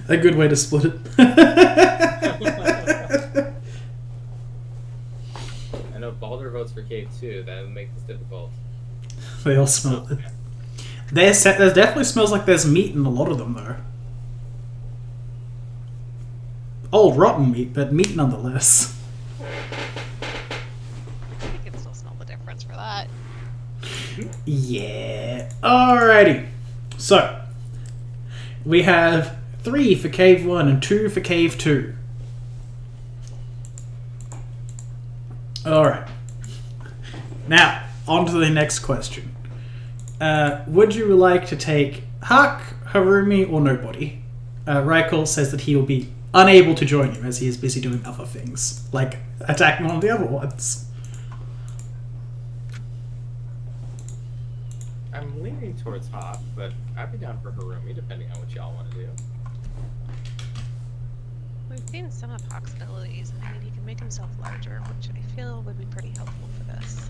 A good way to split it. I know Boulder votes for cave 2. That would make this difficult. They all smell it. There definitely smells like there's meat in a lot of them, though. Old rotten meat, but meat nonetheless. I can still smell the difference for that. Yeah. Alrighty. So, we have 3 for cave 1 and 2 for cave 2. Alright. Now, on to the next question. Would you like to take Hark, Harumi, or nobody? Raikal says that he will be unable to join you as he is busy doing other things, like attacking one of the other ones. I'm leaning towards Hawk, but I'd be down for Harumi, depending on what y'all want to do. We've seen some of Hawk's abilities. I mean, he can make himself larger, which I feel would be pretty helpful for this.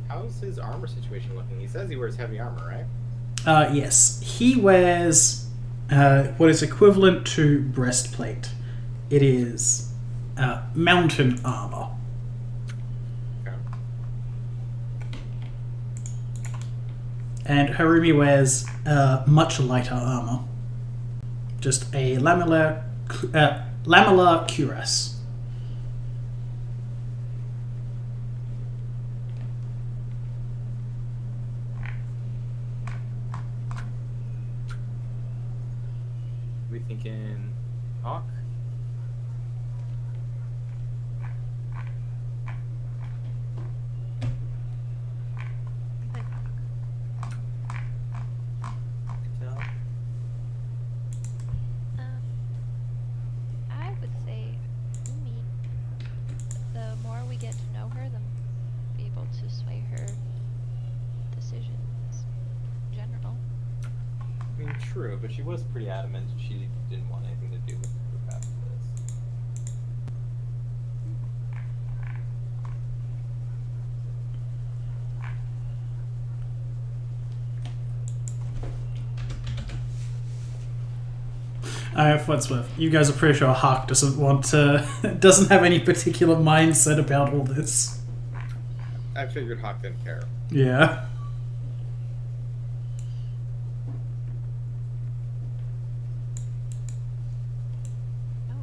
How's his armor situation looking? He says he wears heavy armor, right? Yes. He wears what is equivalent to breastplate. It is mountain armor. Okay. And Harumi wears much lighter armor. Just a lamellar cuirass. We thinking Hawk? I think No. I would say Umi. The more we get to know her, the be able to sway her decisions in general. I mean, true, but she was pretty adamant she didn't want anything to do with the past this. For what's worth, you guys are pretty sure Hark doesn't doesn't have any particular mindset about all this. I figured Hawk didn't care. Yeah. Oh.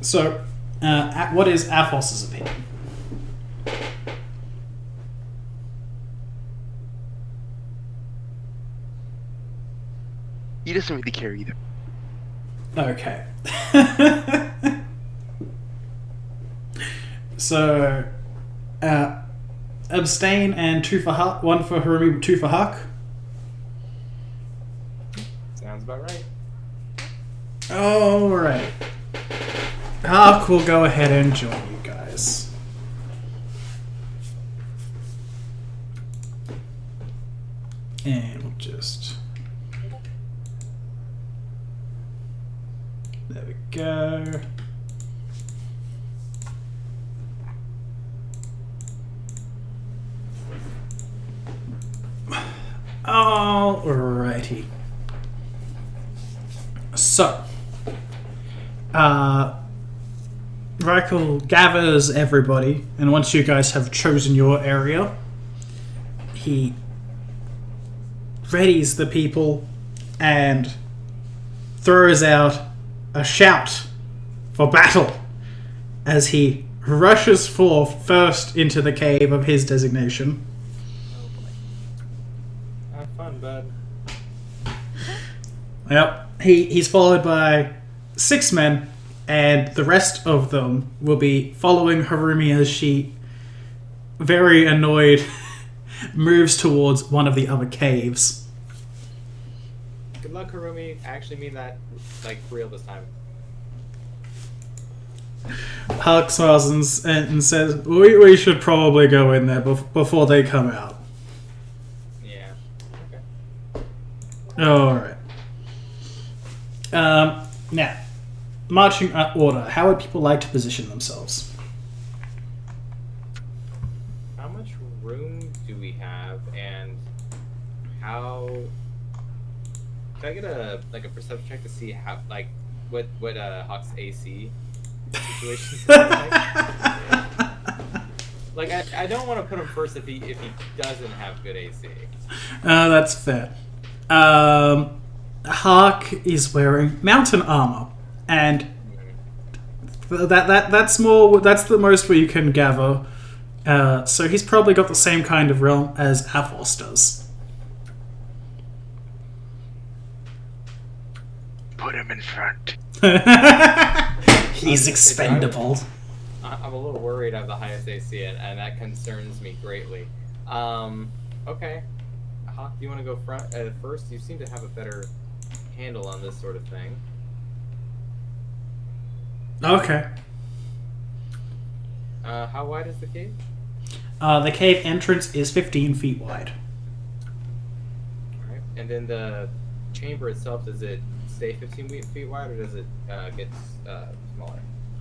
So, what is Athos's opinion? He doesn't really care either. Okay. So, abstain and 2 for Hark, 1 for Harumi, 2 for Hark. Sounds about right. Alright. Hark will go ahead and join you guys. And we'll just... There we go. Alrighty. So, Reichel gathers everybody, and once you guys have chosen your area, he readies the people and throws out a shout for battle as he rushes forth first into the cave of his designation. Oh boy. Have fun, bud. Yep. He's followed by 6 men, and the rest of them will be following Harumi as she, very annoyed, moves towards one of the other caves. Good luck, Harumi. I actually mean that, like, for real this time. Hark smiles and says, we should probably go in there before they come out. Yeah. Okay. Alright. Now, marching order. How would people like to position themselves? How much room do we have, and how... Can I get a perception check to see how, like, what Hawk's AC situation is like? Like, I don't want to put him first if he doesn't have good AC. That's fair. Hark is wearing mountain armor, and that's the most where you can gather. So he's probably got the same kind of realm as Athos does. Put him in front. He's expendable. I'm a little worried I have the highest AC, and that concerns me greatly. Okay. Hawk, do you want to go first? You seem to have a better handle on this sort of thing. Okay. How wide is the cave? The cave entrance is 15 feet wide. Alright. And then the chamber itself, does it stay 15 feet wide, or does it get smaller?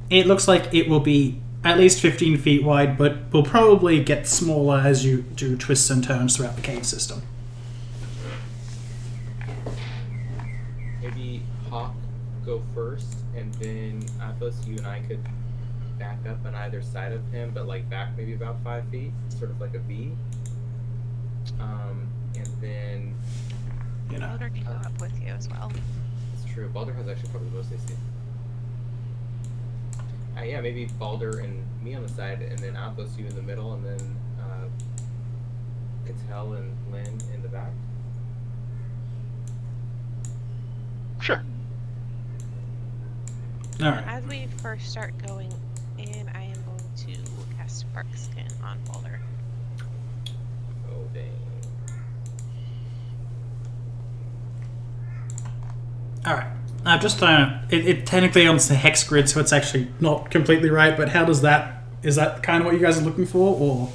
It looks like it will be at least 15 feet wide, but will probably get smaller as you do twists and turns throughout the cave system. Maybe Hawk go first, and then Athos, you and I could back up on either side of him, but like back maybe about 5 feet, sort of like a V. And then You know. Boulder can go up with you as well. it's true. Boulder has actually probably the most AC. Yeah, maybe Boulder and me on the side, and then Athos, you in the middle, and then Cattell and Lynn in the back. Sure. All right. As we first start going in, I am going to cast Bark Skin on Boulder. Oh dang. All right. I've just thrown it technically on the hex grid, so it's actually not completely right. But how does that? Is that kind of what you guys are looking for, or?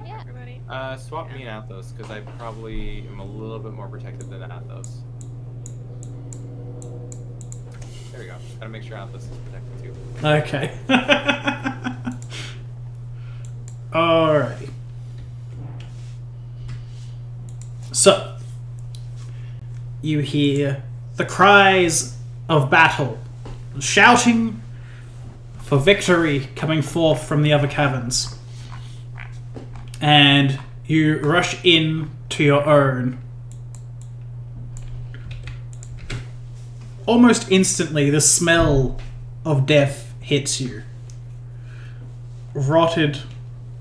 Yeah. Everybody? Swap me and Athos, because I probably am a little bit more protected than Athos. There we go. Gotta make sure Athos is protected too. Okay. Alrighty. So, you hear the cries of battle, shouting for victory coming forth from the other caverns. And you rush in to your own. Almost instantly, the smell of death hits you. Rotted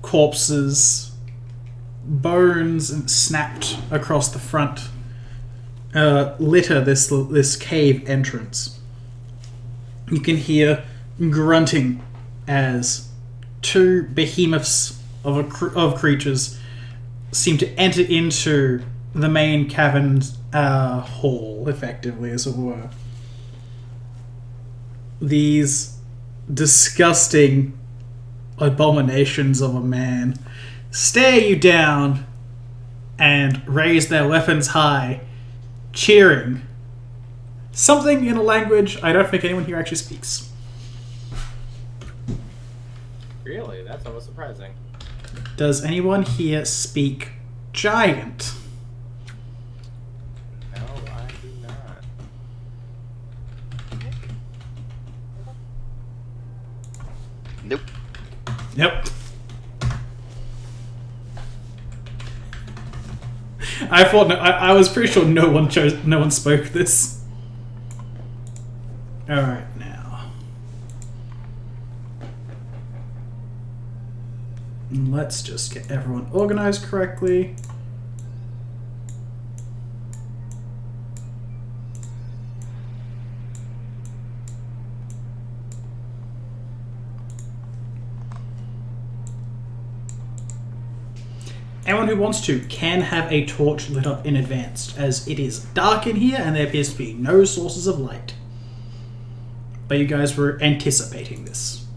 corpses, bones snapped across the front, litter this cave entrance. You can hear grunting as two behemoths of creatures seem to enter into the main cavern hall, effectively, as it were. These disgusting abominations of a man stare you down and raise their weapons high, cheering. Something in a language I don't think anyone here actually speaks. Really? That's almost surprising. Does anyone here speak giant? No, I do not. Nope. Yep. I thought I was pretty sure no one spoke this. All right, now let's just get everyone organized correctly. Anyone who wants to can have a torch lit up in advance, as it is dark in here and there appears to be no sources of light. But you guys were anticipating this.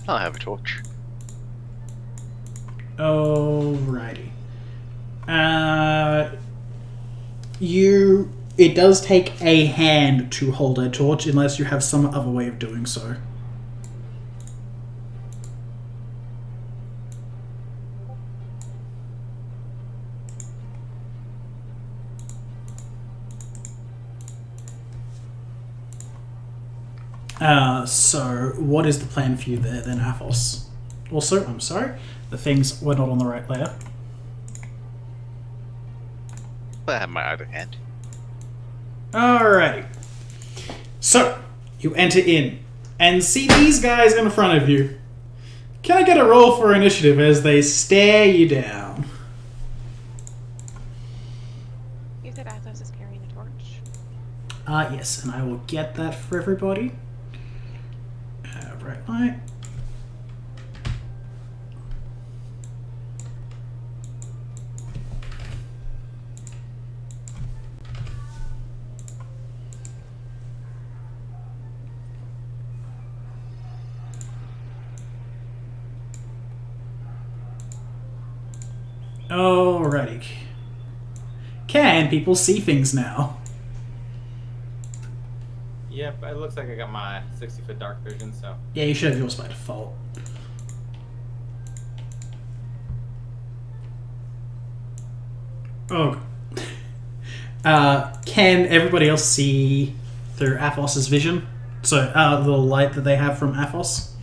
I'll have a torch. Alrighty. It does take a hand to hold a torch unless you have some other way of doing so. So what is the plan for you there then, Athos? Also, I'm sorry, the things were not on the right layer. I have my other hand. Alrighty. So, you enter in and see these guys in front of you. Can I get a roll for initiative as they stare you down? You said Athos is carrying a torch. Yes, and I will get that for everybody. Right light. Alrighty. Can people see things now? Yep, it looks like I got my 60-foot dark vision, so... Yeah, you should have yours by default. Oh. Can everybody else see through Athos's vision? So, the little light that they have from Athos?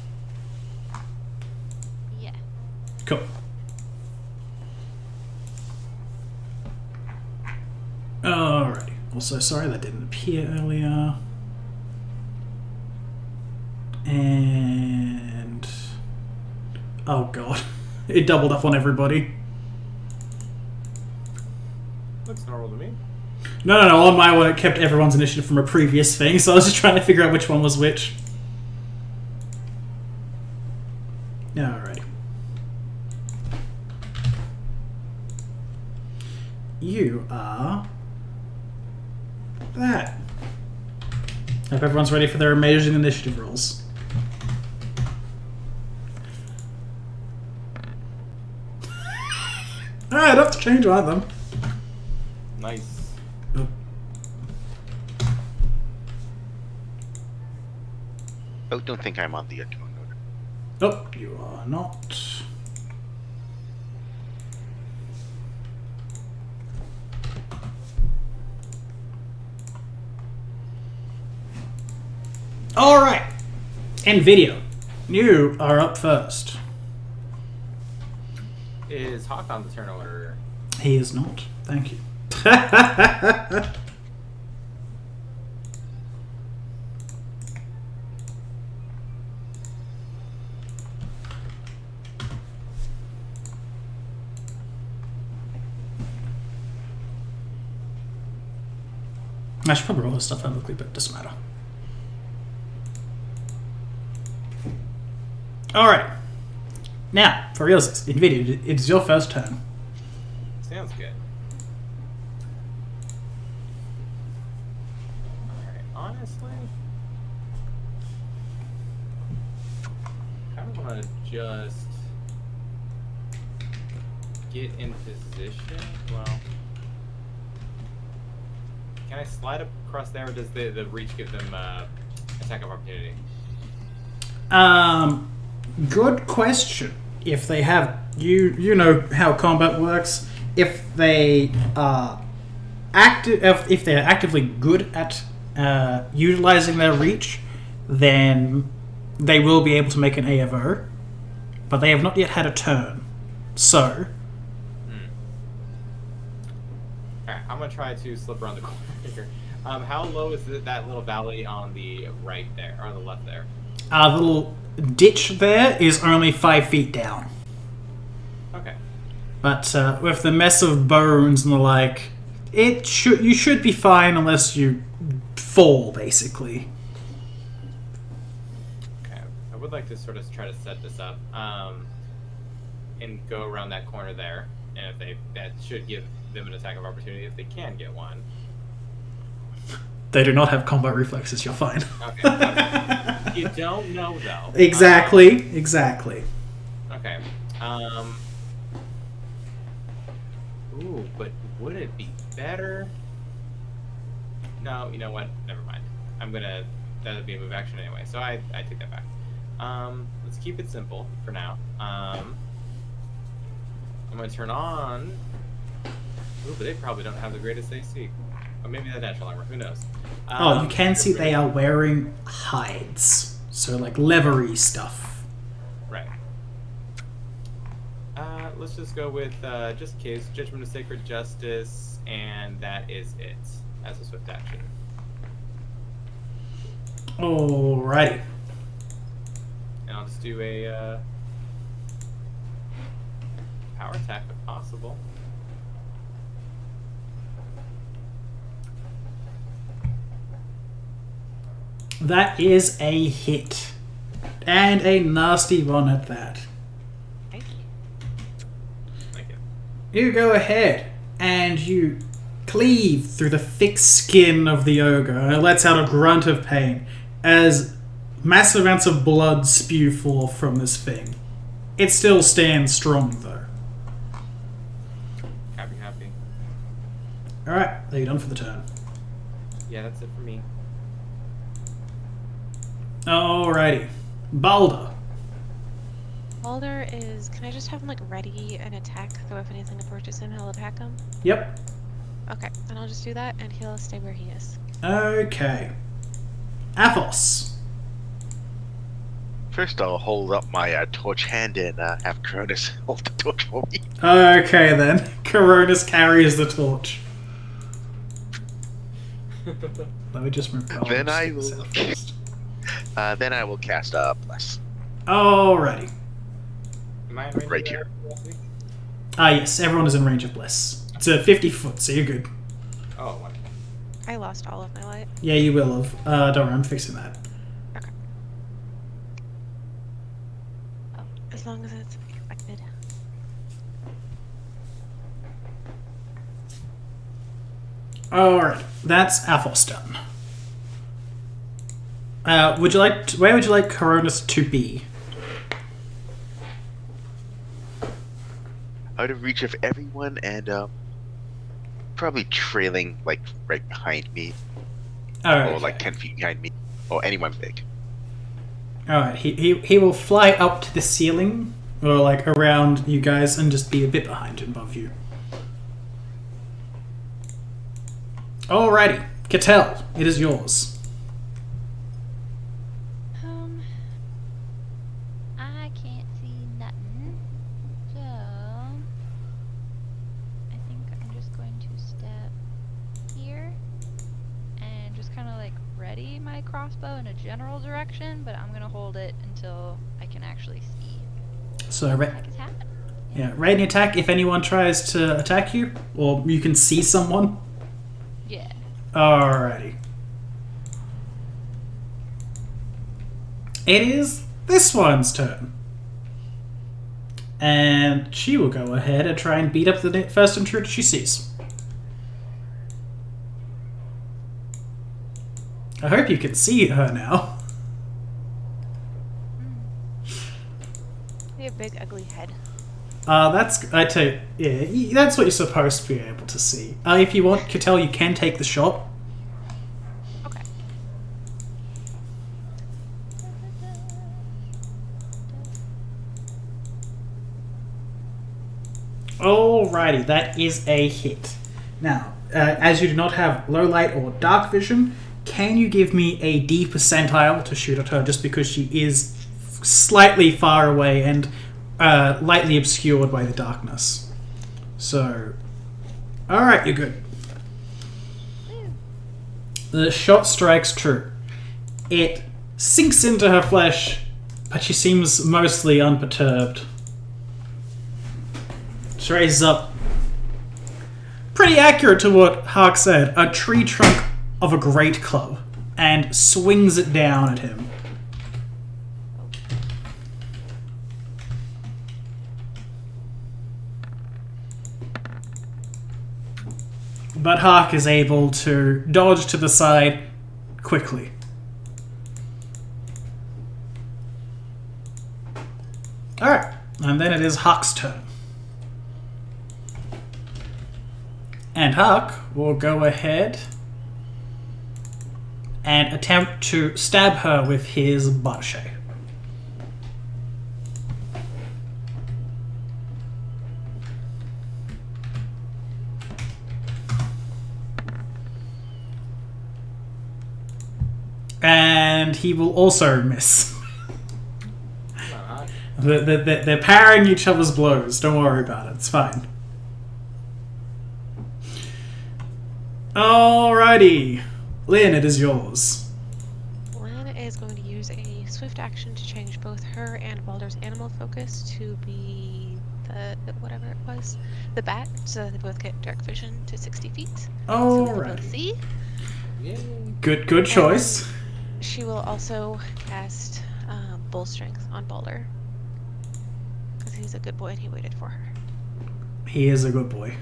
Yeah. Cool. Alrighty. Also, sorry that didn't appear earlier. And... oh god. It doubled up on everybody. Looks normal to me. No, on my one it kept everyone's initiative from a previous thing, so I was just trying to figure out which one was which. Alrighty. You are... that. Hope everyone's ready for their amazing initiative rolls. I'd have to change one of them. Nice. Oh, don't think I'm on the Untitled. Oh, you are not. Alright. And video. You are up first. Is Hawk on the turn order? He is not. Thank you. I should probably roll this stuff publicly, but it doesn't matter. Alright. Now, for reals, in video, it's your first turn. Sounds good. Alright, honestly... I kind of want to just... get in position. Well... can I slide across there, or does the reach give them attack of opportunity? Good question. If they have, you know how combat works. If they are if they're actively good at utilizing their reach, then they will be able to make an AFO. But they have not yet had a turn, so. Alright, I'm gonna try to slip around the corner here. How low is that little valley on the right there, or on the left there? The little ditch there is only 5 feet down. Okay. But with the mess of bones and the like, you should be fine unless you fall, basically. Okay. I would like to sort of try to set this up, and go around that corner there, and if that should give them an attack of opportunity if they can get one. They do not have combat reflexes, you're fine. Okay. You don't know, though. Exactly. Okay. Ooh, but would it be better? No, you know what? Never mind. That would be a move action anyway, so I take that back. Let's keep it simple for now. I'm gonna turn on... ooh, but they probably don't have the greatest AC. Or maybe the natural armor, who knows? You can see they are wearing hides. So, like, leathery stuff. Right. Let's just go with, just in case, Judgment of Sacred Justice, and that is it, as a swift action. Alrighty. And I'll just do a, power attack if possible. That is a hit. And a nasty one at that. Thank you. You go ahead and you cleave through the thick skin of the ogre, and it lets out a grunt of pain as massive amounts of blood spew forth from this thing. It still stands strong, though. Alright, are you done for the turn? Yeah, that's it for me. Alrighty. Boulder. Boulder is. Can I just have him like ready an attack? So if anything approaches him, he'll attack him. Yep. Okay, and I'll just do that, and he'll stay where he is. Okay. Athos. First, I'll hold up my torch hand and have Cronus hold the torch for me. Okay then. Coronis carries the torch. Let me just move. Then I will cast Bless. Alrighty. Am I in range Right of here. that? Yes, everyone is in range of Bliss. It's a 50 foot, so you're good. Oh, wonderful. I lost all of my light. Yeah, you will have. Don't worry, I'm fixing that. Okay. Oh, as long as it's expected. Alright, that's Athos done. Where would you like Coronis to be? Out of reach of everyone and probably trailing like right behind me. Or like 10 feet behind me. Or anyone big. Alright, he will fly up to the ceiling, or like around you guys, and just be a bit behind and above you. Alrighty, Cattell, it is yours. I can't see nothing. So I think I'm just going to step here and just kind of like ready my crossbow in a general direction, but I'm gonna hold it until I can actually see So, what the heck is happening. yeah, ready attack if anyone tries to attack you, or you can see someone. Yeah. Alrighty. It is this one's turn. And she will go ahead and try and beat up the first intruder she sees. I hope you can see her now. They have a big, ugly head. I tell you, yeah, that's what you're supposed to be able to see. If you want, Cattell, you can take the shot. Okay. Alrighty, that is a hit. Now, as you do not have low light or dark vision, can you give me a D percentile to shoot at her just because she is slightly far away and lightly obscured by the darkness? So, alright, you're good. The shot strikes true. It sinks into her flesh, but she seems mostly unperturbed. She raises up. Pretty accurate to what Hark said. A tree trunk of a great club. And swings it down at him. But Hark is able to dodge to the side quickly. Alright, and then it is Hark's turn. And Hark will go ahead and attempt to stab her with his butcher. And he will also miss. They're parrying each other's blows. Don't worry about it. It's fine. Alrighty. Lynn, it is yours. Lynn is going to use a swift action to change both her and Boulder's animal focus to be the whatever it was, the bat, so they both get dark vision to 60 feet. So they both Alrighty. see. Yay. Good choice. She will also cast Bull Strength on Boulder. Because he's a good boy and he waited for her. He is a good boy.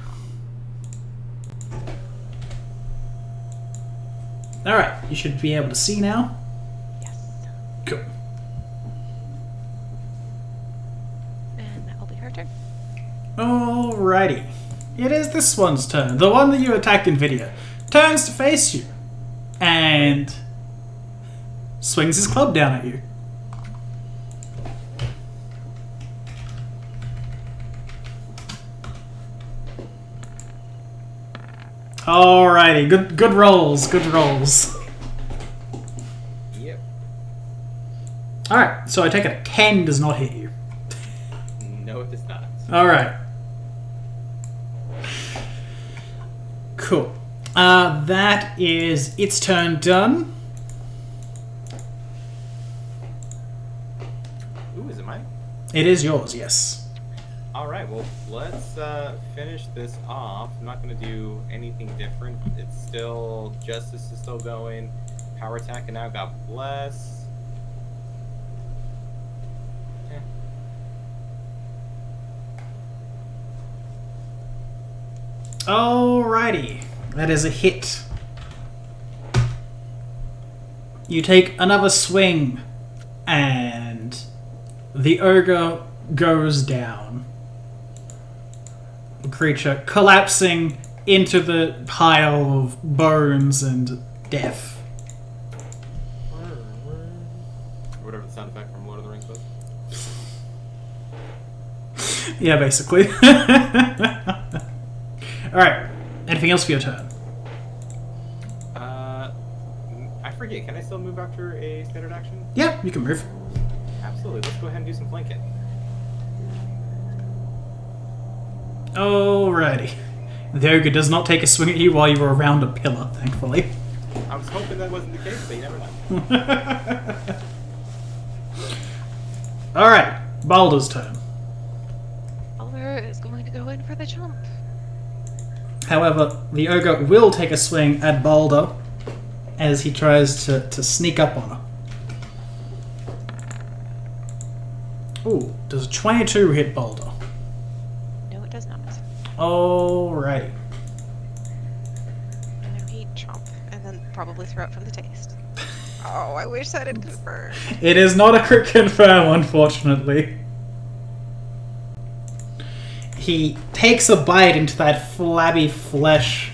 Alright, you should be able to see now. Yes. Cool. And that will be her turn. Alrighty. It is this one's turn. The one that you attacked in video turns to face you and swings his club down at you. Alrighty, good rolls, good rolls. Yep. Alright, so I take it a 10 does not hit you. No, it does not. Alright. Cool. That is its turn done. Ooh, is it mine? It is yours, yes. Alright, well, let's finish this off. I'm not going to do anything different. It's still... Justice is still going. Power attack, and now God bless. Eh. Alrighty. That is a hit. You take another swing, and the ogre goes down. The creature collapsing into the pile of bones and death. Whatever the sound effect from Lord of the Rings was. Yeah, basically. Alright. Anything else for your turn? I forget. Can I still move after a standard action? Yeah, you can move. Absolutely. Let's go ahead and do some flanking. Alrighty. The ogre does not take a swing at you while you were around a pillar, thankfully. I was hoping that wasn't the case, but you never know. Alright, Boulder's turn. Boulder is going to go in for the jump. However, the ogre will take a swing at Boulder as he tries to sneak up on her. Ooh, does a 22 hit Boulder? No, it does not. Alrighty. And now he'd chomp and then probably throw it from the taste. Oh, I wish that had confirmed. It is not a crit confirm, unfortunately. He takes a bite into that flabby flesh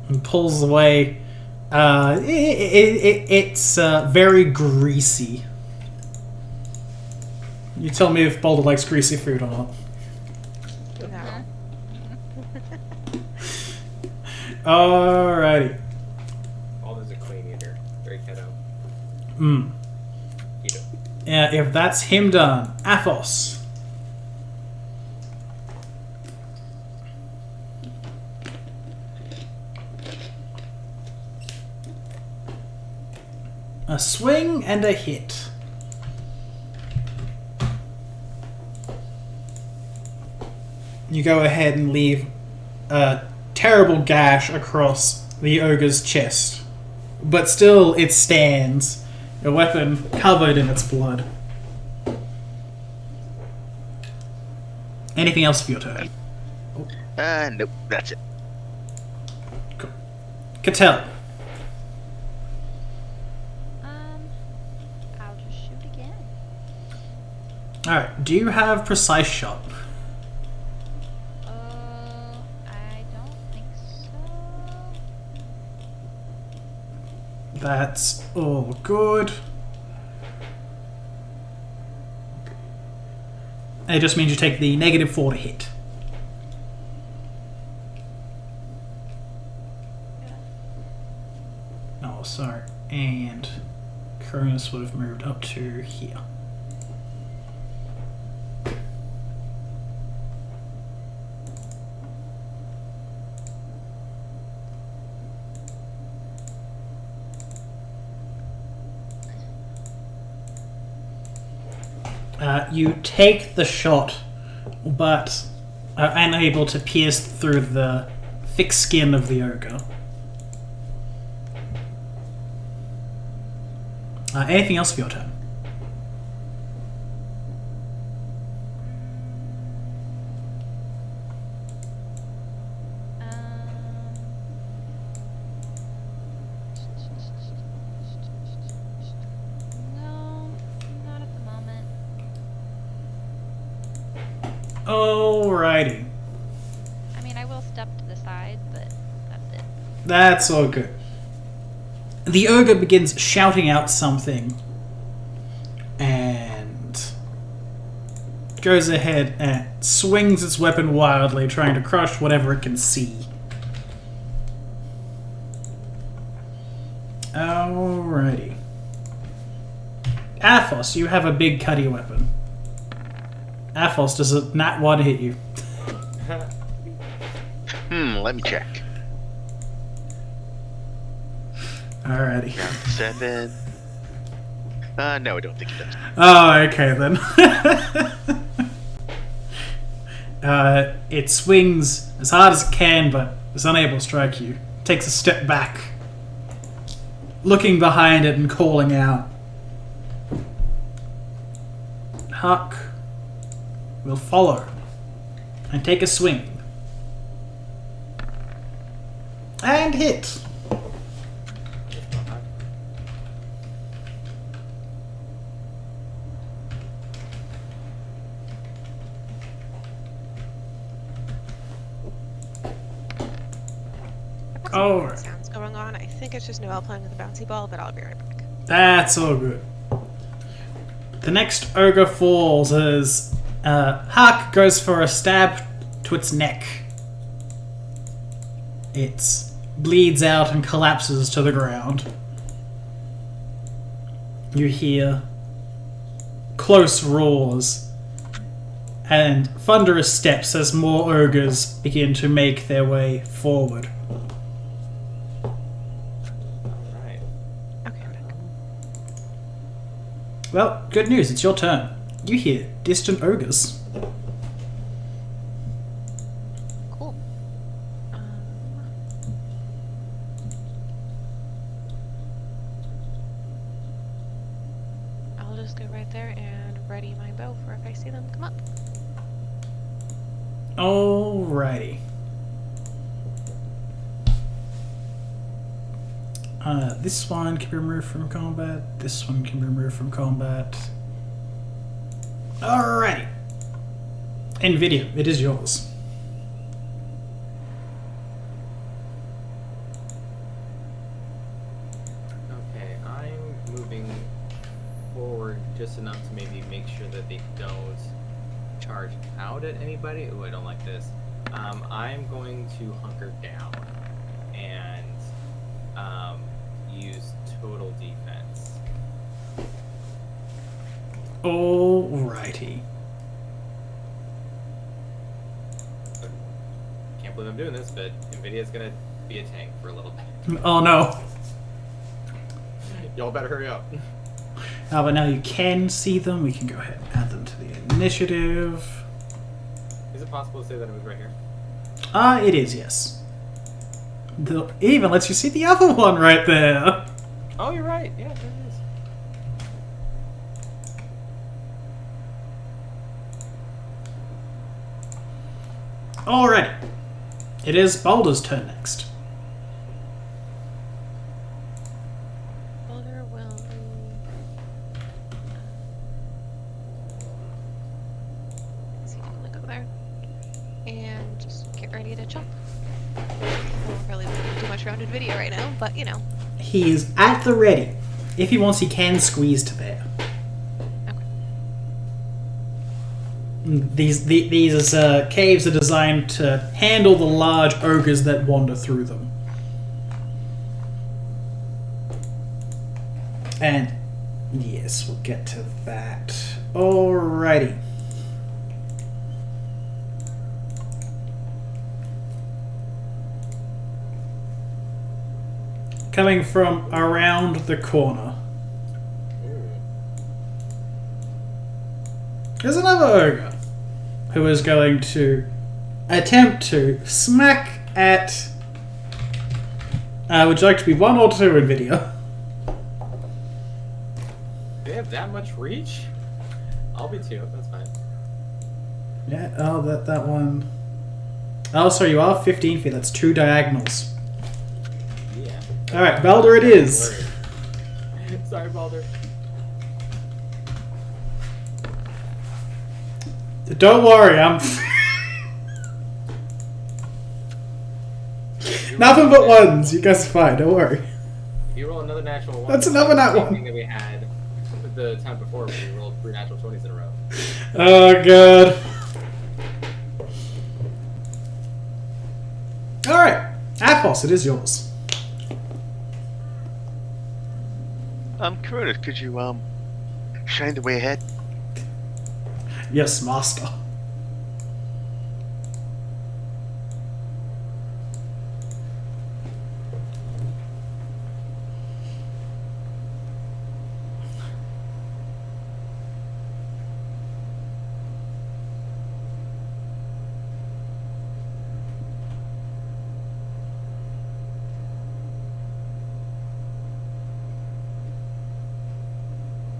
and pulls away. It's very greasy. You tell me if Boulder likes greasy food or not. No. Alrighty. Alder's a clean eater. Very keto. Keto. Yeah, if that's him done, Athos. A swing and a hit. You go ahead and leave a terrible gash across the ogre's chest. But still, it stands. Your weapon covered in its blood. Anything else for your turn? Nope, that's it. Cool. Cattell. I'll just shoot again. Alright, do you have precise shot? I don't think so. That's all good. It just means you take the -4 to hit. Oh, sorry. And Cronus would have moved up to here. You take the shot, but are unable to pierce through the thick skin of the ogre. Anything else for your turn? No, not at the moment. Alrighty. I mean, I will step to the side, but that's it. That's all good. The ogre begins shouting out something and goes ahead and swings its weapon wildly, trying to crush whatever it can see. Alrighty. Athos, you have a big cutty weapon. Athos, does a nat 1 hit you? Let me check. Alrighty. Round 7. No, I don't think it does. Oh, okay then. It swings as hard as it can, but is unable to strike you. Takes a step back, looking behind it and calling out. Hark will follow and take a swing. And hit. Oh, Sounds going on. I think it's just Noelle playing with a bouncy ball, but I'll be right back. that's all good. The next ogre falls as Hark goes for a stab to its neck. It bleeds out and collapses to the ground. You hear close roars and thunderous steps as more ogres begin to make their way forward. Alright. Okay, I'm back. Well, good news, it's your turn. You hear distant ogres. Cool. I'll just go right there and ready my bow for if I see them come up. Alrighty. This one can be removed from combat. This one can be removed from combat. Alrighty. NVIDIA, it is yours. Okay, I'm moving forward just enough to maybe make sure that they don't charge out at anybody. Ooh, I don't like this. I'm going to hunker down and use total defense. Alrighty. Can't believe I'm doing this, but NVIDIA's gonna be a tank for a little bit. Oh no. Y'all better hurry up. But now you can see them. We can go ahead and add them to the initiative. Is it possible to say that it was right here? It is, yes. It even lets you see the other one right there. Oh, you're right. Yeah, there it is. Alrighty. It is Boulder's turn next. Boulder will. See if I'm gonna go there and just get ready to jump. I won't really do much rounded video right now, but you know. He is at the ready. If he wants, he can squeeze to there. Okay. These caves are designed to handle the large ogres that wander through them. And yes, we'll get to that. Alrighty. Coming from around the corner, there's another ogre who is going to attempt to smack at. Would you like to be 1 or 2 in video? They have that much reach? I'll be 2. That's fine. Yeah. Oh, that one. Oh, sorry. You are 15 feet. That's 2 diagonals. Yeah. All right, Boulder. It is. Sorry, Boulder. Don't worry, I'm... Nothing but ones. You guys are fine, don't worry. If you roll another natural one... That's another nat same one. thing that we had the time before when we rolled 3 natural 20s in a row. Oh, God. Alright. Athos, it is yours. Cronus, could you, shine the way ahead? Yes, master.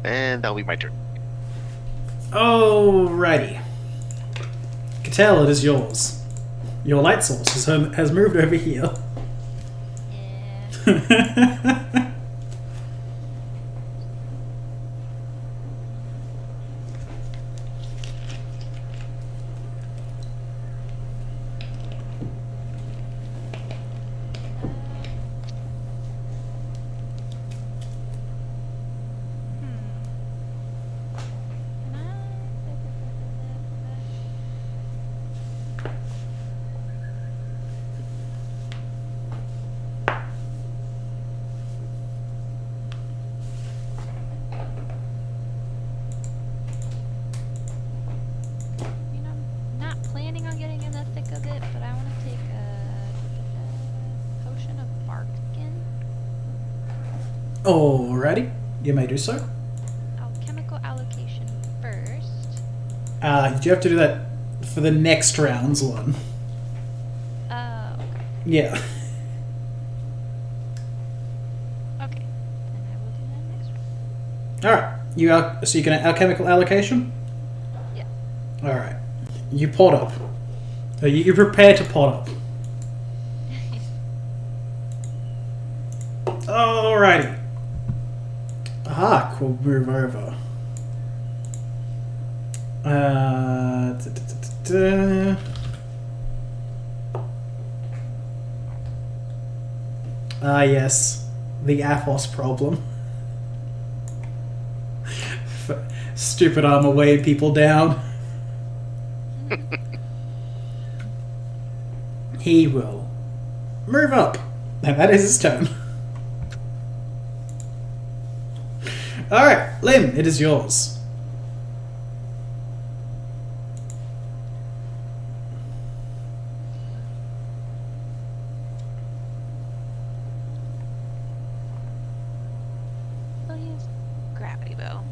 And that'll be my turn. Alrighty. Cattell, it is yours. Your light source has moved over here. Yeah. Alrighty, you may do so. Alchemical allocation first. You have to do that for the next round's one. Oh, okay. Yeah. Okay. Then I will do that next round. Alright, so you can alchemical allocation? Yeah. Alright. You pot up. You prepare to pot up. Alrighty. Hark will move over. Yes. The Athos problem. Stupid armor weighing people down. He will move up. And that is his turn. Alright, Lim, it is yours. I'll use gravity bow.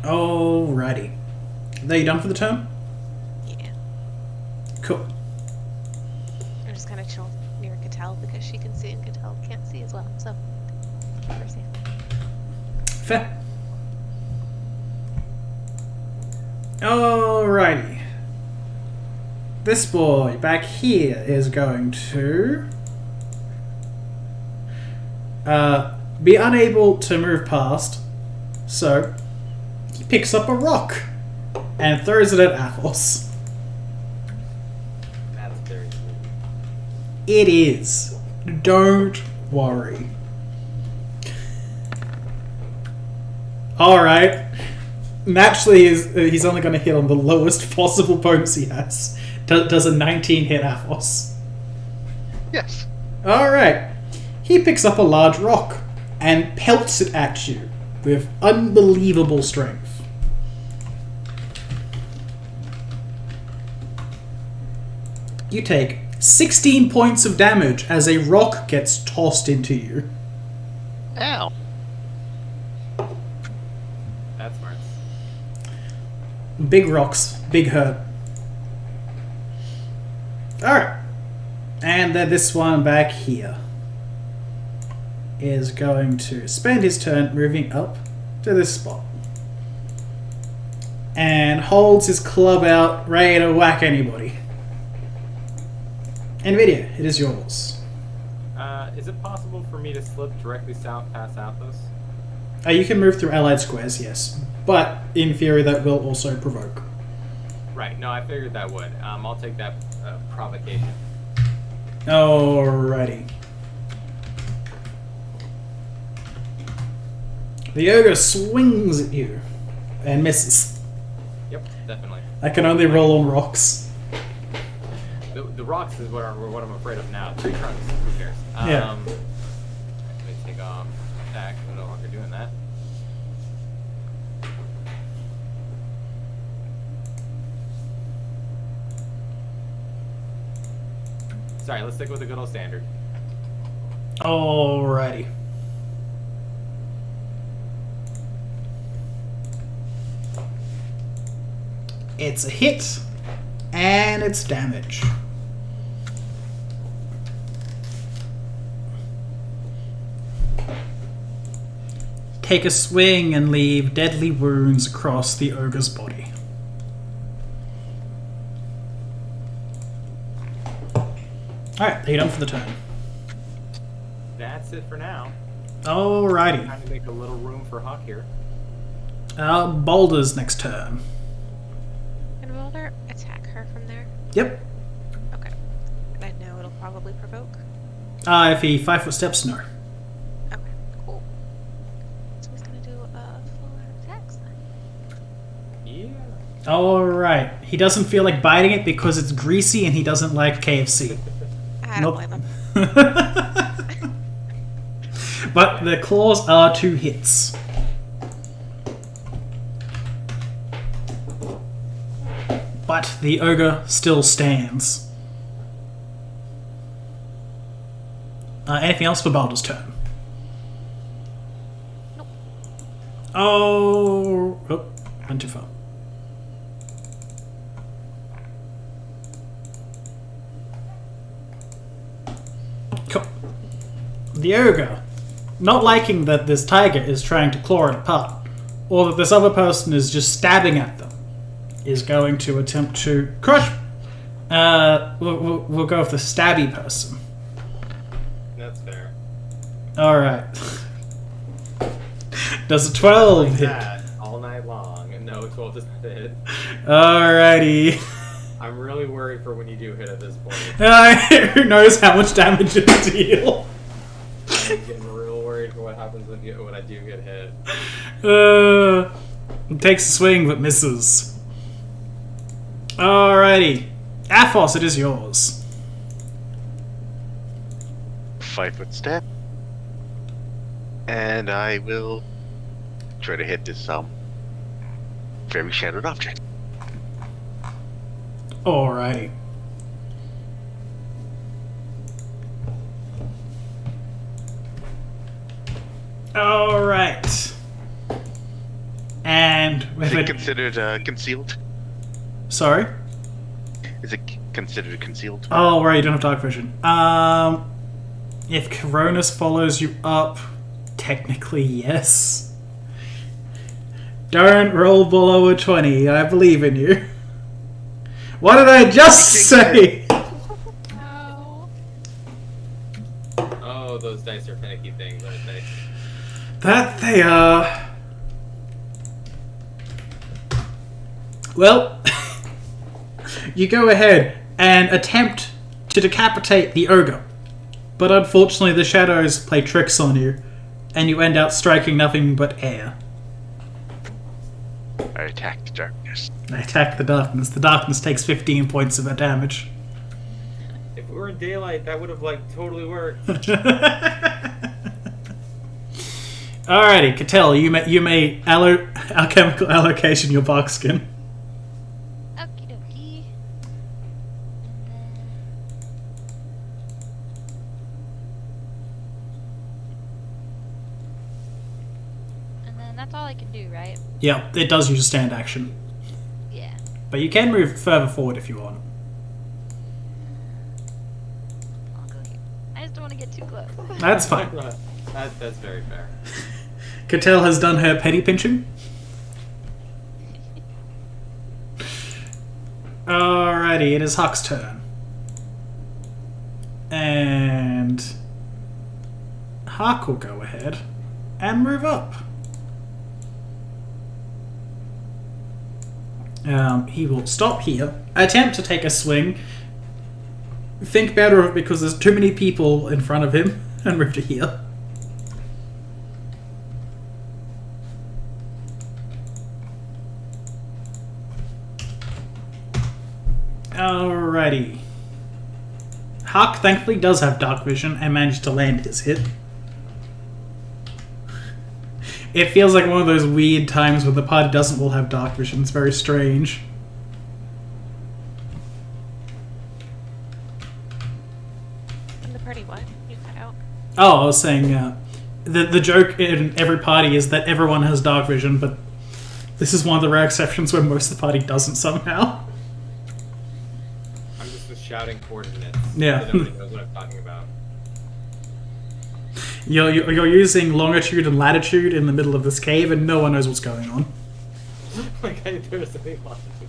Alrighty. Are you done for the turn? Yeah. Cool. I'm just kind of chill near Cattell because she can see and Cattell can't see as well, so keep her safe. Fair. Alrighty. This boy back here is going to be unable to move past, so he picks up a rock and throws it at Athos. That's very cool. It is. Don't worry. Alright. Naturally, he's only going to hit on the lowest possible bonus he has. Does a 19 hit Athos? Yes. Alright. He picks up a large rock and pelts it at you with unbelievable strength. You take 16 points of damage as a rock gets tossed into you. Ow. That's smart. Big rocks, big hurt. Alright. And then this one back here is going to spend his turn moving up to this spot. And holds his club out, ready to whack anybody. NVIDIA, it is yours. Is it possible for me to slip directly south past Athos? You can move through allied squares, yes. But, in theory, that will also provoke. Right, no, I figured that would. I'll take that provocation. Alrighty. The ogre swings at you and misses. Yep, definitely. I can only roll on rocks. The rocks is what I'm afraid of now. Tree trunks, who cares? Yeah. Let me take off attack. I'm no longer doing that. Sorry, let's stick with the good old standard. Alrighty. It's a hit, and it's damage. Take a swing and leave deadly wounds across the ogre's body. Alright, are you done for the turn? That's it for now. Alrighty. Trying to make a little room for Huck here. Boulder's next turn. Can Boulder attack her from there? Yep. Okay. And I know it'll probably provoke. If he 5-foot steps, no. Okay, cool. So he's gonna do full attacks then. Yeah. Alright. He doesn't feel like biting it because it's greasy and he doesn't like KFC. I don't blame him. But the claws are 2 hits. But the ogre still stands. Anything else for Boulder's turn? Nope. Oh, went too far. Cool. The ogre, not liking that this tiger is trying to claw it apart, or that this other person is just stabbing at them, is going to attempt to crush. We'll go with the stabby person. That's fair. Alright. Does a 12 Like hit? that all night long. And no, 12 does not hit. Alrighty. I'm really worried for when you do hit at this point. Who knows how much damage it'll deal? I'm getting real worried for what happens when I do get hit. It takes a swing but misses. Alrighty. Athos, it is yours. 5-foot step. And I will try to hit this very shadowed object. Alrighty. Alright. And Is with it it. considered concealed? Sorry? Is it considered concealed? Oh, right, you don't have dark vision. If Coronis follows you up, technically yes. Don't roll below a 20, I believe in you. What did I just say? No. Oh, those dice are finicky things, aren't they? That they are. Well, you go ahead and attempt to decapitate the ogre. But unfortunately the shadows play tricks on you, and you end up striking nothing but air. I attack the darkness. I attack the darkness. The darkness takes 15 points of damage. If we were in daylight, that would have totally worked. Alrighty, Cattell, you may alchemical allocation your bark skin. Okie dokie. And then that's all I can do, right? Yeah, it does use a stand action. Yeah. But you can move further forward if you want. I'll go here. I just don't want to get too close. That's fine. That's very fair. Cattell has done her penny pinching. Alrighty, it is Huck's turn. And Hark will go ahead and move up. He will stop here, attempt to take a swing, think better of it because there's too many people in front of him, and move to here. Alrighty. Hark thankfully does have dark vision and managed to land his hit. It feels like one of those weird times when the party doesn't all have dark vision. It's very strange. And the party what? You cut out. Oh, I was saying, the joke in every party is that everyone has dark vision, but this is one of the rare exceptions where most of the party doesn't somehow. I'm just shouting coordinates. Yeah. So nobody knows what I'm talking about. You're using longitude and latitude in the middle of this cave, and no one knows what's going on. Like I do something longitude.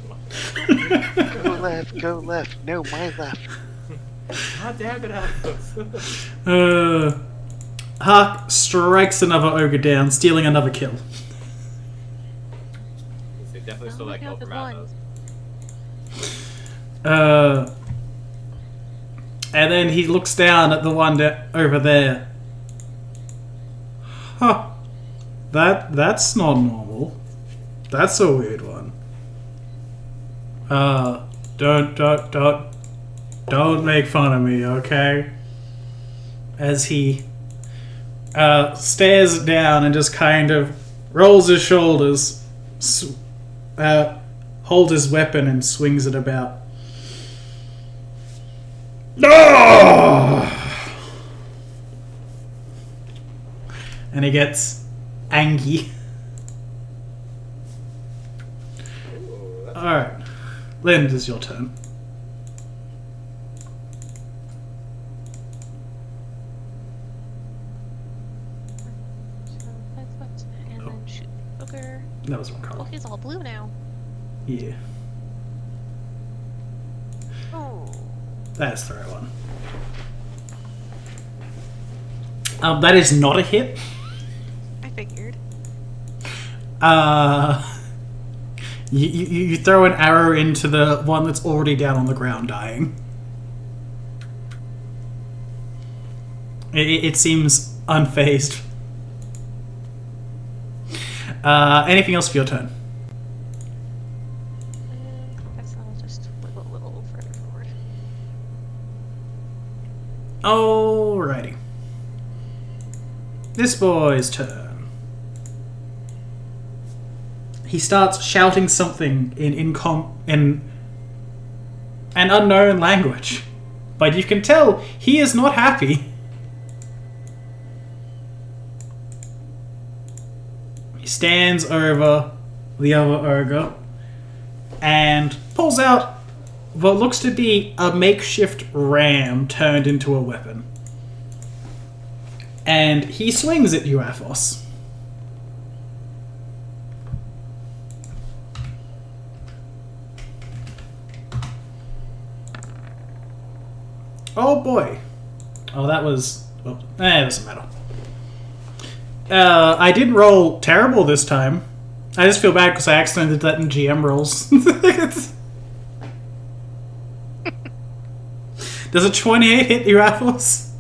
Go left. No, my left. God damn it, Alex. Hark strikes another ogre down, stealing another kill. They definitely still like go from out And then he looks down at the one over there. Huh. That's not normal. That's a weird one. Don't make fun of me, okay? As he stares down and just kind of rolls his shoulders, holds his weapon and swings it about. And he gets angry. Alright. Lind, it's your turn. So that's and then shoot the ogre. That was one Well, color. he's all blue now. Yeah. Oh. That's the right one. That is not a hit. I figured. You throw an arrow into the one that's already down on the ground dying. It seems unfazed. Anything else for your turn? I guess I'll just wiggle a little further forward. Alrighty. This boy's turn. He starts shouting something in an unknown language, but you can tell he is not happy. He stands over the other ogre and pulls out what looks to be a makeshift ram turned into a weapon. And he swings at you, Athos. Oh boy. Oh, that was... Oh, it doesn't matter. I didn't roll terrible this time. I just feel bad because I accidentally did that in GM rolls. Does a 28 hit you, Athos?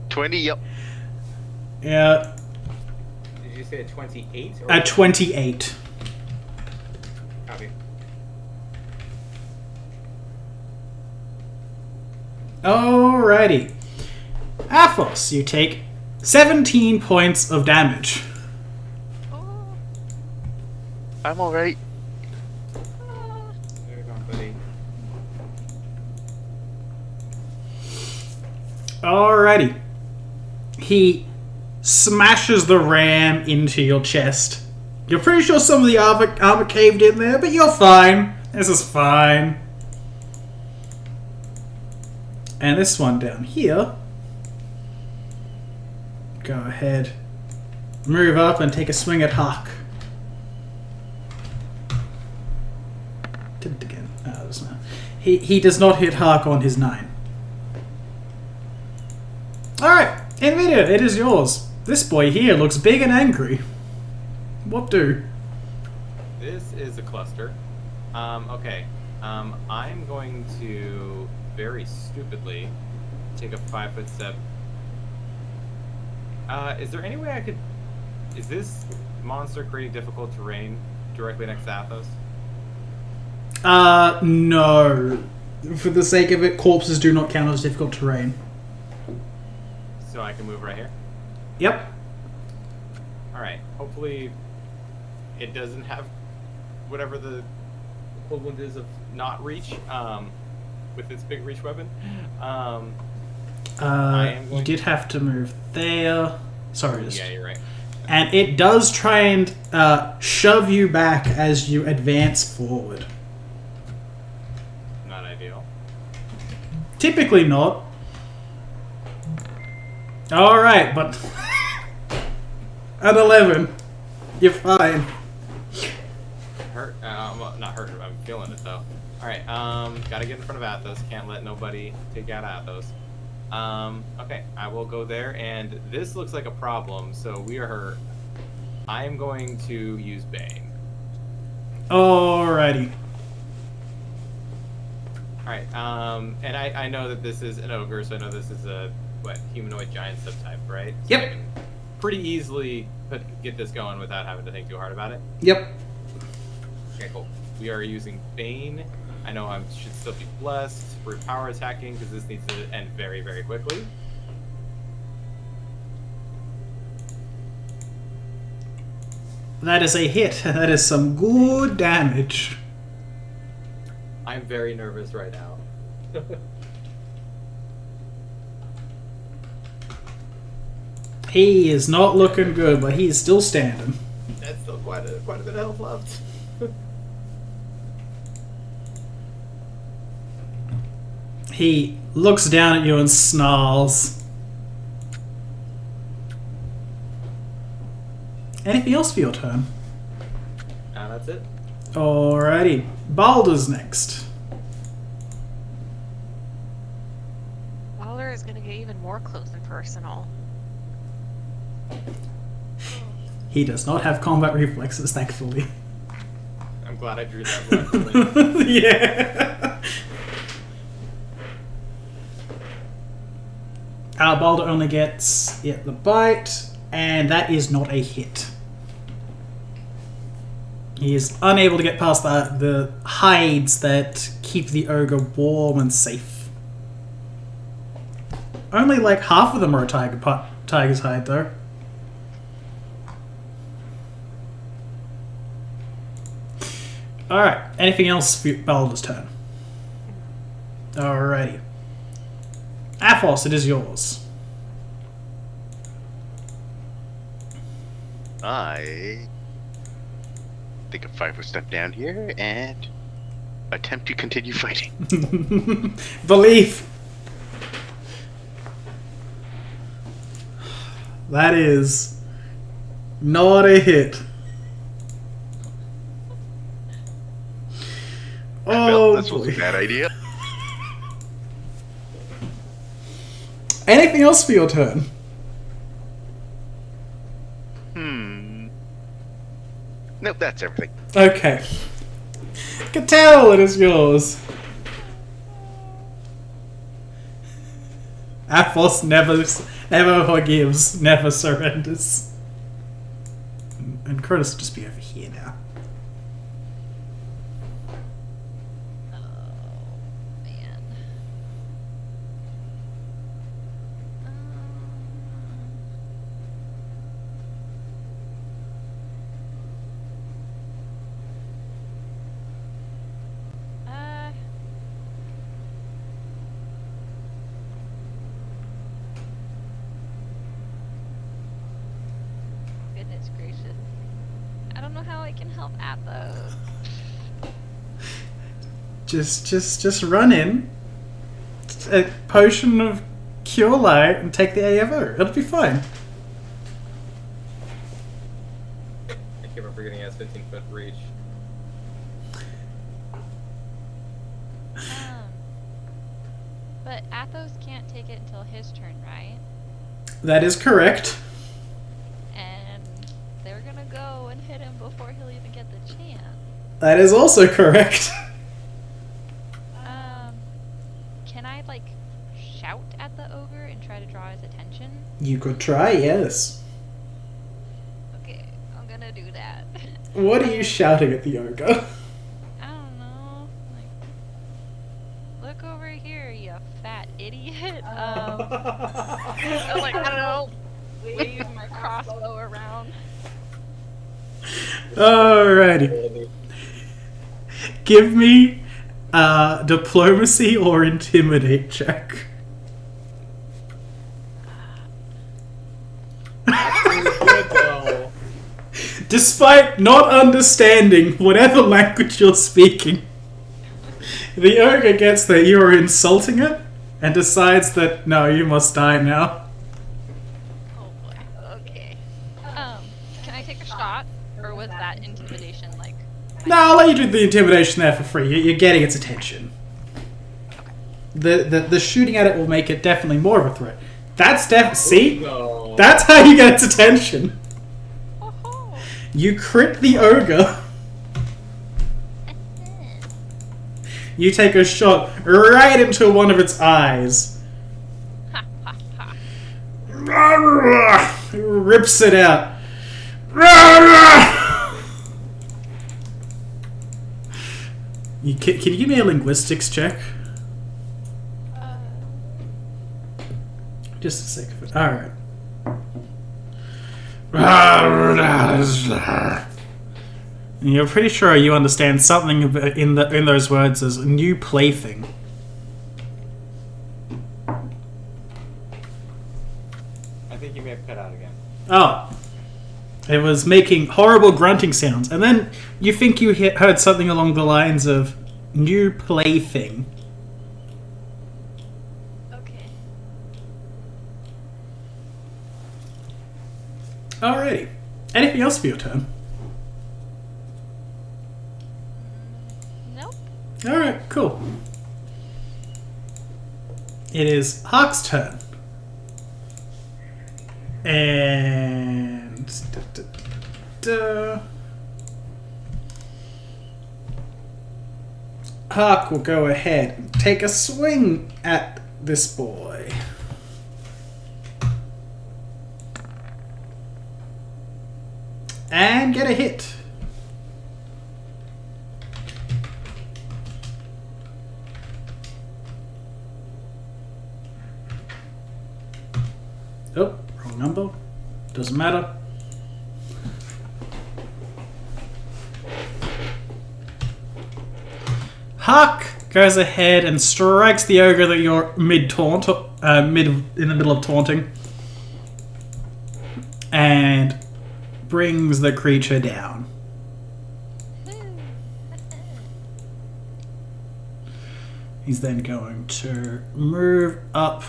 20, yep. Yeah. Did you say a 28? Or A 28. Copy. Alrighty. Athos, you take 17 points of damage. Oh. I'm alright. There you go, buddy. Alrighty. He smashes the ram into your chest. You're pretty sure some of the armor caved in there, but you're fine. This is fine. And this one down here. Go ahead. Move up and take a swing at Hark. Did it again. Oh, doesn't matter. He does not hit Hark on his 9. Alright, Nvidia, it is yours. This boy here looks big and angry. What do? This is a cluster. Okay. I'm going to very stupidly take a 5-foot step. Is there any way I could? Is this monster creating difficult terrain directly next to Athos? No. For the sake of it, corpses do not count as difficult terrain. So I can move right here? Yep. Alright. Hopefully it doesn't have whatever the equivalent is of not reach, with its big reach weapon. You did have to move there. Sorry. Yeah, you're right. And it does try and shove you back as you advance forward. Not ideal. Typically not. Alright, but... At 11. You're fine. Hurt? Well, not hurt. I'm feeling it, though. Alright, gotta get in front of Athos. Can't let nobody take out Athos. Okay, I will go there, and this looks like a problem, so we are hurt. I am going to use Bane. Alrighty. Alright, and I know that this is an ogre, so I know this is a, humanoid giant subtype, right? So Yep. I can pretty easily get this going without having to think too hard about it. Yep. Okay, cool. We are using Bane. I know I should still be blessed. We're power attacking because this needs to end very, very quickly. That is a hit. That is some good damage. I'm very nervous right now. He is not looking good, but he is still standing. That's still quite a bit of health left. He looks down at you and snarls. Anything else for your turn? That's it. Alrighty. Boulder's next. Boulder is going to get even more close and personal. He does not have combat reflexes, thankfully. I'm glad I drew that one. Yeah. Boulder only gets the bite, and that is not a hit. He is unable to get past the hides that keep the ogre warm and safe. Only like half of them are a tiger's hide, though. Alright, anything else for Boulder's turn? Alrighty. Athos, it is yours. I take a 5-foot step down here and attempt to continue fighting. Belief. That is not a hit. Well, this was a bad idea. Anything else for your turn? Nope, that's everything. Okay. Cattell, it is yours. Athos never forgives, never surrenders. And Curtis will just be over here now. Oh, man. Goodness gracious. I don't know how I can help Athos. Just run in. A potion of cure light and take the AFO. It'll be fine. I keep on forgetting he has 15-foot reach. But Athos can't take it until his turn, right? That is correct. And they're gonna go and hit him before he'll even get the chance. That is also correct. Can I, like, shout at the ogre and try to draw his attention? You could try, yes. Okay, I'm gonna do that. What are you shouting at the ogre? I don't know. Like, look over here, you fat idiot. I'm like, I don't know. Wave my crossbow around. Alrighty. Give me diplomacy or intimidate check. Good though. Despite not understanding whatever language you're speaking, the ogre gets that you are insulting it and decides that, no, you must die now. Oh boy. Okay. Can I take a shot? Or was that intimidation like... No, I'll let you do the intimidation there for free. You're getting its attention. The shooting at it will make it definitely more of a threat. That's see? No. That's how you get its attention. Oh-ho. You crit the ogre. You take a shot right into one of its eyes. Ha ha ha. Rips it out. Can you give me a linguistics check? Just a second. Alright. You're pretty sure you understand something in those words as new plaything. I think you may have cut out again. Oh. It was making horrible grunting sounds. And then you think you heard something along the lines of new plaything. Okay. Alrighty. Anything else for your turn? Nope. Alright, cool. It is Hark's turn. And... Hark will go ahead and take a swing at this boy. And get a hit. Oh, wrong number. Doesn't matter. Hark goes ahead and strikes the ogre that you're mid-taunt, mid in the middle of taunting, and brings the creature down. He's then going to move up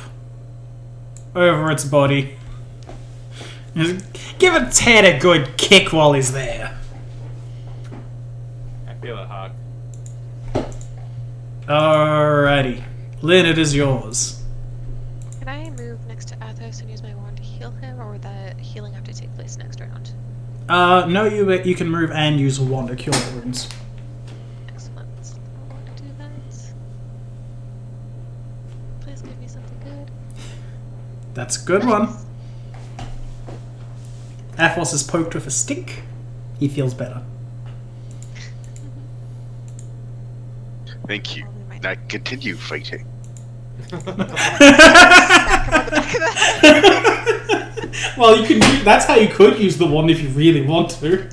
over its body. Just give its head a good kick while he's there. I feel it, Hawk. Alrighty. Lynn, it is yours. Can I move next to Athos and use my wand to heal him, or would that healing have to take place next round? No, you can move and use a wand to cure wounds. Excellent. I want to do that. Please give me something good. That's a good one. Athos is poked with a stick. He feels better. Thank you. Now continue fighting. Well, you can. That's how you could use the wand if you really want to.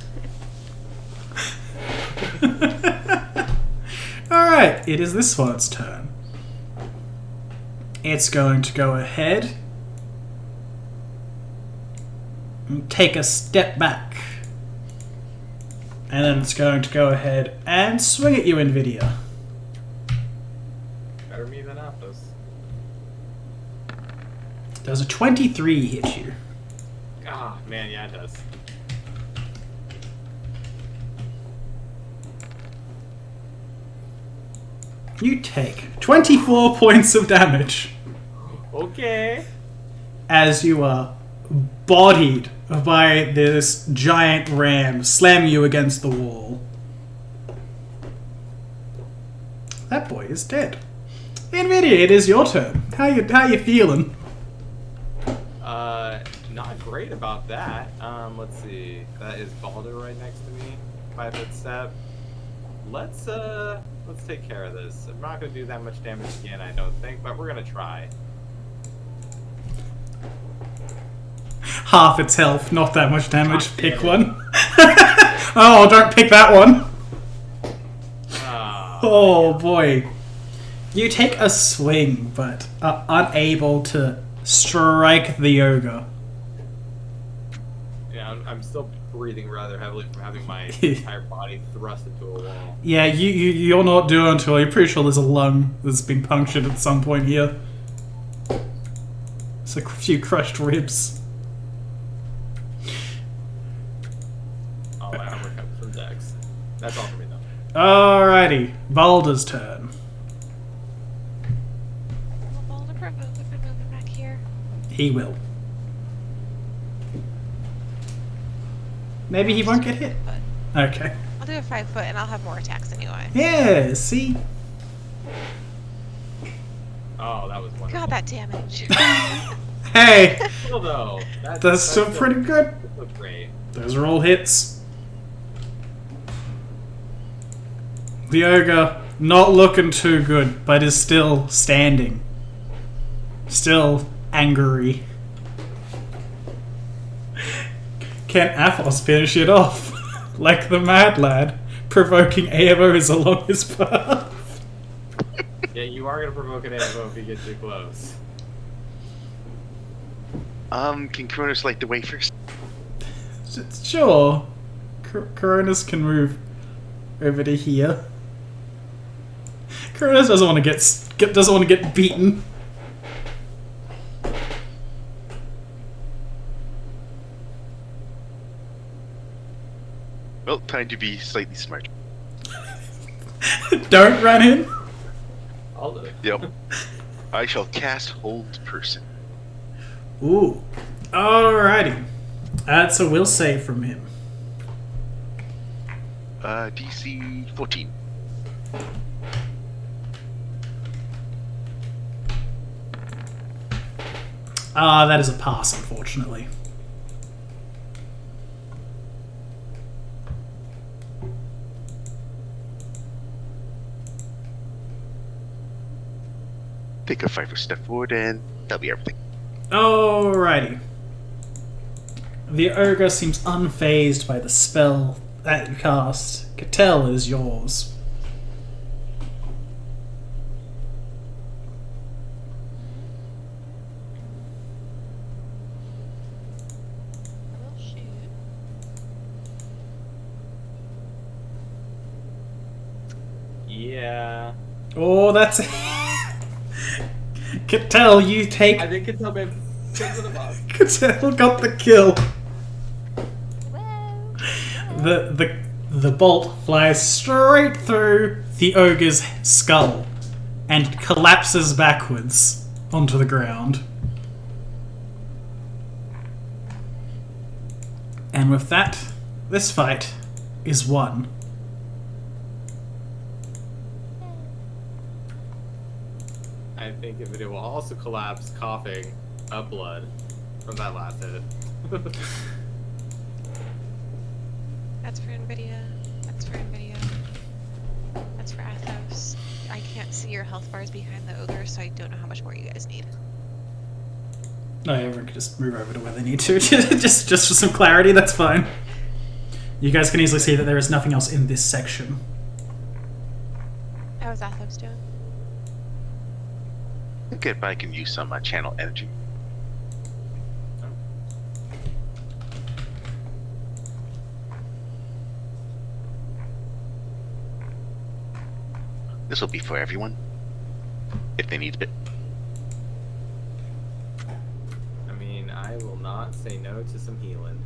Alright, it is this one's turn. It's going to go ahead and take a step back. And then it's going to go ahead and swing at you, NVIDIA. Better me than Athos. Does a 23 hit you? Ah, man, yeah, it does. You take 24 points of damage Okay. as you are bodied by this giant ram slamming you against the wall. That boy is dead. NVIDIA, it is your turn. How you feeling? Not great about that. Let's see. That is Boulder right next to me. 5-foot step. Let's take care of this. I'm not gonna do that much damage again, I don't think, but we're gonna try. Half its health, not that much damage. Pick one. Oh, don't pick that one. Oh boy. You take a swing, but are unable to strike the ogre. Yeah, I'm still breathing rather heavily from having my entire body thrust into a wall. Yeah, you're not doing too well. You're pretty sure there's a lung that's been punctured at some point here. It's a few crushed ribs. Oh, my armor comes from Dex. That's all for me, though. Alrighty, Boulder's turn. Will Boulder provoke if I move him back here? He will. Maybe he won't get hit. But Okay. I'll do a 5 foot and I'll have more attacks anyway. Yeah, see? Oh, that was wonderful. God, that damage. Hey! Still, though, That's still pretty good. That's great. Those are all hits. The ogre, not looking too good, but is still standing. Still angry. Can Athos finish it off? Like the mad lad, provoking AMOs along his path. Yeah, you are gonna provoke an AMO if you get too close. Can Cronus light the way first? Sure. Cronus can move over to here. Cronus doesn't want to get beaten. Well, time to be slightly smart. Don't run in. I'll do it. Yep. I shall cast Hold Person. Ooh. Alrighty. That's a will save from him. DC 14. That is a pass, unfortunately. Take a 5 step forward, and that'll be everything. Alrighty. The ogre seems unfazed by the spell that you cast. Cattell is yours. I will shoot. Yeah. Oh, that's Cattell, you take. I think Cattell may have killed the boss. Cattell got the kill. Whoa. The bolt flies straight through the ogre's skull and collapses backwards onto the ground. And with that, this fight is won. I think if it will also collapse, coughing up blood from that last hit. That's for NVIDIA. That's for NVIDIA. That's for Athos. I can't see your health bars behind the ogre, so I don't know how much more you guys need. No, everyone can just move over to where they need to. just for some clarity, that's fine. You guys can easily see that there is nothing else in this section. How is Athos doing? Okay, but I can use some channel energy. This will be for everyone, if they need it. I mean, I will not say no to some healing.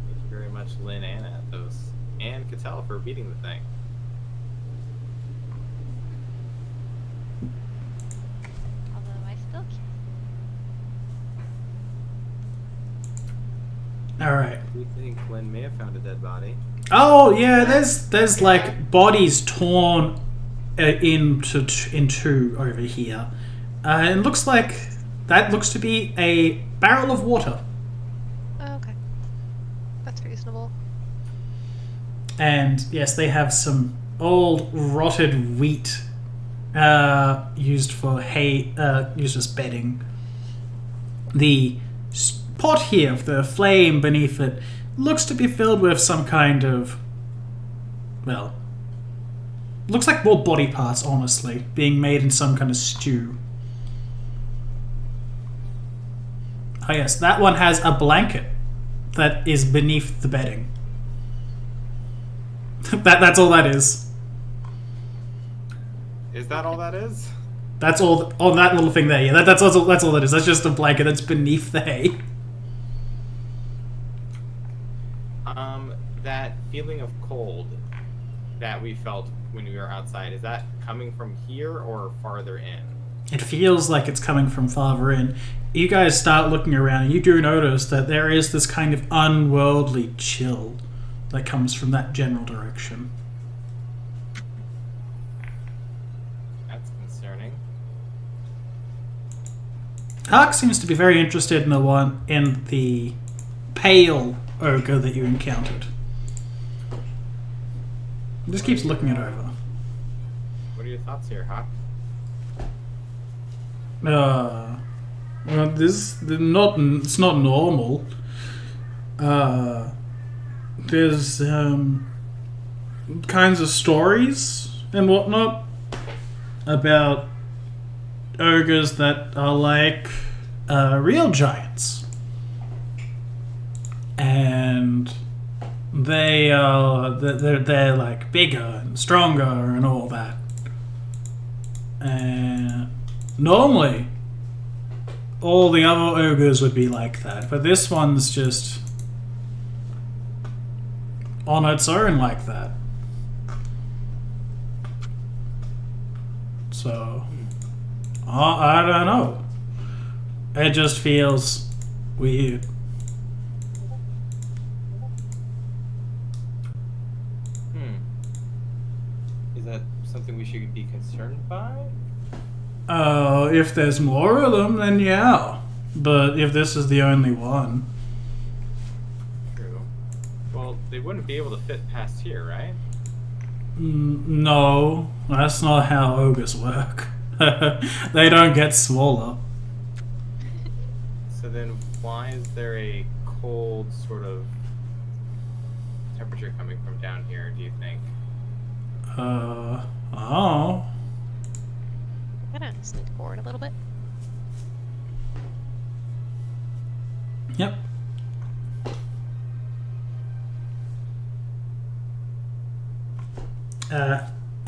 Thank you very much, Lynn and Athos. And Cattell for beating the thing. Although I still can't. Alright. We think Lynn may have found a dead body. Oh yeah, there's like bodies torn in two over here. It looks like that looks to be a barrel of water. Oh, okay. That's reasonable. And yes, they have some old rotted wheat used for hay, used as bedding. The pot here, the flame beneath it, looks to be filled with some kind of, well, looks like more body parts, honestly, being made in some kind of stew. Oh yes, that one has a blanket that is beneath the bedding. That's all that is. Is that all that is? That's all on that little thing there. Yeah, that's all that is. That's just a blanket that's beneath the hay. That feeling of cold that we felt when we were outside, is that coming from here or farther in? It feels like it's coming from farther in. You guys start looking around and you do notice that there is this kind of unworldly chill that comes from that general direction. That's concerning. Hark seems to be very interested in the pale ogre that you encountered. He just keeps looking it over. What are your thoughts here, Hark? Well, it's not normal. There's kinds of stories and whatnot about ogres that are like real giants, and they're like bigger and stronger and all that. And normally, all the other ogres would be like that, but this one's just on its own like that. So, I don't know. It just feels weird. Is that something we should be concerned by? If there's more of them, then yeah. But if this is the only one... True. Well, they wouldn't be able to fit past here, right? No, that's not how ogres work. They don't get smaller. So then why is there a cold sort of temperature coming from down here, do you think? Oh. I'm gonna sneak forward a little bit. Yep.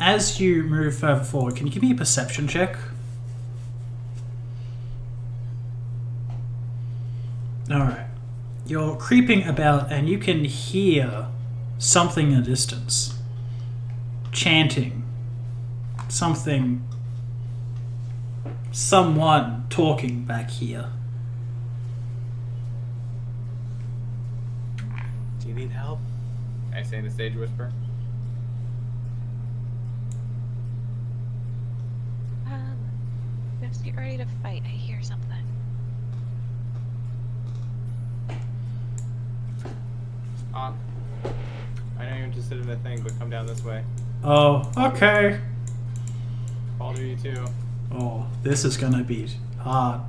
As you move further forward, can you give me a perception check? Alright. You're creeping about and you can hear something in the distance. Chanting. Someone talking back here. Do you need help? I say in a stage whisper. Let's get ready to fight. I hear something. I know you're interested in the thing, but come down this way. Oh, okay. Boulder, you too. Oh, this is gonna be hard.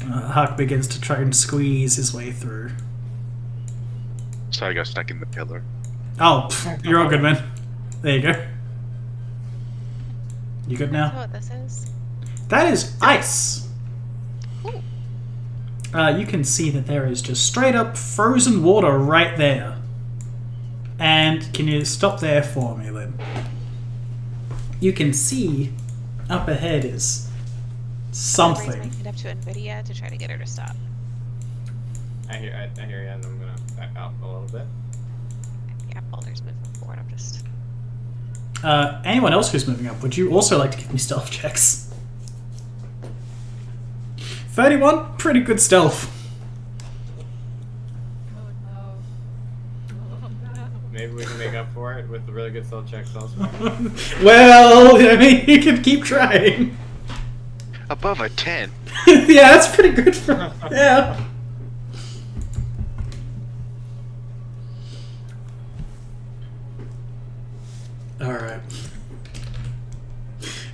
Hark begins to try and squeeze his way through. Sorry, I got stuck in the pillar. Oh, you're all good, man. There you go. You good I know now? what this is. That is ice. Ooh. You can see that there is just straight up frozen water right there. And can you stop there for me, Lynn? You can see up ahead is I'm something. gonna raise my hand up to NVIDIA to try to get her to stop. I hear you, and I'm gonna back off a little bit. Yeah, Boulder's moving forward. I'm just... Anyone else who's moving up, would you also like to give me stealth checks? 31, pretty good stealth. Oh no. Oh no. Maybe we can smart with really good stealth checks also. Well, I mean, you can keep trying. Above a 10. Yeah, that's pretty good for... Yeah. Alright.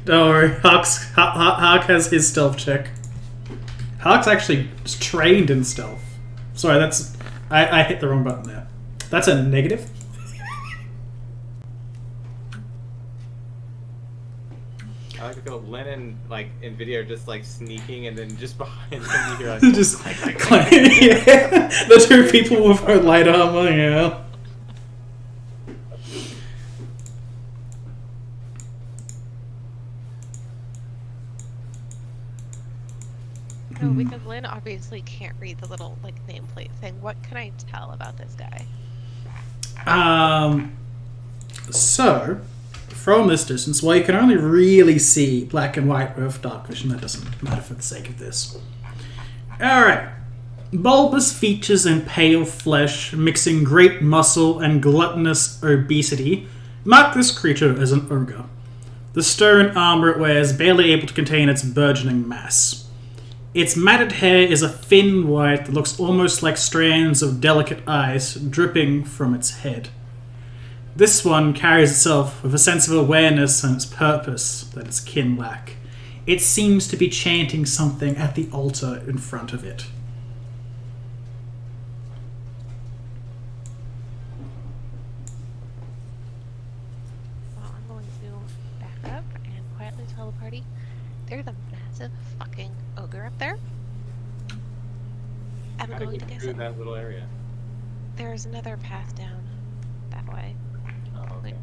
Don't worry, Hark has his stealth check. Hark's actually trained in stealth. Sorry, that's... I hit the wrong button there. That's a negative. I like to feel Lennon, like, in video, just, like, sneaking, and then just behind him, you hear, like... Just... yeah. The two people with light armor, yeah. No, because Lynn obviously can't read the little, like, nameplate thing. What can I tell about this guy? So, from this distance, well, you can only really see black and white with dark vision. That doesn't matter for the sake of this. Alright. Bulbous features and pale flesh, mixing great muscle and gluttonous obesity, mark this creature as an ogre. The stone armor it wears barely able to contain its burgeoning mass. Its matted hair is a thin white that looks almost like strands of delicate ice dripping from its head. This one carries itself with a sense of awareness and its purpose that its kin lack. It seems to be chanting something at the altar in front of it. Well, I'm going to back up and quietly tell the party there's a massive fucking ogre up there. I'm How to going to get guess through it. that little area. There's another path down that way. Oh, okay.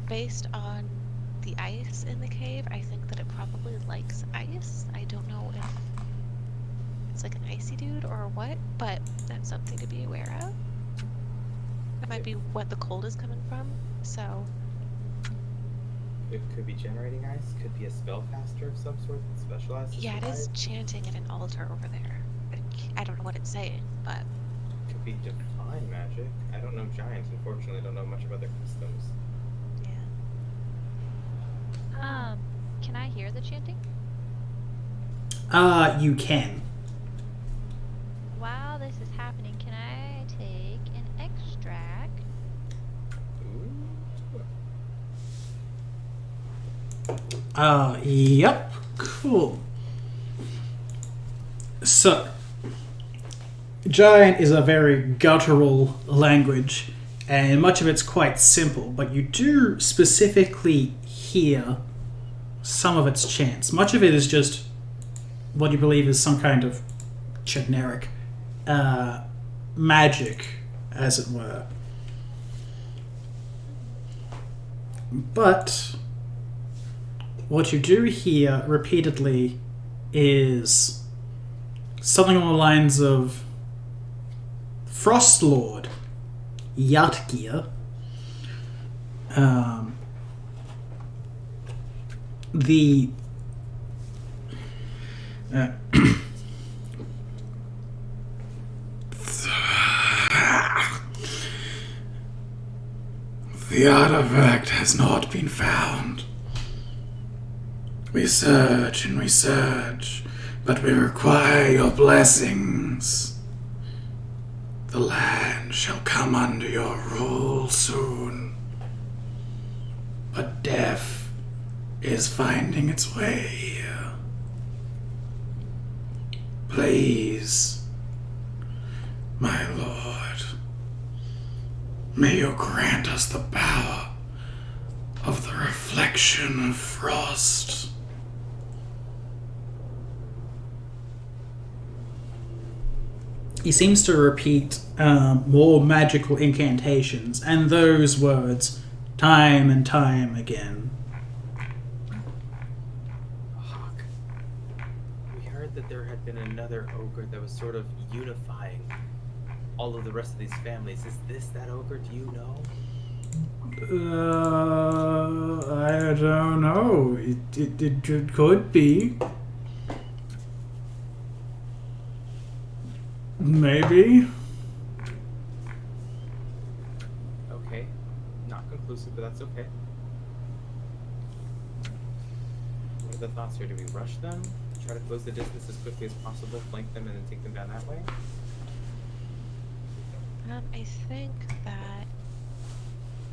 Based on the ice in the cave, I think that it probably likes ice. I don't know if it's like an icy dude or what, but that's something to be aware of. That might be what the cold is coming from, so... It could be generating ice, could be a spellcaster of some sort that specializes Yeah, in it is ice. chanting at an altar over there. I don't know what it's saying, but... Could be divine magic. I don't know giants, unfortunately. I don't know much about their customs. yeah. Can I hear the chanting? You can. While this is happening, can I take an extract? Ooh. Yep. Cool. So, Giant is a very guttural language, and much of it's quite simple, but you do specifically hear some of its chants. Much of it is just what you believe is some kind of generic magic, as it were. But what you do hear repeatedly is something along the lines of Frost Lord, Yatgir, the the artifact has not been found. We search and we search, but we require your blessings. The land shall come under your rule soon. But death is finding its way here. Please, my lord, may you grant us the power of the reflection of frost. He seems to repeat more magical incantations and those words time and time again. Hawk, we heard that there had been another ogre that was sort of unifying all of the rest of these families. Is this that ogre? Do you know? I don't know. It could be. Maybe. Not conclusive, but that's okay. What are the thoughts here? Do we rush them? Try to close the distance as quickly as possible, flank them, and then take them down that way? I think that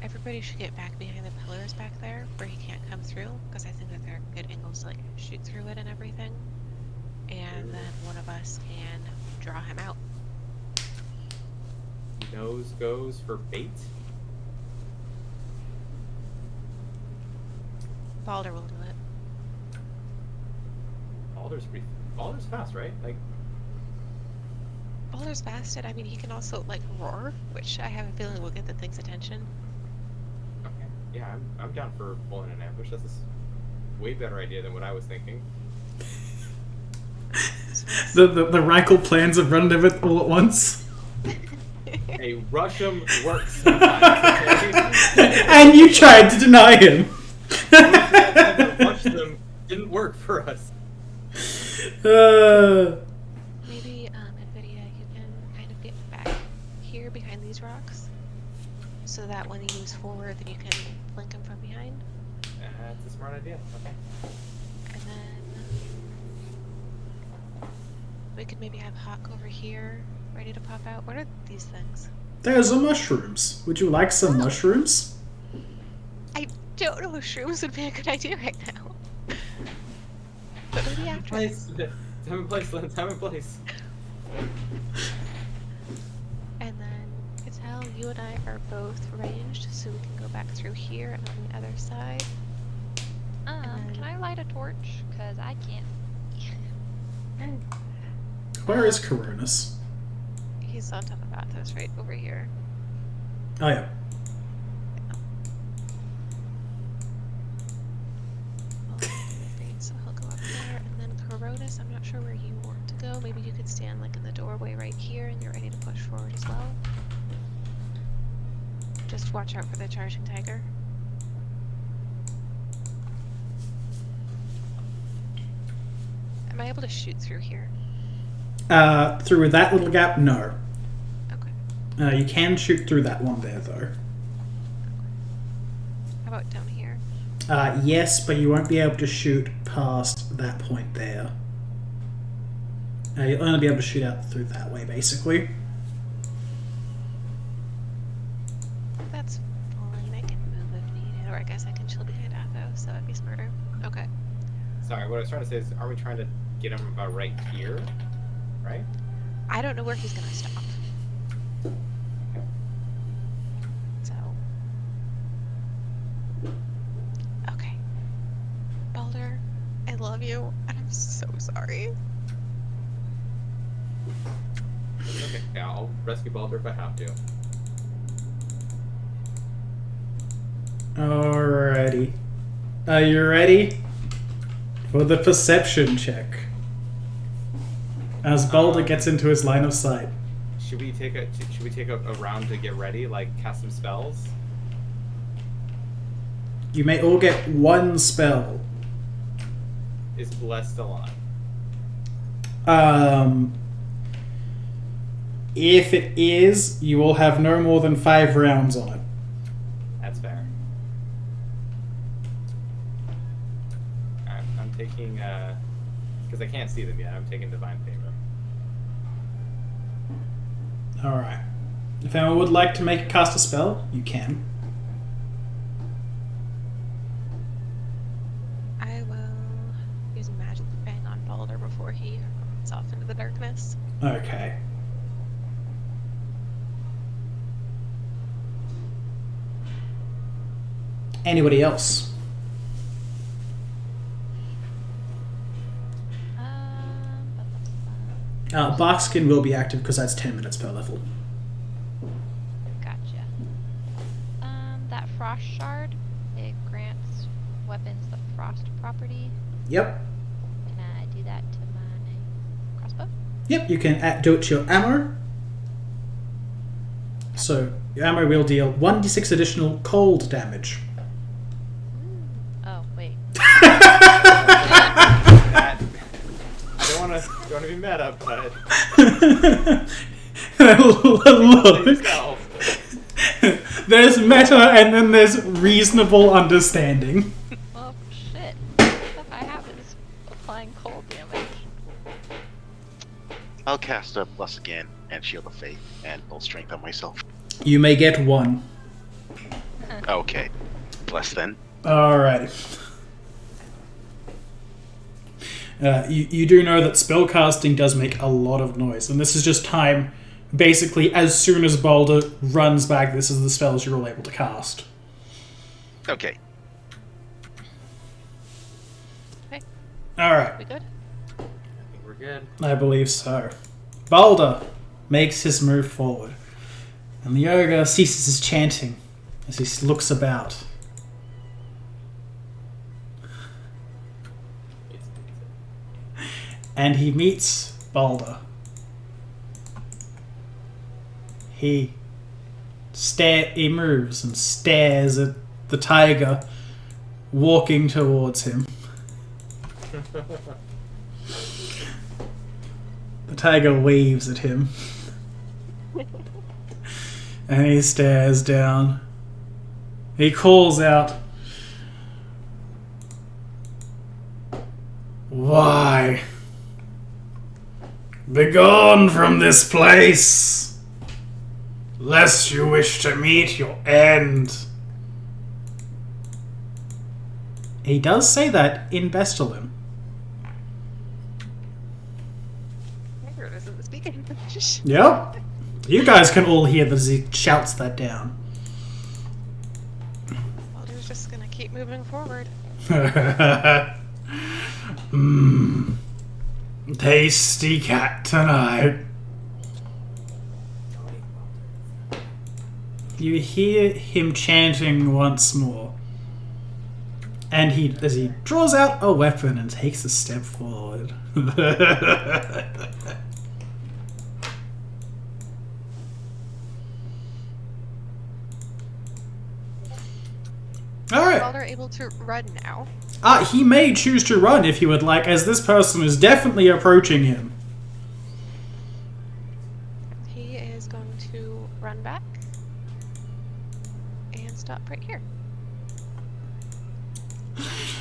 everybody should get back behind the pillars back there where he can't come through, because I think that there are good angles to like shoot through it and everything. And then one of us can draw him out. Nose goes for bait. Boulder will do it. Boulder's fast, right? Like, Boulder's fast, and I mean he can also like roar, which I have a feeling will get the thing's attention. okay, yeah, I'm down for pulling an ambush. That's a way better idea than what I was thinking. The radical plans of running of it all at once. Hey, rush 'em works sometimes, okay? And you tried to deny him. Rush them didn't work for us. Maybe Nvidia, you can kind of get back here behind these rocks, so that when he moves forward, then you can flank him from behind. That's a smart idea. Okay. And then we could maybe have Hawk over here, ready to pop out. What are these things? There's the mushrooms. Would you like some mushrooms? I don't know if shrooms would be a good idea right now. But maybe after. Time and place, Lynn. Time and place. And then Cattell, you and I are both ranged, so we can go back through here and on the other side. Can I light a torch? Because I can't see. Where is Coronis? He's on top of Athos, right over here. Oh yeah. So he'll go up there, and then Coronis, I'm not sure where you want to go. Maybe you could stand like in the doorway right here, and you're ready to push forward as well. Just watch out for the charging tiger. Am I able to shoot through here? Through that little gap, no. Okay. You can shoot through that one there, though. How about down here? Yes, but you won't be able to shoot past that point there. You'll only be able to shoot out through that way, basically. That's fine. I can move if needed, or I guess I can chill behind Athos, so that'd be smarter. Okay. Sorry, what I was trying to say is, are we trying to get him about right here? Right? I don't know where he's gonna stop. So. Okay. Boulder, I love you, and I'm so sorry. Okay, yeah, I'll rescue Boulder if I have to. Alrighty. Are you ready for the perception check? As Boulder gets into his line of sight. Should we take a round to get ready, like cast some spells? You may all get one spell. Is Bless still on? If it is, you will have no more than 5 rounds on it. That's fair. I'm taking, because I can't see them yet, I'm taking Divine Favor. Alright. If anyone would like to cast a spell, you can. I will use Magic Fang on Boulder before he runs off into the darkness. Okay. Anybody else? Barkskin will be active because that's 10 minutes per level. Gotcha. That frost shard, it grants weapons the frost property. Yep. Can I do that to my crossbow? Yep, you can do it to your ammo. So, your ammo will deal 1d6 additional cold damage. Oh, wait. I don't want to be meta, but Look. There's meta and then there's reasonable understanding. Well, shit. Stuff I have is applying cold damage. I'll cast a Bless again and Shield of Faith and Bull Strength on myself. You may get one. Okay. Bless then. Alright. You do know that spellcasting does make a lot of noise, and this is just time. Basically, as soon as Boulder runs back, this is the spells you're all able to cast. Okay. Okay, Alright, we good? I think we're good. I believe so. Boulder makes his move forward, and the ogre ceases his chanting as he looks about. And he meets Boulder. He moves and stares at the tiger walking towards him. The tiger waves at him. And he stares down. He calls out, "Why? Begone from this place, lest you wish to meet your end." He does say that in Bestalin. Tiger doesn't speak English. Yep. You guys can all hear as he shouts that down. Boulder's just gonna keep moving forward. Tasty cat tonight. You hear him chanting once more. And as he draws out a weapon and takes a step forward. Alright. Boulder able to run now. He may choose to run if he would like, as this person is definitely approaching him. He is going to run back and stop right here.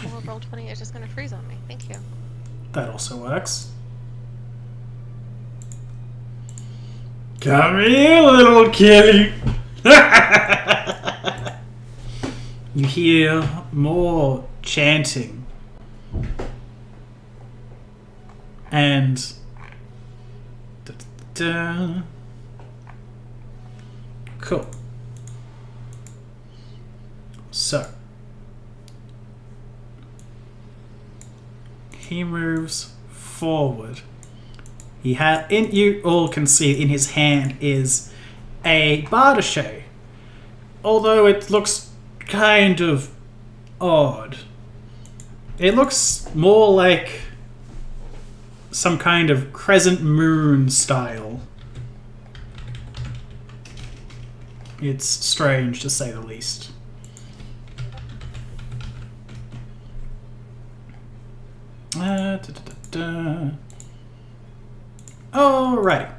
Well, roll 20 is just going to freeze on me. Thank you. That also works. Come here, little kitty. You hear more chanting. And... Da-da-da. Cool. So. He moves forward. You all can see in his hand is a bardache. Although it looks kind of odd. It looks more like some kind of crescent moon style. It's strange to say the least. Alrighty.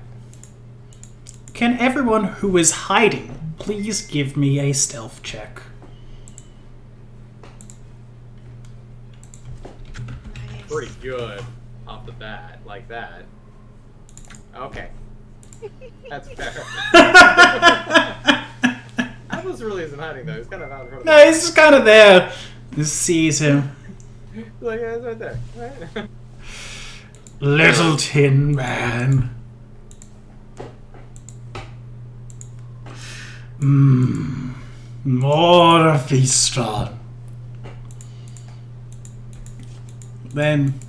Can everyone who is hiding please give me a stealth check? Nice. Pretty good off the bat, like that. Okay. That's fair. Atlas really isn't hiding though. He's kind of out in front of No, he's just kind of there. Just sees him. Like, yeah, it's right there. Right? Little Tin Man. More to feast on. Then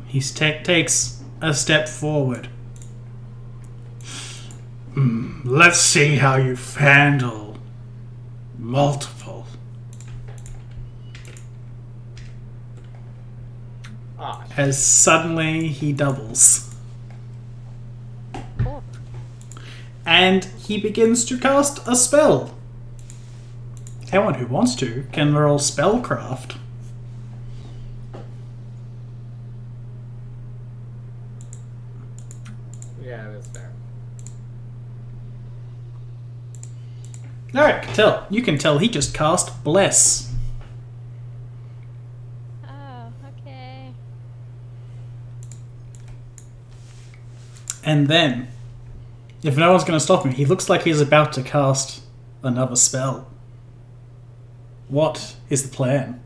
he takes a step forward. Let's see how you handle multiple. Ah, As suddenly he doubles. Cool. And he begins to cast a spell. Anyone who wants to can roll spellcraft. yeah, that's fair. Alright, you can tell he just cast Bless. Oh, okay. And then, if no one's going to stop him, he looks like he's about to cast another spell. What is the plan?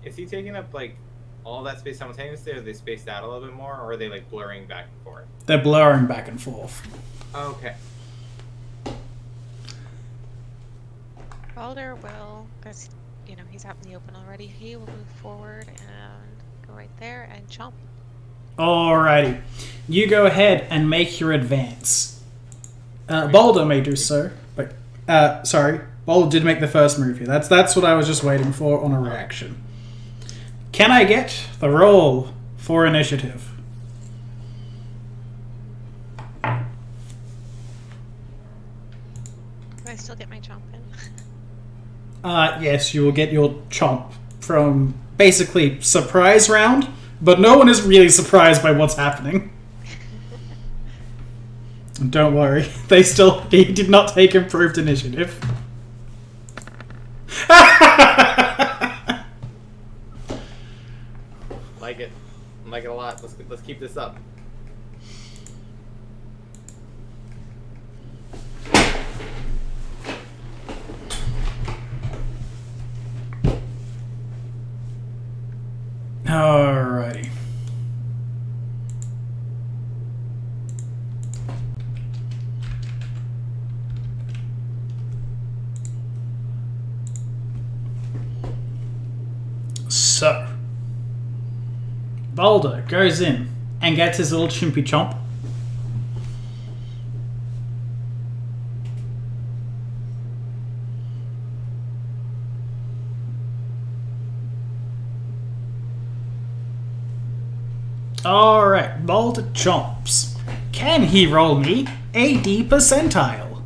Is he taking up like all that space simultaneously, or are they spaced out a little bit more, or are they like blurring back and forth? They're blurring back and forth. Okay. Boulder will, because, you know, he's out in the open already, he will move forward and go right there and chomp. Alrighty. You go ahead and make your advance. Boulder may do so. But, sorry. Boulder did make the first move here. That's what I was just waiting for on a reaction. Can I get the roll for initiative? Do I still get my chomp in? Yes, you will get your chomp from basically surprise round, but no one is really surprised by what's happening. Don't worry, he did not take improved initiative. Like it. I like it a lot. Let's keep this up. Alrighty. So, Boulder goes in and gets his little chimpy chomp. Alright, Boulder chomps. Can he roll me a D percentile?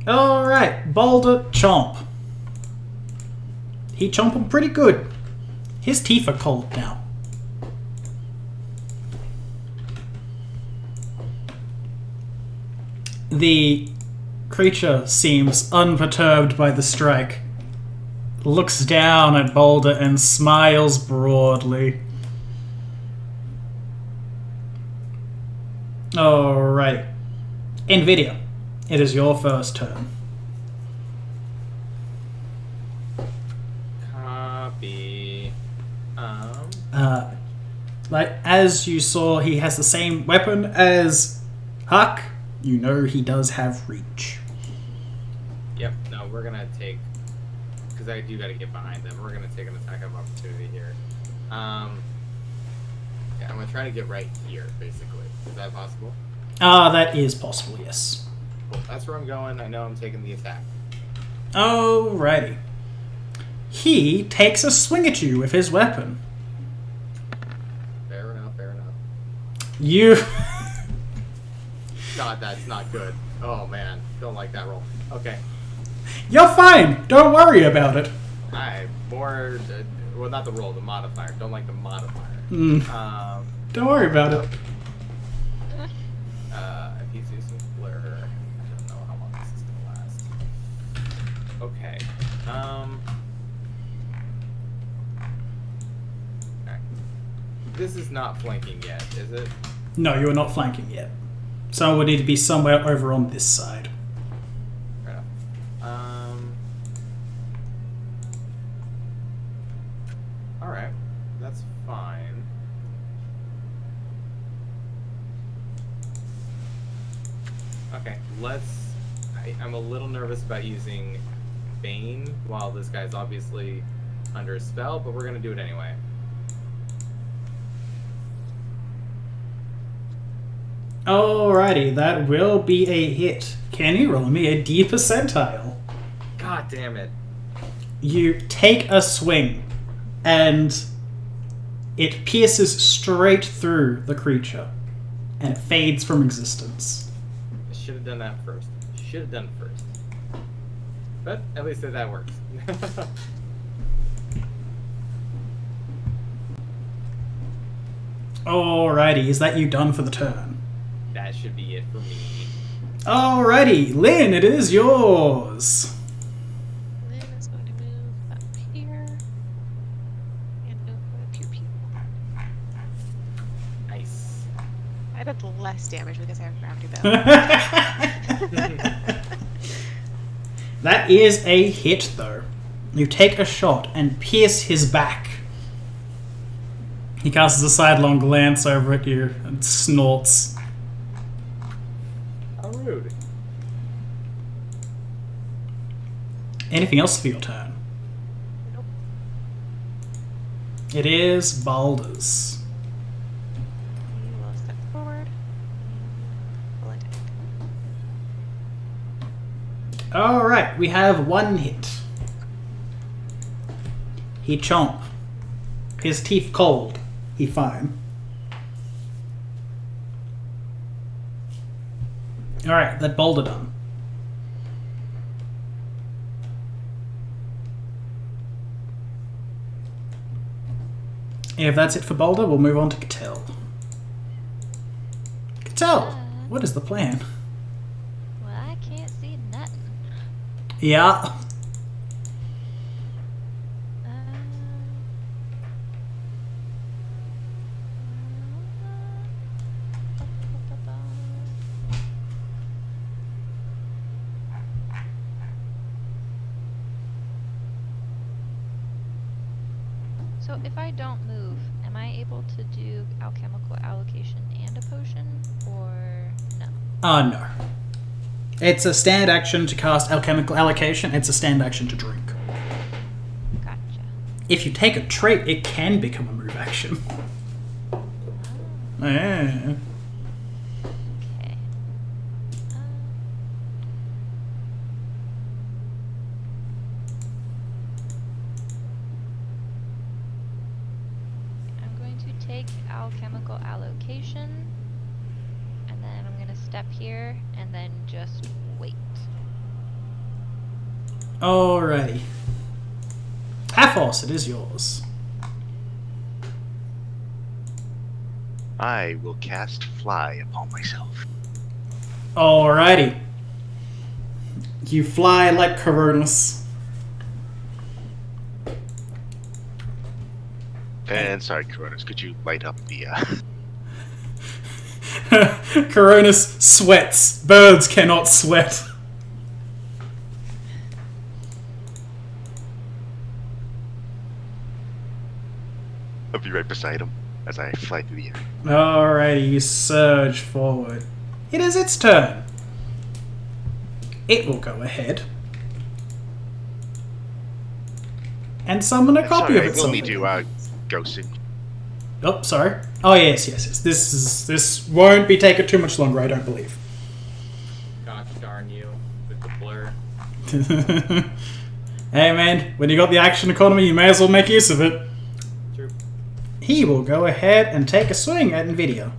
Alright, Boulder chomp. He chomp him pretty good. His teeth are cold now. The creature seems unperturbed by the strike. Looks down at Boulder and smiles broadly. Alright. Nvidia, it is your first turn. Copy. Like, as you saw, he has the same weapon as Hark. You know he does have reach. Yep, no, we're gonna take... Because I do gotta get behind them. We're gonna take an attack of opportunity here. Yeah, I'm gonna try to get right here, basically. Is that possible? That is possible, yes. Cool. That's where I'm going. I know I'm taking the attack. Alrighty. He takes a swing at you with his weapon. Fair enough, fair enough. You... God, that's not good. Oh, man. Don't like that roll. Okay. You're fine! Don't worry about it. More... well, not the roll, the modifier. Don't like the modifier. Don't worry about it. If he's using Blur... I don't know how long this is going to last. Okay. Okay. This is not flanking yet, is it? No, you are not flanking yet. Someone would need to be somewhere over on this side. Fair enough. Alright. That's fine. Okay, I'm a little nervous about using Bane while this guy's obviously under a spell, but we're gonna do it anyway. Alrighty, that will be a hit. Can you roll me a D percentile? God damn it. You take a swing, and it pierces straight through the creature, and it fades from existence. I should have done that first. Should have done it first. But at least that works. Alrighty, is that you done for the turn? That should be it for me. Alrighty, Lynn, it is yours. Lynn is going to move up here and over a few people. Nice. I did less damage because I have gravity though. That is a hit, though. You take a shot and pierce his back. He casts a sidelong glance over at you and snorts. How rude. Anything else for your turn? Nope. It is Boulder's. We will step forward. We'll attack. Alright, we have one hit. He chomp. His teeth cold. He fine. Alright, that Boulder done. If that's it for Boulder, we'll move on to Cattell. Cattell, what is the plan? Well, I can't see nothing. Yeah. So if I don't move, am I able to do alchemical allocation and a potion, or no? No. It's a stand action to cast alchemical allocation. It's a stand action to drink. Gotcha. If you take a trait, it can become a move action. Yeah. Okay. I'm going to take alchemical allocation, and then I'm going to step here, and then just wait. Alrighty. Paphos, it is yours. I will cast Fly upon myself. Alrighty. You fly like Coronis. And sorry, Coronis, could you light up the Coronis sweats. Birds cannot sweat. I'll be right beside him as I fly through the air. Alrighty, you surge forward. It is its turn. It will go ahead and summon a copy of I itself. will need to go soon. Oh, sorry. Oh, yes. This won't be taking too much longer, I don't believe. Gosh darn you with the blur. Hey, man, when you got the action economy, you may as well make use of it. True. He will go ahead and take a swing at Nvidia.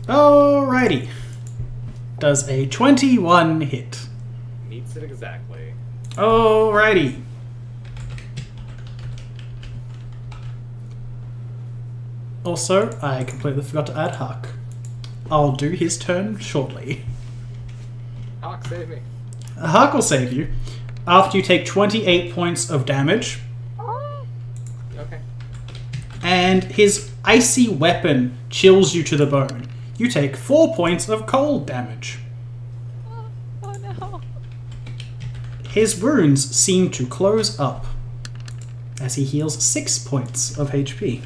Alrighty. Does a 21 hit. Meets it exactly. Alrighty. Also, I completely forgot to add Hark. I'll do his turn shortly. Hawk, save me. Hark will save you after you take 28 points of damage, Okay. and his icy weapon chills you to the bone. You take 4 points of cold damage. Oh no. His wounds seem to close up as he heals 6 points of HP.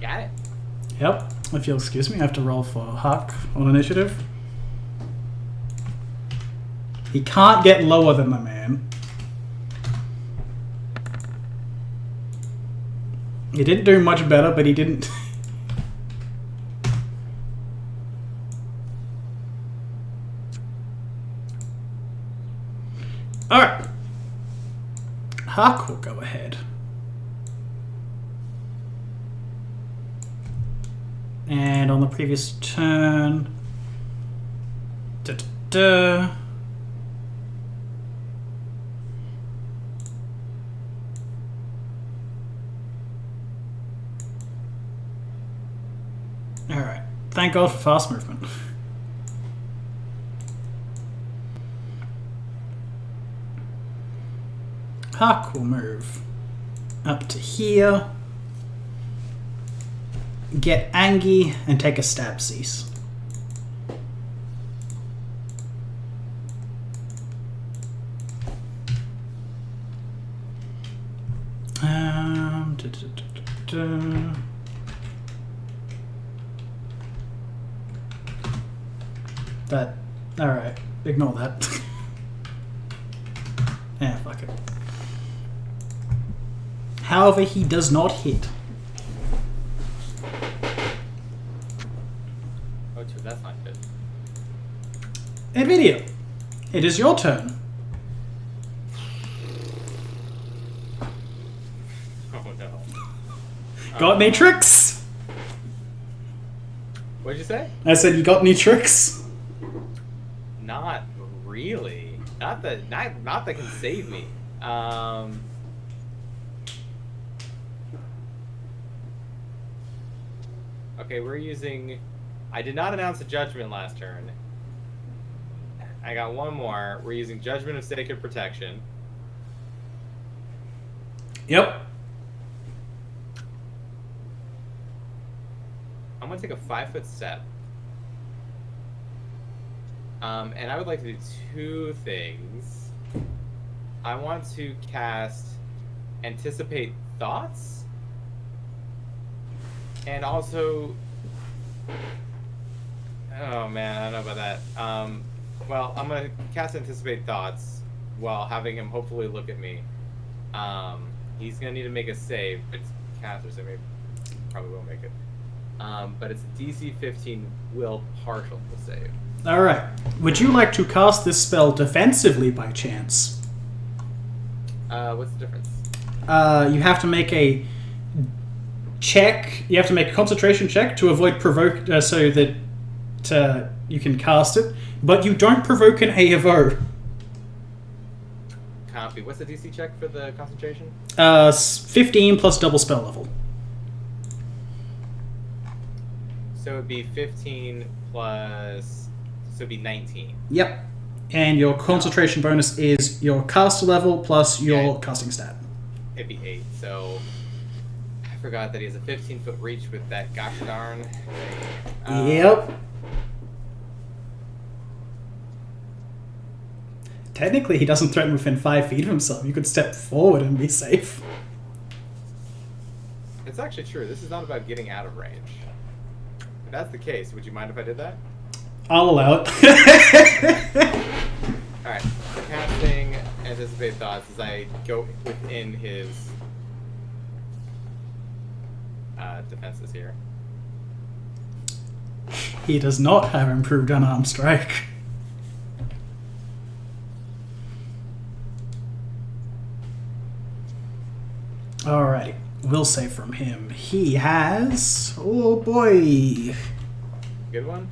Got it. Yep. If you'll excuse me, I have to roll for Hark on initiative. He can't get lower than the man. He didn't do much better, but he didn't... Alright. Hark will go ahead. And on the previous turn... Alright. Thank God for fast movement. Hark will move up to here. Get Angie and take a stab cease. That. Alright. Ignore that. Yeah, fuck it. However, he does not hit. Oh, dude, that's not good. NVIDIA, it is your turn. Oh no. Got any tricks? What'd you say? I said, you got any tricks? Not really. Not that can save me. Okay, we're using... I did not announce a judgment last turn. I got one more. We're using Judgment of Sacred Protection. Yep. I'm going to take a 5-foot step. And I would like to do two things. I want to cast Anticipate Thoughts. And also... Oh man, I don't know about that. Well, I'm going to cast Anticipate Thoughts while having him hopefully look at me. He's going to need to make a save. It's caster, so maybe probably won't make it. But it's a DC 15 will partial save. Alright. Would you like to cast this spell defensively by chance? What's the difference? You have to make a check. You have to make a concentration check to avoid provoke, so that you can cast it. But you don't provoke an A of O. Copy. What's the DC check for the concentration? 15 plus double spell level. So it would be 15 plus... So it'd be 19. Yep. And your concentration bonus is your caster level plus your Yeah. casting stat. It'd be 8. So I forgot that he has a 15-foot reach with that gosh darn thing. Yep. Technically, he doesn't threaten within 5 feet of himself. You could step forward and be safe. It's actually true. This is not about getting out of range. If that's the case, would you mind if I did that? I'll allow it. Alright. Casting Anticipate Thoughts as I go within his defenses here. He does not have improved unarmed strike. Alrighty. We'll say from him. He has... Oh boy. Good one?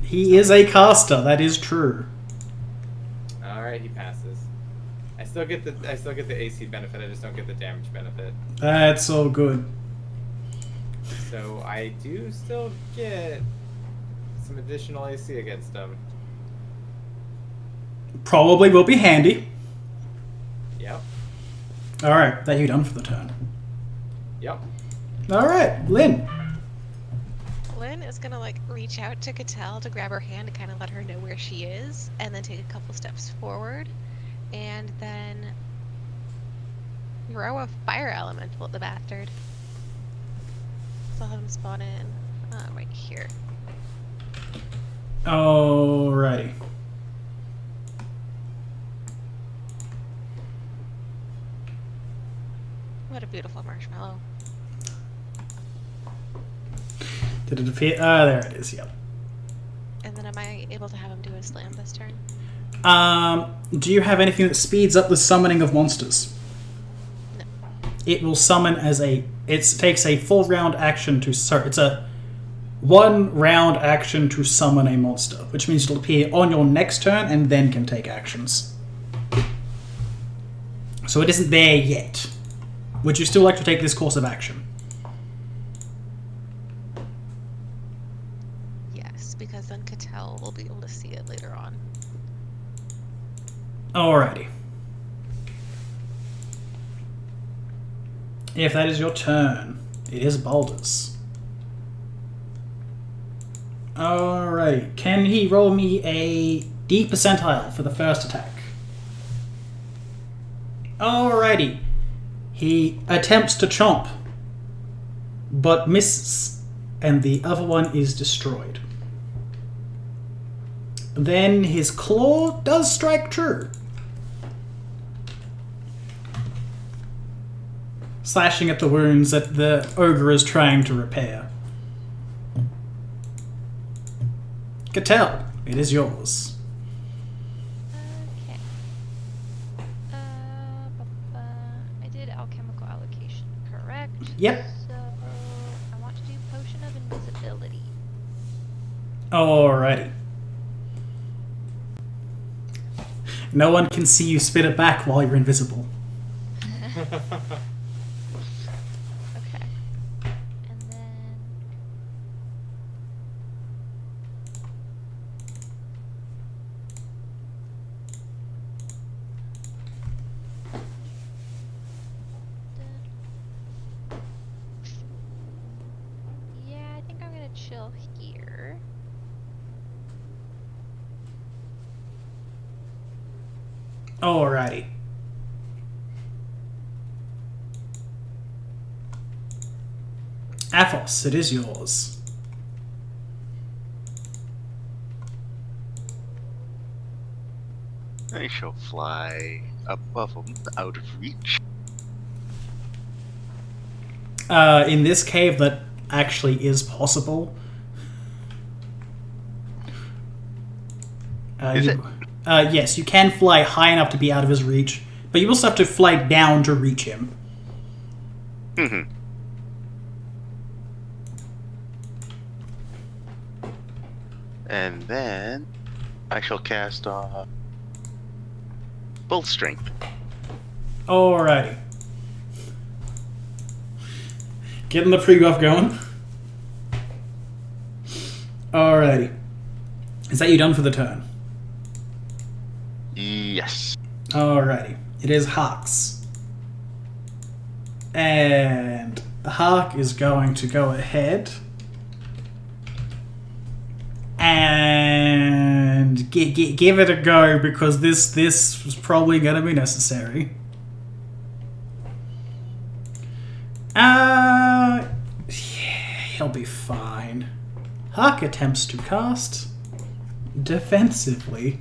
He is a caster, that is true. Alright, he passes. I still get the AC benefit, I just don't get the damage benefit. That's all good. So I do still get some additional AC against him. Probably will be handy. Yep. Alright, that you done for the turn. Yep. Alright, Lynn. Lynn is gonna like reach out to Cattell to grab her hand and kind of let her know where she is, and then take a couple steps forward, and then throw a fire elemental at the bastard. So I'll have him spawn in right here. Alrighty. What a beautiful marshmallow. Did it appear? There it is, yep. And then am I able to have him do a slam this turn? Do you have anything that speeds up the summoning of monsters? No. It will summon as a... It takes a full round action to... Sorry, it's a 1 round action to summon a monster, which means it'll appear on your next turn and then can take actions. So it isn't there yet. Would you still like to take this course of action? Alrighty. If that is your turn, it is Boulder's. Alrighty. Can he roll me a D percentile for the first attack? Alrighty. He attempts to chomp, but misses, and the other one is destroyed. Then his claw does strike true, slashing at the wounds that the ogre is trying to repair. Cattell, it is yours. Okay. I did alchemical allocation, correct? Yep. So I want to do potion of invisibility. Alrighty. No one can see you spit it back while you're invisible. Okay. And then yeah, I think I'm gonna chill here. Alrighty. Athos, it is yours. I shall fly above them, out of reach. In this cave, that actually is possible. Is it? Yes, you can fly high enough to be out of his reach, but you also have to fly down to reach him. Mm-hmm. And then I shall cast Bull Strength. Alrighty. Getting the pre-buff going. Alrighty. Is that you done for the turn? Yes. Alrighty. It is Hark's. And Hark is going to go ahead and give it a go, because this was probably going to be necessary. Yeah, he'll be fine. Hark attempts to cast defensively.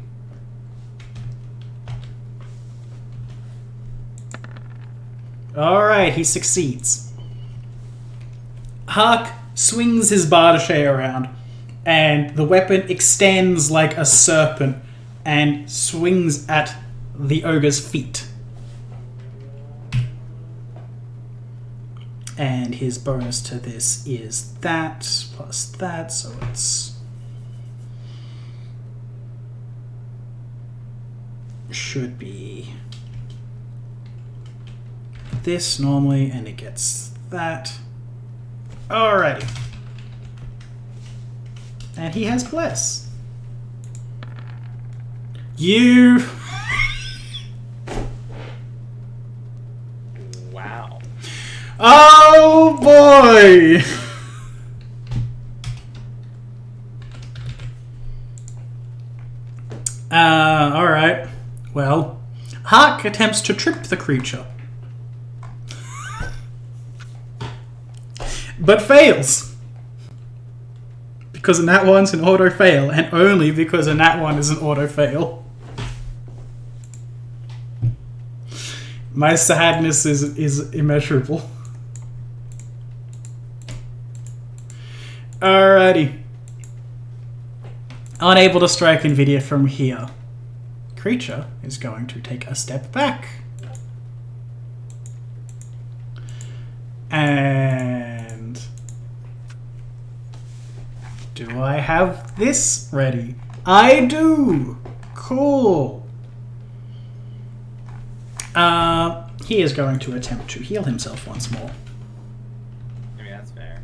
Alright, he succeeds. Hark swings his bardache around, and the weapon extends like a serpent and swings at the ogre's feet. And his bonus to this is that, plus that, so it's... should be this normally, and it gets that. Alrighty. And he has Bless. You... Wow. Oh boy! Alright. Well, Hark attempts to trip the creature, but fails. Because a nat 1's an auto fail, and only because a nat 1 is an auto fail. My sadness is immeasurable. Alrighty. Unable to strike Nvidia from here. Creature is going to take a step back. And... do I have this ready? I do! Cool. He is going to attempt to heal himself once more. I mean, that's fair.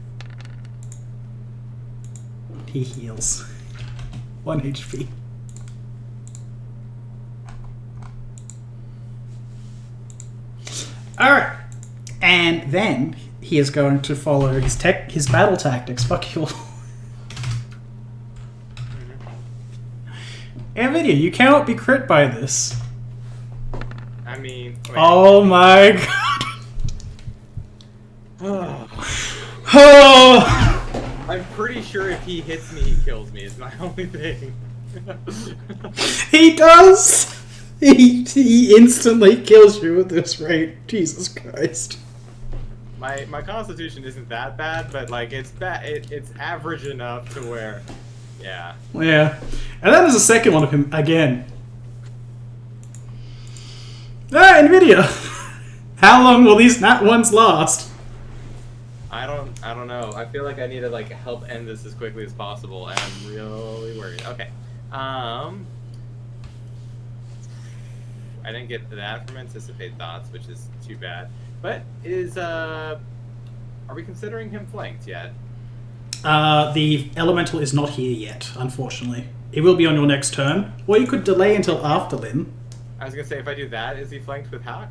He heals. 1 HP. Alright. And then he is going to follow his battle tactics. Fuck you all. NVIDIA, you cannot be crit by this. I mean... Wait. Oh my god. Oh. I'm pretty sure if he hits me, he kills me. It's my only thing. He does! He instantly kills you at this rate. Jesus Christ. My constitution isn't that bad, but like it's bad. It's average enough to where, yeah. Yeah. And then there's a second one of him again. Ah, NVIDIA! How long will these nat ones last? I don't know. I feel like I need to like help end this as quickly as possible, and I'm really worried. Okay. I didn't get that from Anticipate Thoughts, which is too bad. But are we considering him flanked yet? The elemental is not here yet, unfortunately. It will be on your next turn, or you could delay until after Lynn. I was gonna say, if I do that, is he flanked with Hark?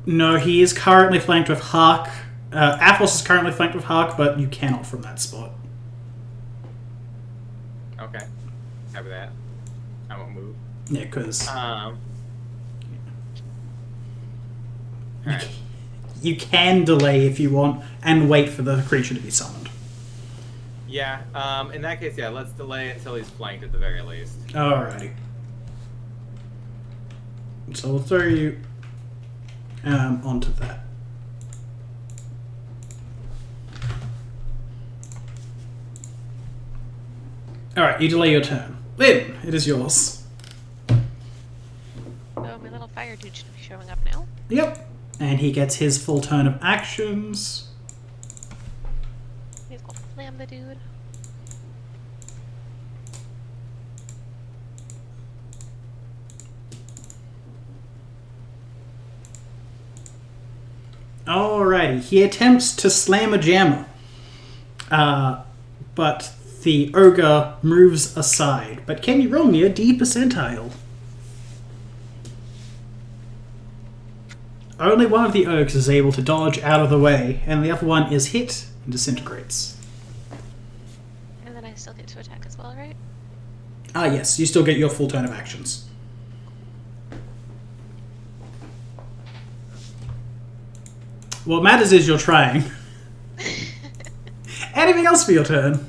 No, he is currently flanked with Hark. Athos is currently flanked with Hark, but you cannot from that spot. Okay. Have that. I won't move. Yeah, because... Alright. You can delay if you want, and wait for the creature to be summoned. Yeah, in that case, yeah, let's delay until he's flanked at the very least. Alrighty. So we'll throw you onto that. Alright, you delay your turn. Lynn, it is yours. Oh, my little fire dude should be showing up now. Yep. And he gets his full turn of actions. He's gonna slam the dude. Alrighty, he attempts to slam a jammer. But the ogre moves aside. But can you roll me a D percentile? Only one of the ogres is able to dodge out of the way, and the other one is hit and disintegrates. And then I still get to attack as well, right? Ah, yes, you still get your full turn of actions. What matters is you're trying. Anything else for your turn?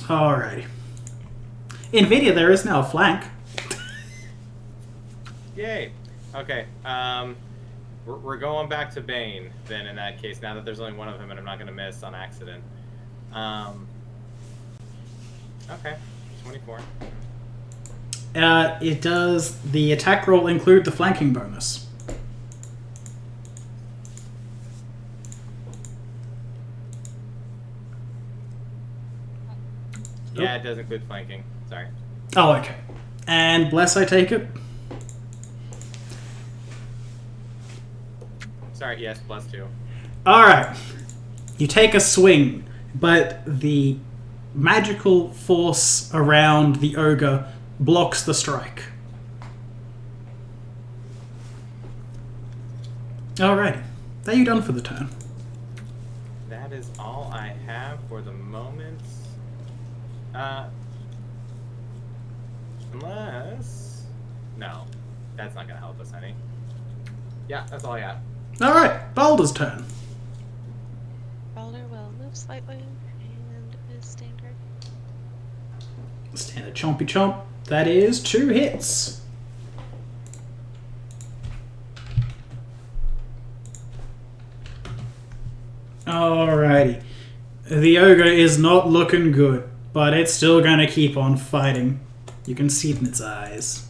Alrighty. NVIDIA, there is now a flank. Yay. Okay. We're going back to Bane then in that case, now that there's only one of them and I'm not going to miss on accident. Okay. 24. It does... The attack roll include the flanking bonus. Yeah, it does include flanking. Sorry. Oh, okay. And bless, I take it? Sorry, yes, +2. Alright. You take a swing, but the magical force around the ogre blocks the strike. Alrighty. That you done for the turn. That is all I have for the moment. Unless... No. That's not gonna help us any. Yeah, that's all I got. Alright, Boulder's turn. Boulder will move slightly and is standard. Standard chompy chomp. That is 2 hits. Alrighty. The ogre is not looking good, but it's still gonna keep on fighting. You can see it in its eyes.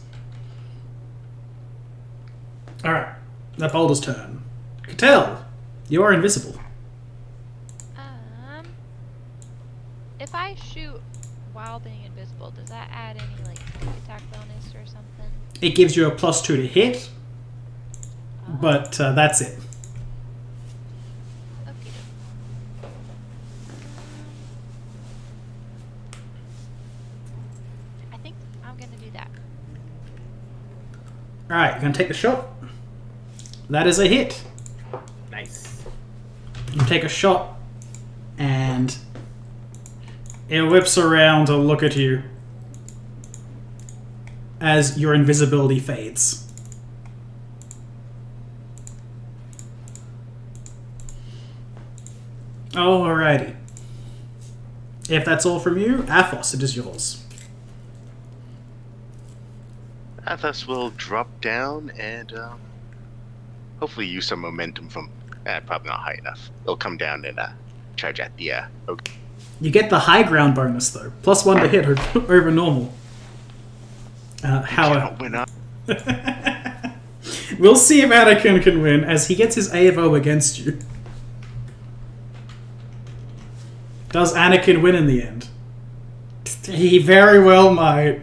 Alright, that Boulder's turn. Cattell, you are invisible. If I shoot while being invisible, does that add any like attack bonus or something? It gives you a +2 to hit, but that's it. Okay. Alright, you're going to take the shot. That is a hit. Nice. You take a shot, and it whips around to look at you as your invisibility fades. Alrighty. If that's all from you, Athos, it is yours. Athos will drop down and hopefully use some momentum from... probably not high enough. It'll come down and charge at the... okay. You get the high ground bonus, though. +1 to hit over normal. However... Win up. We'll see if Anakin can win, as he gets his AFO against you. Does Anakin win in the end? He very well might.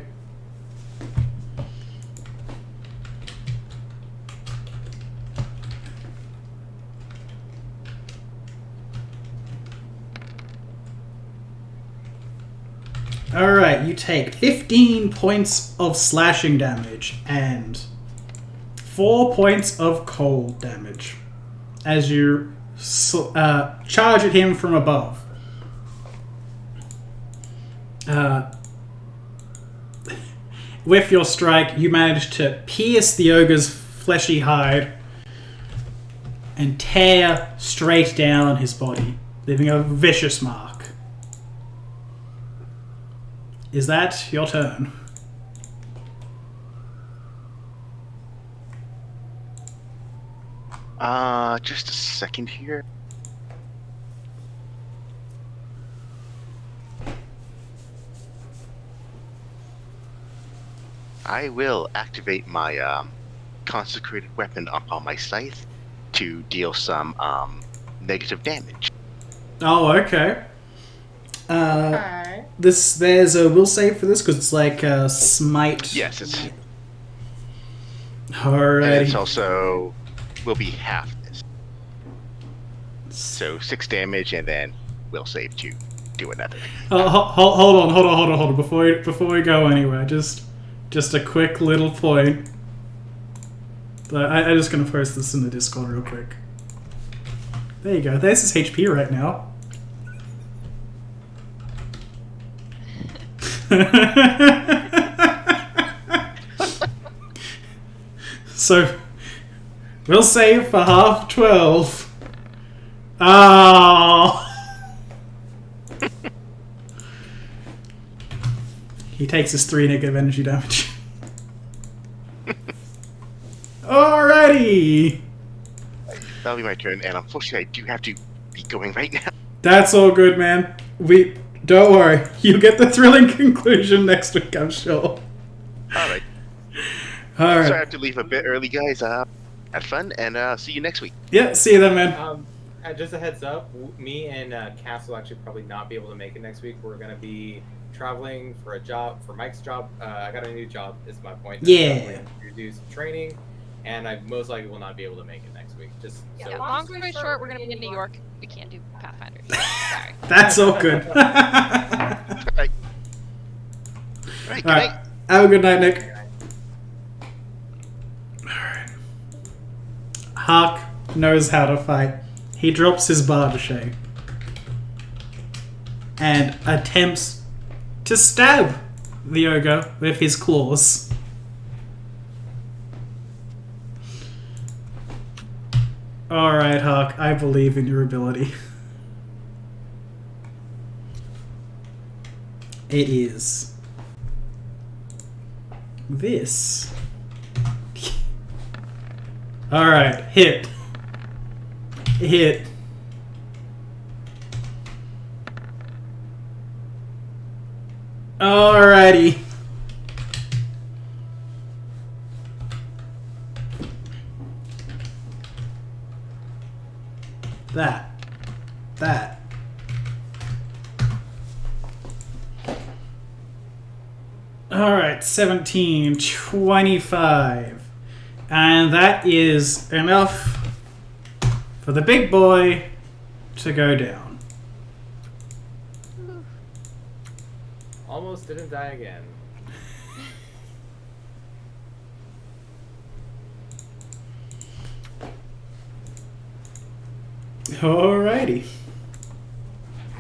Alright, you take 15 points of slashing damage and 4 points of cold damage as you charge at him from above. With your strike, you manage to pierce the ogre's fleshy hide and tear straight down on his body, leaving a vicious mark. Is that your turn? Just a second here. I will activate my consecrated weapon upon my scythe to deal some negative damage. Oh, okay. There's a will save for this because it's like smite. Yes, it's. Alright. And it's also will be half this. So 6 damage, and then will save to do another. Hold on. Before we go anywhere, just a quick little point. I'm just gonna post this in the Discord real quick. There you go. There's his HP right now. So we'll save for half 12. Oh. He takes his 3 negative energy damage. Alrighty. That'll be my turn, and unfortunately I do have to be going right now. That's all good, man. Don't worry. You get the thrilling conclusion next week, I'm sure. Alright. Alright. So I have to leave a bit early, guys. Have fun, and see you next week. Yeah, see you then, man. Just a heads up, me and Cass will actually probably not be able to make it next week. We're going to be traveling for a job, for Mike's job. I got a new job, is my point. Yeah. To do some training, and I most likely will not be able to make it next week. Just Yeah, so. long story short, we're gonna be in New York. We can't do Pathfinder. Sorry. That's all good. Alright. Alright, good night. Have a good night, Nick. Alright. Hark knows how to fight. He drops his bardiche and attempts to stab the ogre with his claws. Alright, Hark, I believe in your ability. It is this. Alright, hit. Hit. Alrighty. That. Alright, 17, 25. And that is enough for the big boy to go down. Almost didn't die again. Alrighty.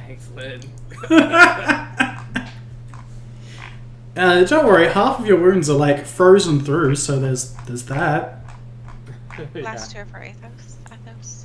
Excellent. Don't worry, half of your wounds are like frozen through, so there's that. Last two are for Athos. Athos.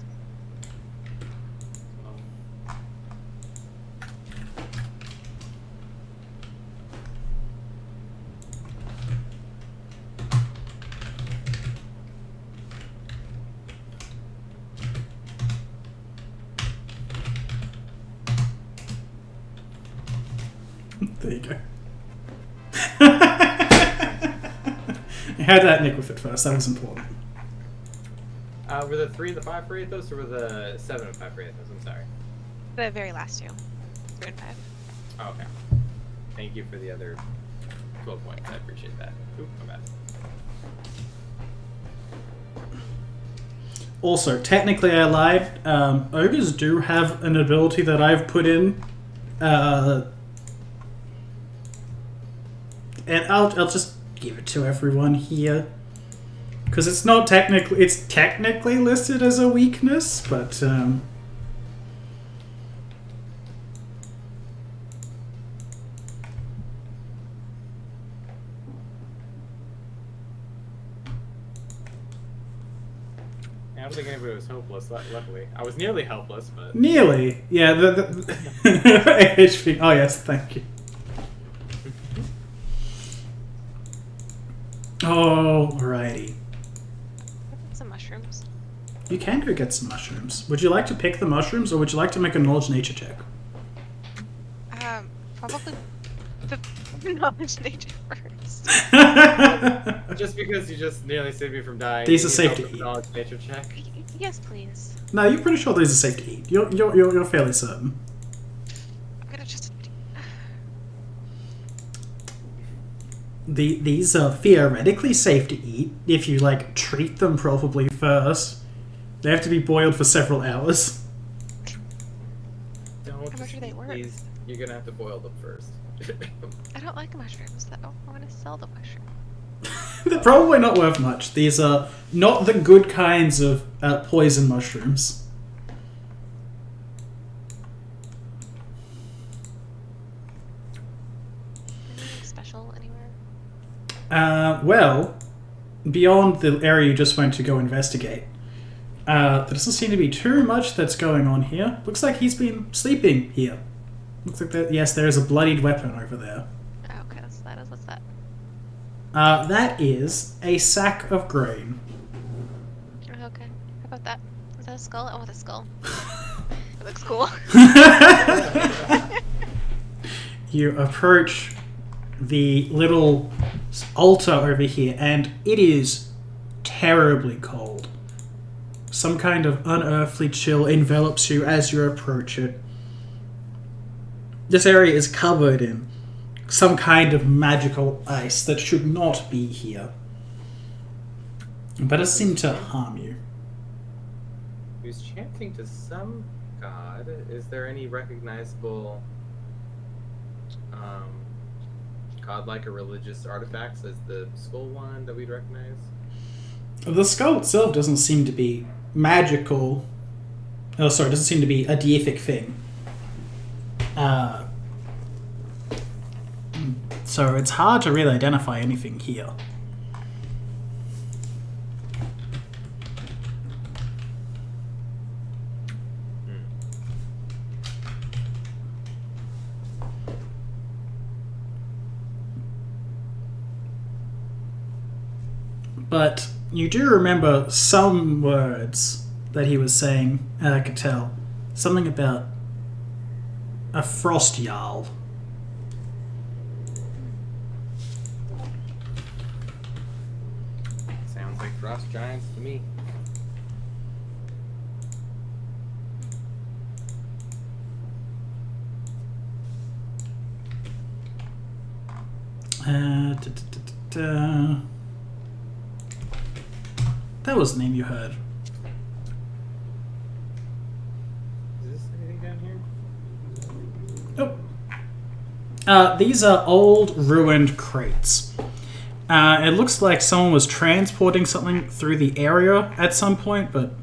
There you go. You had that Nick with it first, that was important. Were the 3 and the 5 for Athos, or were the 7 and 5 for Athos? I'm sorry. The very last two. 3 and 5. Oh, okay. Thank you for the other 12 points. I appreciate that. Oop, my bad. Also, technically I lied. Ogres do have an ability that I've put in. And I'll just give it to everyone here. Because it's not technically... It's technically listed as a weakness, but... I don't think anybody was hopeless, luckily. I was nearly helpless, but... Nearly. Yeah, the HP... Oh, yes, thank you. Alrighty. Some mushrooms. You can go get some mushrooms. Would you like to pick the mushrooms, or would you like to make a knowledge nature check? Probably the knowledge nature first. Just because you just nearly saved me from dying. These are you safe help to with eat. Knowledge nature check. Yes, please. No, you're pretty sure these are safe to eat. You're fairly certain. I'm gonna just. These are theoretically safe to eat if you like treat them properly first. They have to be boiled for several hours. Don't How much are they worth? please. You're gonna have to boil them first. I don't like mushrooms though. I want to sell the mushrooms. They're probably not worth much. These are not the good kinds of poison mushrooms. Anything special anywhere? Well, beyond the area you just went to go investigate, there doesn't seem to be too much that's going on here. Looks like he's been sleeping here. Looks like that. Yes, there is a bloodied weapon over there. Oh, okay, that's what that is. What's that? That is a sack of grain. Oh, okay. How about that? Is that a skull? I want a skull. It looks cool. You approach the little altar over here, and it is terribly cold. Some kind of unearthly chill envelops you as you approach it. This area is covered in some kind of magical ice that should not be here, but does seem to harm you. He was chanting to some god. Is there any recognizable godlike or religious artifacts as the skull one that we'd recognize? The skull itself doesn't seem to be magical. Oh, sorry, it doesn't seem to be a deific thing. So it's hard to really identify anything here. But you do remember some words that he was saying, I could tell. Something about a frost jarl. Sounds like frost giants to me. That was the name you heard. Is this anything down here? Nope. These are old, ruined crates. It looks like someone was transporting something through the area at some point, but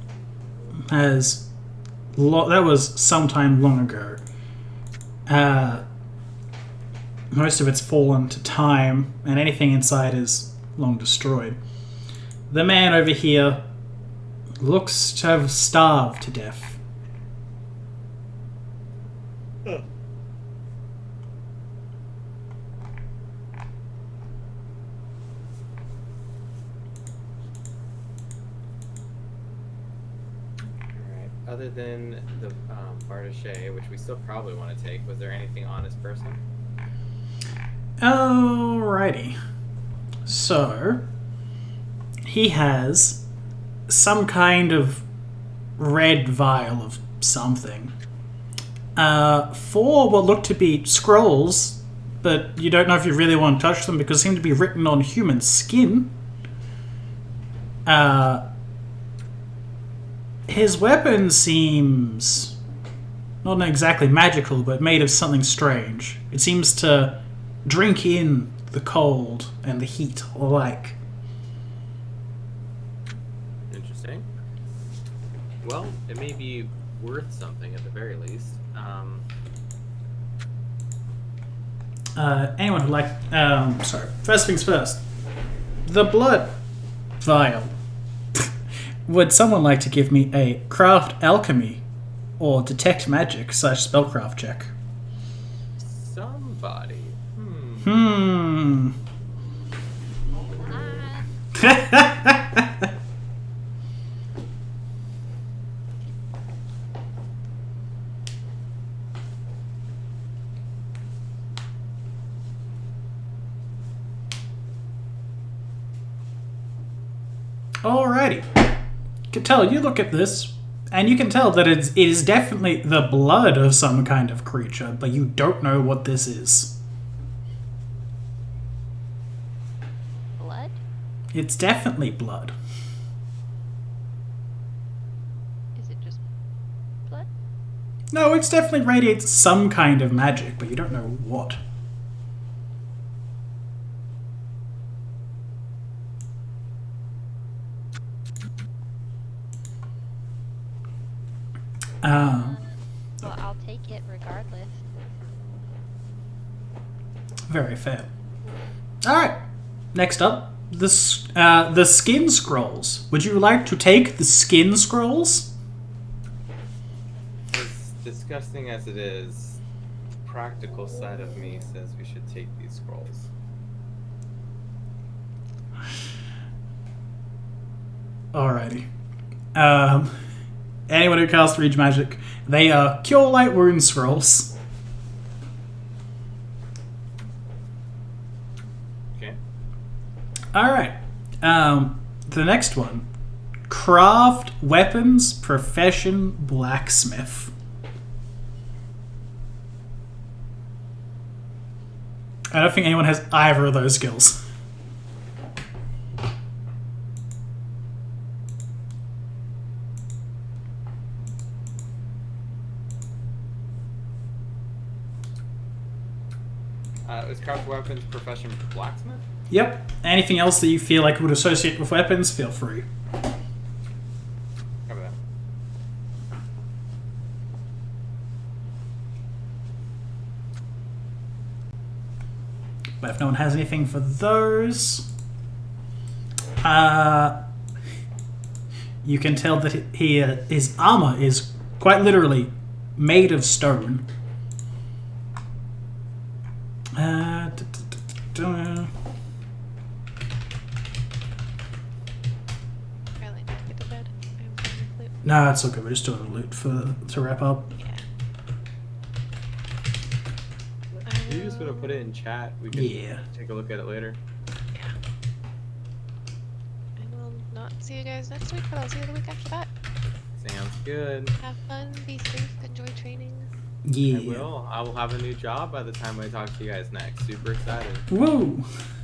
has that was sometime long ago. Most of it's fallen to time, and anything inside is long destroyed. The man over here looks to have starved to death. Alright, other than the Bardache, which we still probably want to take, was there anything on his person? Alrighty. So, he has some kind of red vial of something. 4 what look to be scrolls, but you don't know if you really want to touch them because they seem to be written on human skin. His weapon seems not exactly magical, but made of something strange. It seems to drink in the cold and the heat alike. Interesting. Well, it may be worth something at the very least. Anyone who'd like... sorry. First things first. The blood vial. Would someone like to give me a craft alchemy or detect magic / spellcraft check? Somebody. Hmm. Alrighty. You can tell, you look at this, and you can tell that it is definitely the blood of some kind of creature, but you don't know what this is. Blood? It's definitely blood. Is it just blood? No, it's definitely radiates some kind of magic, but you don't know what. Well, I'll take it regardless. Very fair. Alright, next up, the skin scrolls. Would you like to take the skin scrolls? As disgusting as it is, the practical side of me says we should take these scrolls. Alrighty. Anyone who casts Reach Magic, they are Cure Light Wound scrolls. Okay. Alright. The next one. Craft Weapons Profession Blacksmith. I don't think anyone has either of those skills. Is craft weapons profession blacksmith? Yep. Anything else that you feel like would associate with weapons, feel free. Cover that. But if no one has anything for those, you can tell that his armor is quite literally made of stone. Really not get to bed. I'm going to loot. No, it's okay. We're just doing a loot to wrap up. Yeah. You're just gonna put it in chat. We can Yeah. take a look at it later. Yeah. I will not see you guys next week, but I'll see you the week after that. Sounds good. Have fun, be safe, enjoy training. Yeah. I will. I will have a new job by the time I talk to you guys next. Super excited. Woo!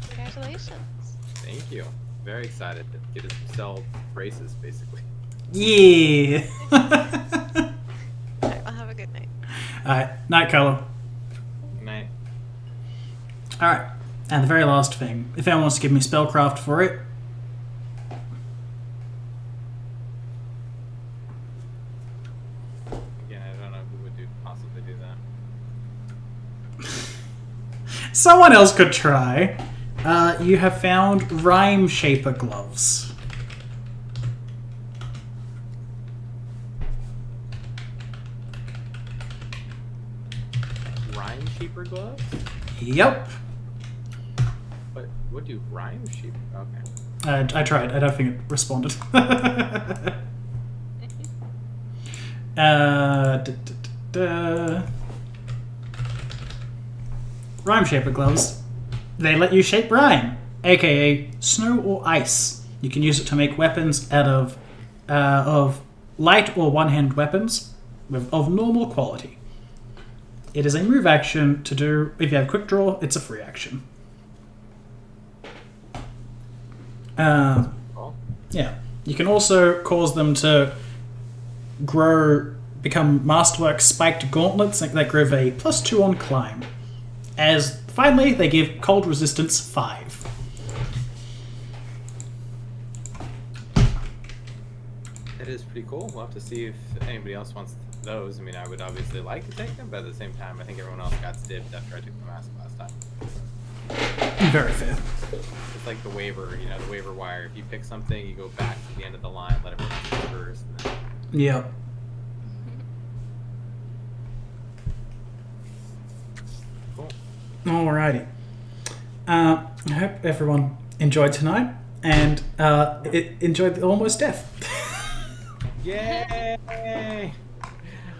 Congratulations. Thank you. Very excited to get to sell braces, basically. Yeah. Alright, well, have a good night. Alright, night color. Good night. Alright, and the very last thing. If anyone wants to give me spellcraft for it. Someone else could try. You have found Rhyme Shaper gloves. Rhyme sheeper gloves? Yep. What do rhyme sheep? Okay. I tried. I don't think it responded. Rhyme Shaper gloves. They let you shape rhyme, aka snow or ice. You can use it to make weapons out of light or one-hand weapons of normal quality. It is a move action to do. If you have quick draw, it's a free action. Yeah. You can also cause them to become Masterwork spiked gauntlets that give a +2 on climb. As finally, they give cold resistance 5. That is pretty cool. We'll have to see if anybody else wants those. I mean, I would obviously like to take them, but at the same time, I think everyone else got stibbed after I took the mask last time. Very fair. It's like the waiver, the waiver wire. If you pick something, you go back to the end of the line, let everyone else go first. And then... Yep. Cool. Alrighty. I hope everyone enjoyed tonight and enjoyed the Almost Death. Yay!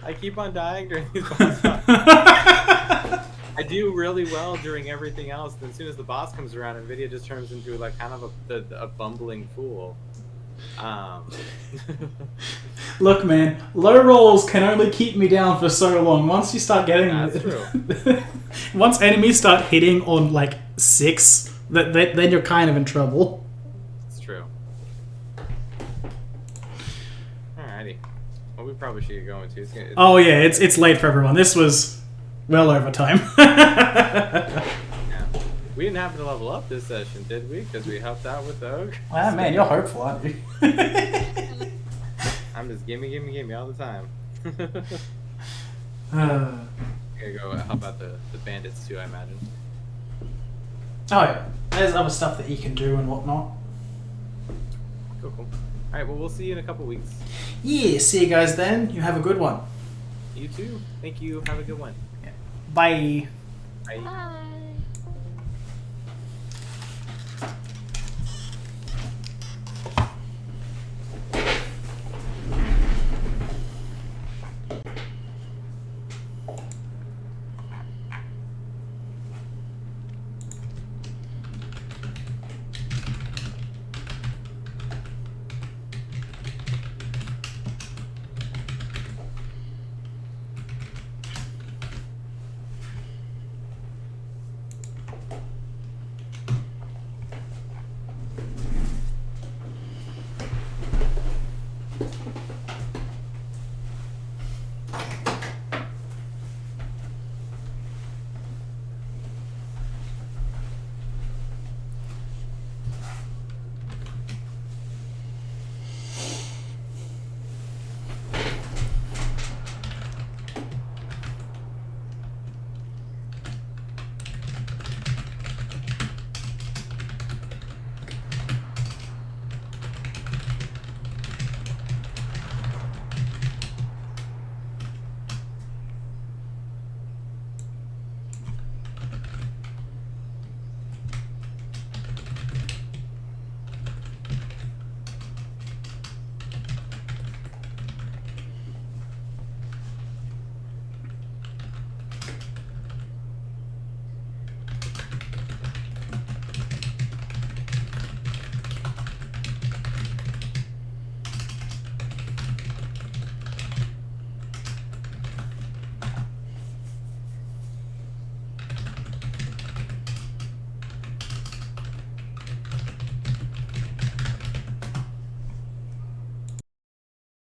I keep on dying during these boss fights. I do really well during everything else. Then as soon as the boss comes around, NVIDIA just turns into like kind of a bumbling fool. Look, man, low rolls can only keep me down for so long. Once you start getting... That's true. Once enemies start hitting on, like, 6, then you're kind of in trouble. It's true. Alrighty. Well, we probably should get going, too. Oh, yeah, it's late for everyone. This was well over time. Yeah. We didn't happen to level up this session, did we? Because we helped out with the ogre. Ah, man, you're hopeful, aren't you? I'm just gimme all the time. Oh, Here you go. How about the bandits, too, I imagine? yeah. There's other stuff that you can do and whatnot. Cool. Alright, well, we'll see you in a couple weeks. Yeah, see you guys then. You have a good one. You too. Thank you. Have a good one. Bye. Bye. Bye.